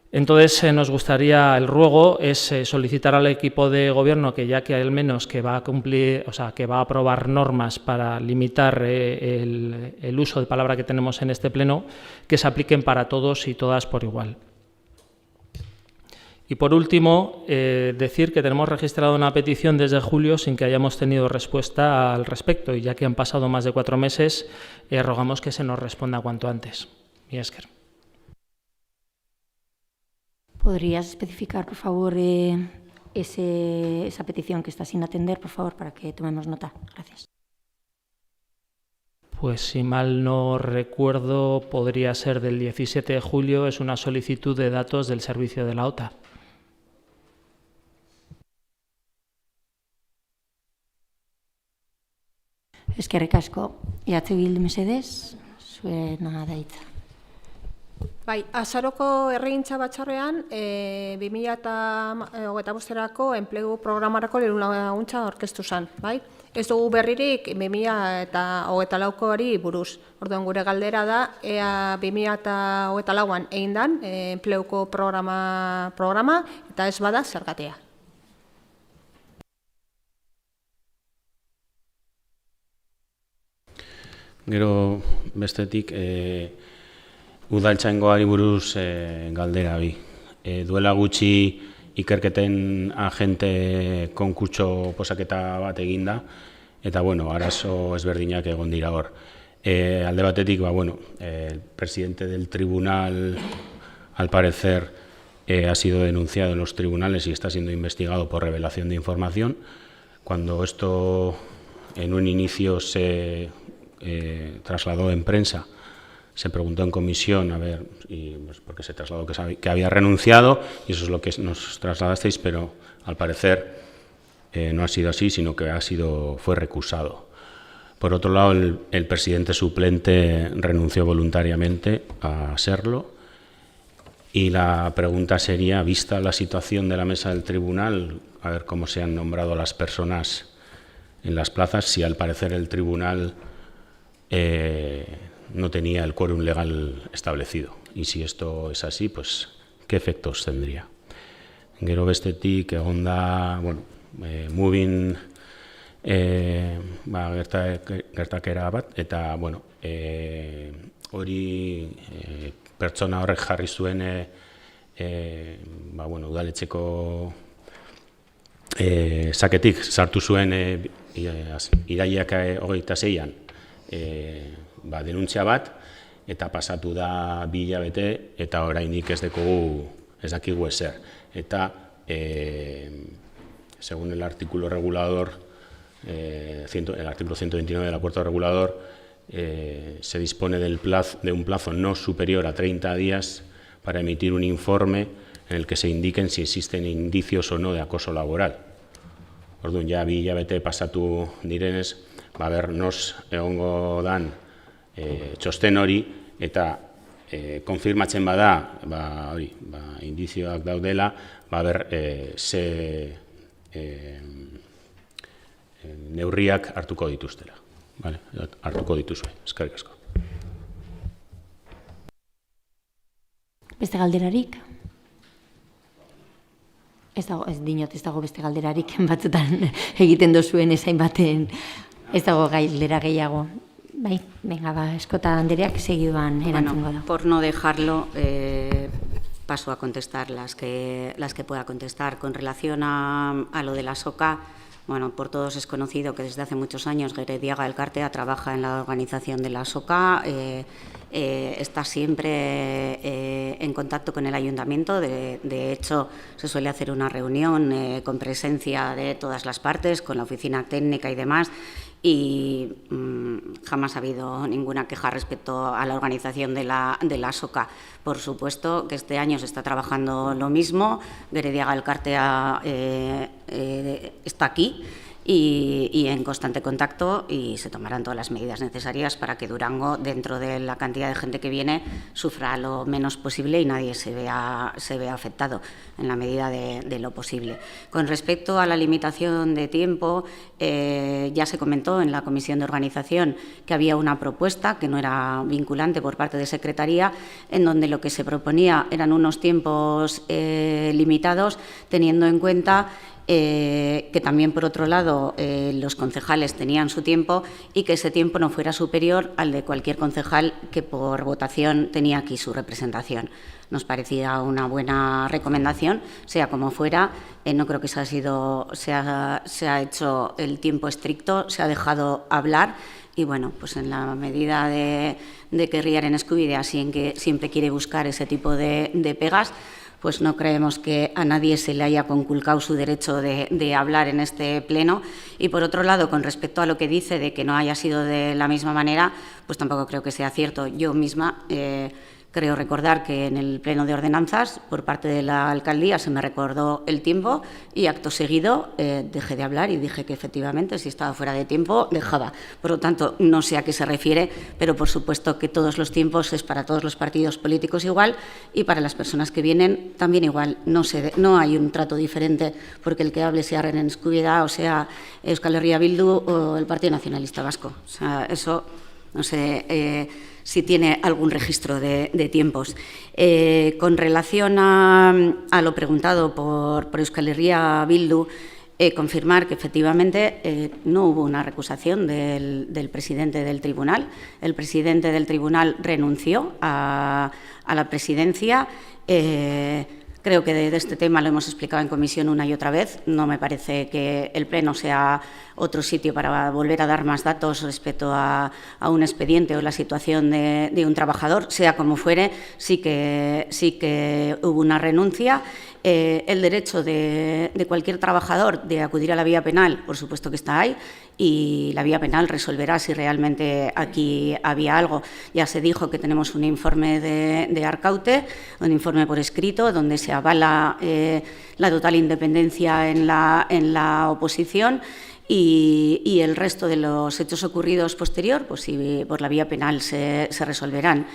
Entonces, nos gustaría, el ruego es solicitar al equipo de gobierno que ya que al menos que va a cumplir, o sea, que va a aprobar normas para limitar el uso de palabra que tenemos en este pleno, que se apliquen para todos y todas por igual. Y por último, decir que tenemos registrado una petición desde julio sin que hayamos tenido respuesta al respecto, y ya que han pasado más de 4 meses, rogamos que se nos responda cuanto antes. Mi esker. ¿Podrías especificar, por favor, esa petición que está sin atender, por favor, para que tomemos nota? Gracias. Pues si mal no recuerdo, podría ser del 17 de julio, es una solicitud de datos del servicio de la OTA. Eskerrik asko. Bildu mesedez, zuena da hitza. Bai, azaroko herrigintza batzarrean 2025erako enplegu programarako diru laguntza aurkeztu zen, bai? Ez dugu berririk 2024koari buruz. Orduan gure galdera da ea 2024an egin dan enpleguko programa eta ez bada zergatia. Gero bestetik udaltzaingoari buruz galdera bi. Duela gutxi ikerketen agente konkurtso posaketa bat eginda, eta arazo ezberdinak egon dira hor. Alde batetik, el presidente del tribunal, al parecer, ha sido denunciado en los tribunales y está siendo investigado por revelación de información. Cuando esto en un inicio se trasladó en prensa, se preguntó en comisión, porque se trasladó que había renunciado, y eso es lo que nos trasladasteis, pero al parecer no ha sido así, sino que fue recusado. Por otro lado, el presidente suplente renunció voluntariamente a serlo, y la pregunta sería, vista la situación de la mesa del tribunal, a ver cómo se han nombrado las personas en las plazas, si al parecer el tribunal no tenía el quórum legal establecido. Y si esto es así, pues, ¿qué efectos tendría? Gero bestetik, egon da, Mubin gertakera bat, eta, hori pertsona horrek jarri zuen udaletxeko saketik sartu zuen irailak 26an denuntzia bat, eta pasatu da 2 hilabete, eta oraindik ez dakigu ezer. Eta, según el artículo regulador, el artículo 129 del acuerdo regulador, se dispone de un plazo no superior a 30 días para emitir un informe en el que se indiquen si existen indicios o no de acoso laboral. Orduan, ja 2 hilabete pasatu direnez, ber, nos egongo dan txosten hori, eta konfirmatzen bada, indizioak daudela, ber, ze neurriak hartuko dituztela. Hartuko dituzue, eskerrik asko. Beste galderarik? Ez dago beste galderarik, batzutan egiten dozuen ezain baten, ez dago galdera gehiago. Bai, venga, Eskota Andereak segiduan erantzungo da. Por no dejarlo, paso a contestar las que pueda contestar. Con relación a lo de la SOCA, bueno, por todos es conocido que desde hace muchos años Gerediaga Elkartea trabaja en la organización de la SOCA, está siempre en contacto con el ayuntamiento, de hecho se suele hacer una reunión con presencia de todas las partes, con la oficina técnica y demás, y jamás ha habido ninguna queja respecto a la organización de la SOCA. Por supuesto que este año se está trabajando lo mismo, Gerediaga Elkartea está aquí y en constante contacto, y se tomarán todas las medidas necesarias para que Durango, dentro de la cantidad de gente que viene, sufra lo menos posible y nadie se vea afectado en la medida de lo posible. Con respecto a la limitación de tiempo, ya se comentó en la comisión de organización que había una propuesta que no era vinculante por parte de Secretaría, en donde lo que se proponía eran unos tiempos limitados, teniendo en cuenta que también, por otro lado, los concejales tenían su tiempo y que ese tiempo no fuera superior al de cualquier concejal que por votación tenía aquí su representación. Nos parecía una buena recomendación, sea como fuera. No creo que se ha hecho el tiempo estricto, se ha dejado hablar. Y bueno, pues en la medida de que Riaren Eskubidea siempre quiere buscar ese tipo de pegas, pues no creemos que a nadie se le haya conculcado su derecho de hablar en este pleno. Y por otro lado, con respecto a lo que dice de que no haya sido de la misma manera, pues tampoco creo que sea cierto. Yo misma creo recordar que en el pleno de ordenanzas, por parte de la alcaldía, se me recordó el tiempo y acto seguido dejé de hablar y dije que efectivamente si estaba fuera de tiempo dejaba. Por lo tanto, no sé a qué se refiere, pero por supuesto que todos los tiempos es para todos los partidos políticos igual y para las personas que vienen también igual. No hay un trato diferente porque el que hable sea Riaren Eskubidea o sea Euskal Herria Bildu o el Partido Nacionalista Vasco. O sea, eso no sé si tiene algún registro de tiempos. Con relación a lo preguntado por Euskal Herria Bildu, confirmar que efectivamente no hubo una recusación del presidente del tribunal. El presidente del tribunal renunció a la presidencia. Creo que de este tema lo hemos explicado en comisión una y otra vez. No me parece que el Pleno sea otro sitio para volver a dar más datos respecto a un expediente o la situación de un trabajador, sea como fuere. Sí que hubo una renuncia. El derecho de cualquier trabajador de acudir a la vía penal, por supuesto que está ahí, y la vía penal resolverá si realmente aquí había algo. Ya se dijo que tenemos un informe de Arkaute, un informe por escrito, donde se avala la total independencia en la oposición. Y el resto de los hechos ocurridos posterior, pues si por la vía penal se resolverán.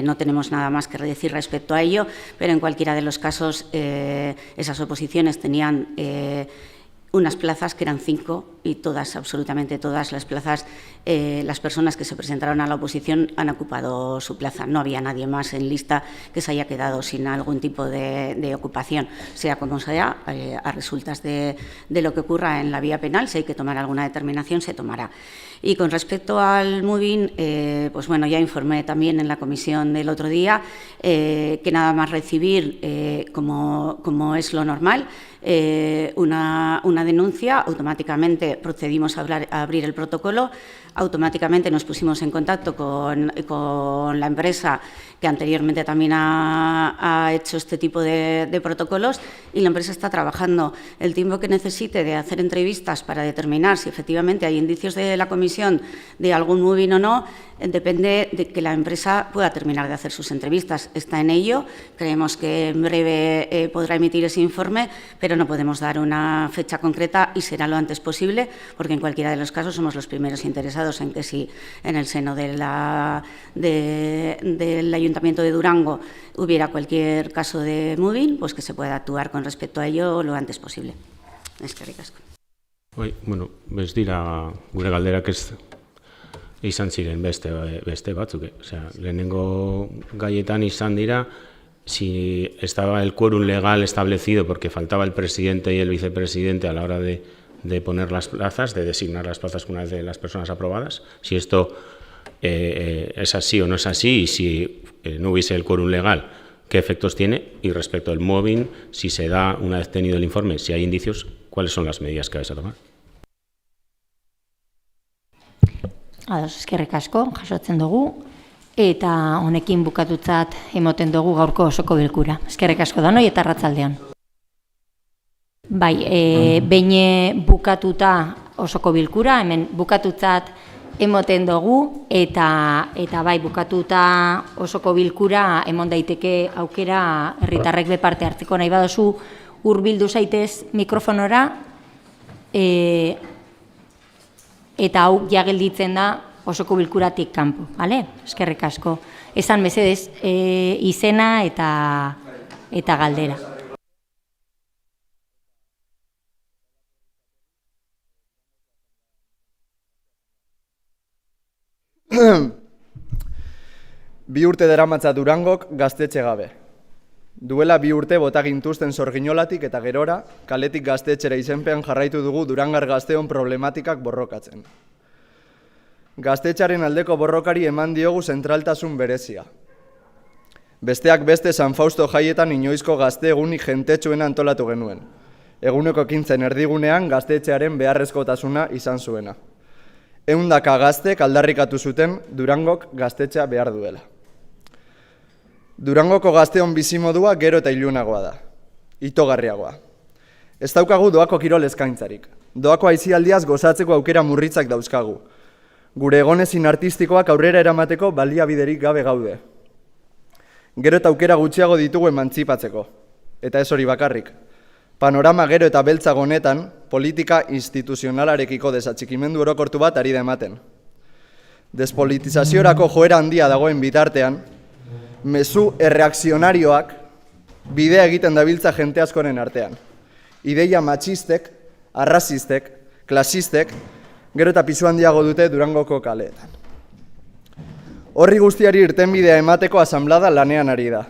No tenemos nada más que decir respecto a ello, pero en cualquiera de los casos esas oposiciones tenían unas plazas que eran 5 y todas, absolutamente todas las plazas, las personas que se presentaron a la oposición han ocupado su plaza. No había nadie más en lista que se haya quedado sin algún tipo de ocupación, sea como sea, a resultas de lo que ocurra en la vía penal. Si hay que tomar alguna determinación, se tomará. Y con respecto al moving, pues bueno, ya informé también en la comisión del otro día que nada más recibir, como es lo normal, una denuncia, automáticamente procedimos a abrir el protocolo, automáticamente nos pusimos en contacto con la empresa que anteriormente también ha hecho este tipo de protocolos, y la empresa está trabajando. El tiempo que necesite de hacer entrevistas para determinar si efectivamente hay indicios de la comisión de algún moving o no, depende de que la empresa pueda terminar de hacer sus entrevistas. Está en ello, creemos que en breve podrá emitir ese informe, pero no podemos dar una fecha concreta concreta y será lo antes posible, porque en cualquiera de los casos somos los primeros interesados en que si en el seno del Ayuntamiento de Durango hubiera cualquier caso de moving, pues que se pueda actuar con respecto a ello lo antes posible. Eskerrik asko. Bueno, ez dira gure galderak ez izan ziren beste batzuk. Lehenengo gaietan izan dira si estaba el quórum legal establecido porque faltaba el presidente y el vicepresidente a la hora de poner las plazas, de designar las plazas con una de las personas aprobadas, si esto es así o no es así y si no hubiese el quórum legal, qué efectos tiene, y respecto al mobbing, si se da, una vez tenido el informe, si hay indicios, cuáles son las medidas que vais a tomar. Eskerrik asko, jasotzen dugu, eta honekin bukatutzat emoten dugu gaurko osoko bilkura. Eskerrik asko danoi eta arratsaldean. Bai, behin bukatuta osoko bilkura, hemen bukatutzat emoten dugu, eta bai, bukatuta osoko bilkura emon daiteke aukera herritarrek be parte hartzeko. Nahi baduzu hurbildu zaitez mikrofonora, eta hau ja gelditzen da osoko bilkuratik kanpo, bale? Eskerrik asko. Esan mesedez izena eta galdera. Bi urte daramatza Durangok gaztetxe gabe. Duela 2 urte bota gintuzten Zorginolatik eta gerora, kaletik gaztetxera izenpean jarraitu dugu Durangar gazteon problematikak borrokatzen. Gaztetxaren aldeko borrokari eman diogu zentraltasun berezia. Besteak beste San Fausto jaietan inoizko gazte egunik jentetsuena antolatu genuen. Eguneko 15 erdigunean gaztetxearen beharrezkotasuna izan zuena. 100 gaztek aldarrikatu zuten Durangok gaztetxea behar duela. Durangoko gazteon bizimodua gero eta ilunagoa da, itogarriagoa. Ez daukagu doako kirol eskaintzarik. Doako aisialdiaz gozatzeko aukera murritzak dauzkagu. Gure egonezin artistikoak aurrera eramateko baliabiderik gabe gaude. Gero eta aukera gutxiago ditugu emantzipatzeko. Eta ez hori bakarrik. Panorama gero eta beltzago honetan, politika instituzionalarekiko desatxikimendu orokortu bat ari da ematen. Despolitizaziorako joera handia dagoen bitartean, mezu erreakzionarioak bidea egiten dabiltza jente askoren artean. Ideia matxistek, arrazistek, klasistek, gero eta pisu handiago dute Durangoko kaleetan. Horri guztiari irtenbidea emateko asanblada lanean ari da.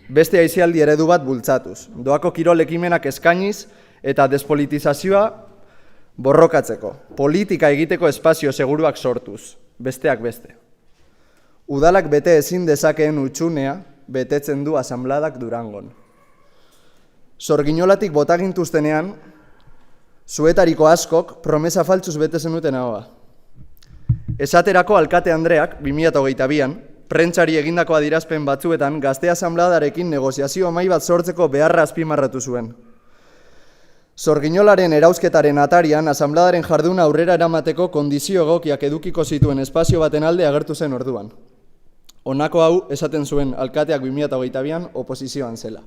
Beste aisialdi eredu bat bultzatuz, doako kirol ekimenak eskainiz eta despolitizazioa borrokatzeko, politika egiteko espazio seguruak sortuz, besteak beste. Udalak bete ezin dezakeen utxunea betetzen du asanbladak Durangon. Zorginolatik botagintuztenean, zuetariko askok promesa faltsuz bete zenuten ahoa. Esaterako alkate Andreak, 2022an, prentsari egindako adierazpen batzuetan gazte asanbladarekin negoziazio amai bat sortzeko beharra azpimarratu zuen. Zorginolaren erauzketaren atarian, asanbladaren jarduna aurrera eramateko kondizio egokiak edukiko zituen espazio baten alde agertu zen orduan. Honako hau esaten zuen alkateak 2022an oposizioan zela.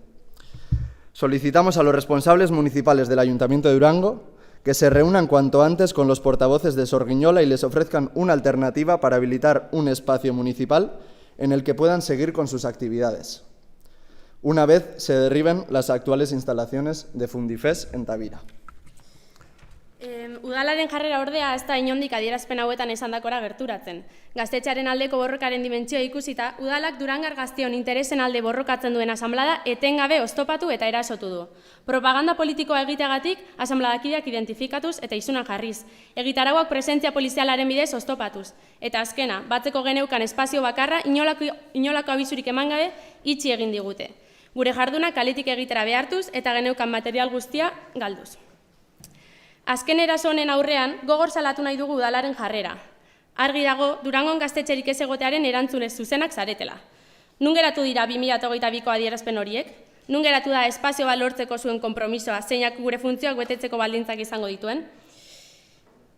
Solicitamos a los responsables municipales del Ayuntamiento de Durango que se reúnan cuanto antes con los portavoces de Zorginola y les ofrezcan una alternativa para habilitar un espacio municipal en el que puedan seguir con sus actividades, una vez se derriben las actuales instalaciones de Fundifes en Tavira. Udalaren jarrera ordea ez da inondik adierazpen hauetan esandakora gerturatzen. Gaztetxearen aldeko borrokaren dimentsioa ikusita, udalak Durangar gazteon interesen alde borrokatzen duen asanblada etengabe oztopatu eta erasotu du. Propaganda politikoa egiteagatik asanbladakideak identifikatuz eta isunan jarriz. Egitarauak presentzia polizialaren bidez oztopatuz. Eta azkena, batzeko geneukan espazio bakarra inolako abizurik eman gabe itxi egin digute. Gure jarduna kaletik egitera behartuz eta geneukan material guztia galduz. Azken eraso honen aurrean, gogor salatu nahi dugu udalaren jarrera. Argi dago, Durangon gaztetxerik ez egotearen erantzunez zuzenak zaretela. Nun geratu dira 2022ko adierazpen horiek? Nun geratu da espazio bat lortzeko zuen konpromisoa, zeinak gure funtzioak betetzeko baldintzak izango dituen?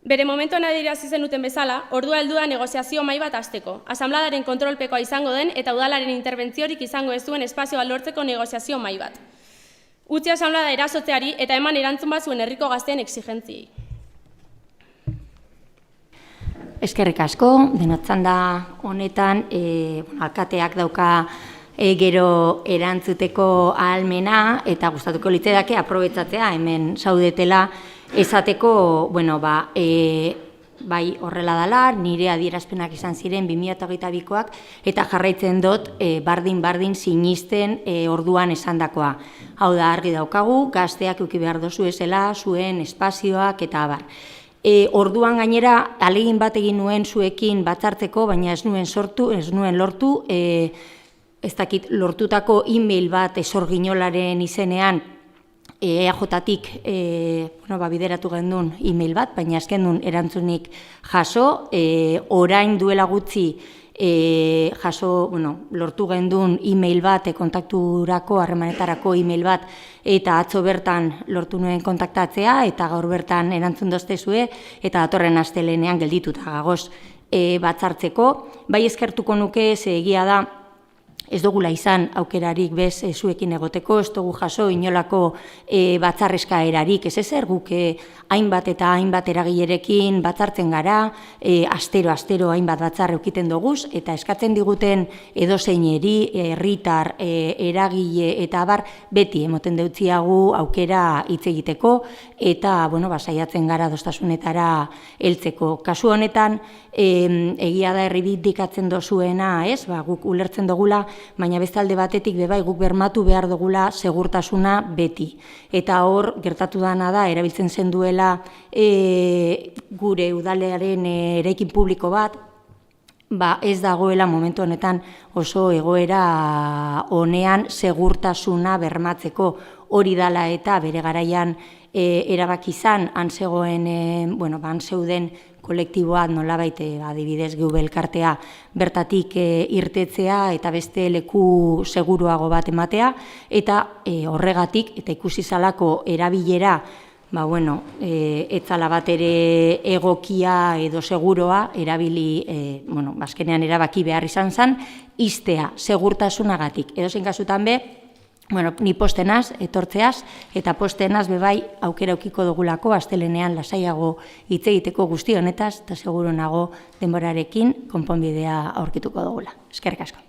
Bere momentuan adierazi zenuten bezala, ordua heldu da negoziazio mahai bat hasteko, asanbladaren kontrolpekoa izango den eta udalaren interbentziorik izango ez duen espazio bat lortzeko negoziazio mahai bat. Utzi asanblada erasotzeari eta eman erantzun bat zuen herriko gazteen exigentziei. Eskerrik asko, denotzan da honetan, alkateak dauka gero erantzuteko ahalmena eta gustatuko litzaidake aprobetxatzea hemen zaudetela esateko, bai horrela dela, nire adierazpenak izan ziren 2022koak eta jarraitzen dut bardin sinisten orduan esandakoa. Hau da argi daukagu, gazteak eduki behar dozu ezela, zuen espazioak eta abar. Orduan gainera ahalegin bat egin nuen zuekin batzartzeko, baina ez nuen lortu, ez dakit lortutako e-mail bat Sorginolaren izenean EAJ-tik bideratu gendun e-mail bat, baina ez gendun erantzunik jaso, orain duela gutxi lortu gendun e-mail bat, kontakturako, harremanetarako e-mail bat, eta atzo bertan lortu nuen kontaktatzea, eta gaur bertan erantzun doztezue, eta datorren astelenean geldituta gagoz batzartzeko. Bai eskertuko nuke, egia da, ez dugula izan aukerarik bez zuekin egoteko, ez dugu jaso inolako batzarrezka erarik, ez ezer guk hainbat eta hainbat eragilerekin batzartzen gara, astero hainbat batzar eukiten duguz, eta eskatzen diguten edozeineri, herritar, eragile eta abar, beti emoten deutziagu aukera hitz egiteko, eta saiatzen gara adostasunetara heltzeko. Kasu honetan, egia da erribindikatzen dozuena, guk ulertzen dugula, baina bestalde batetik bebai guk bermatu behar dugula segurtasuna beti. Eta hor, gertatu dana da, erabiltzen zen duela gure udalearen eraikin publiko bat, ez dagoela momentu honetan oso egoera honean segurtasuna bermatzeko. Hori dala eta bere garaian erabaki izan, han zeuden kolektiboak nolabait adibidez geube elkartea bertatik irtetzea eta beste leku seguruago bat ematea, eta horregatik eta ikusi zalako erabilera etzala bat ere egokia edo seguroa erabili, azkenean erabaki behar izan zen, iztea segurtasunagatik. Edozein kasutan be, ni postenaz, etortzeaz, eta postenaz bebai aukera eukiko dugulako, astelenean lasaiago hitz egiteko guzti honetaz, eta seguru nago denborarekin konponbidea aurkituko dugula. Eskerrik asko.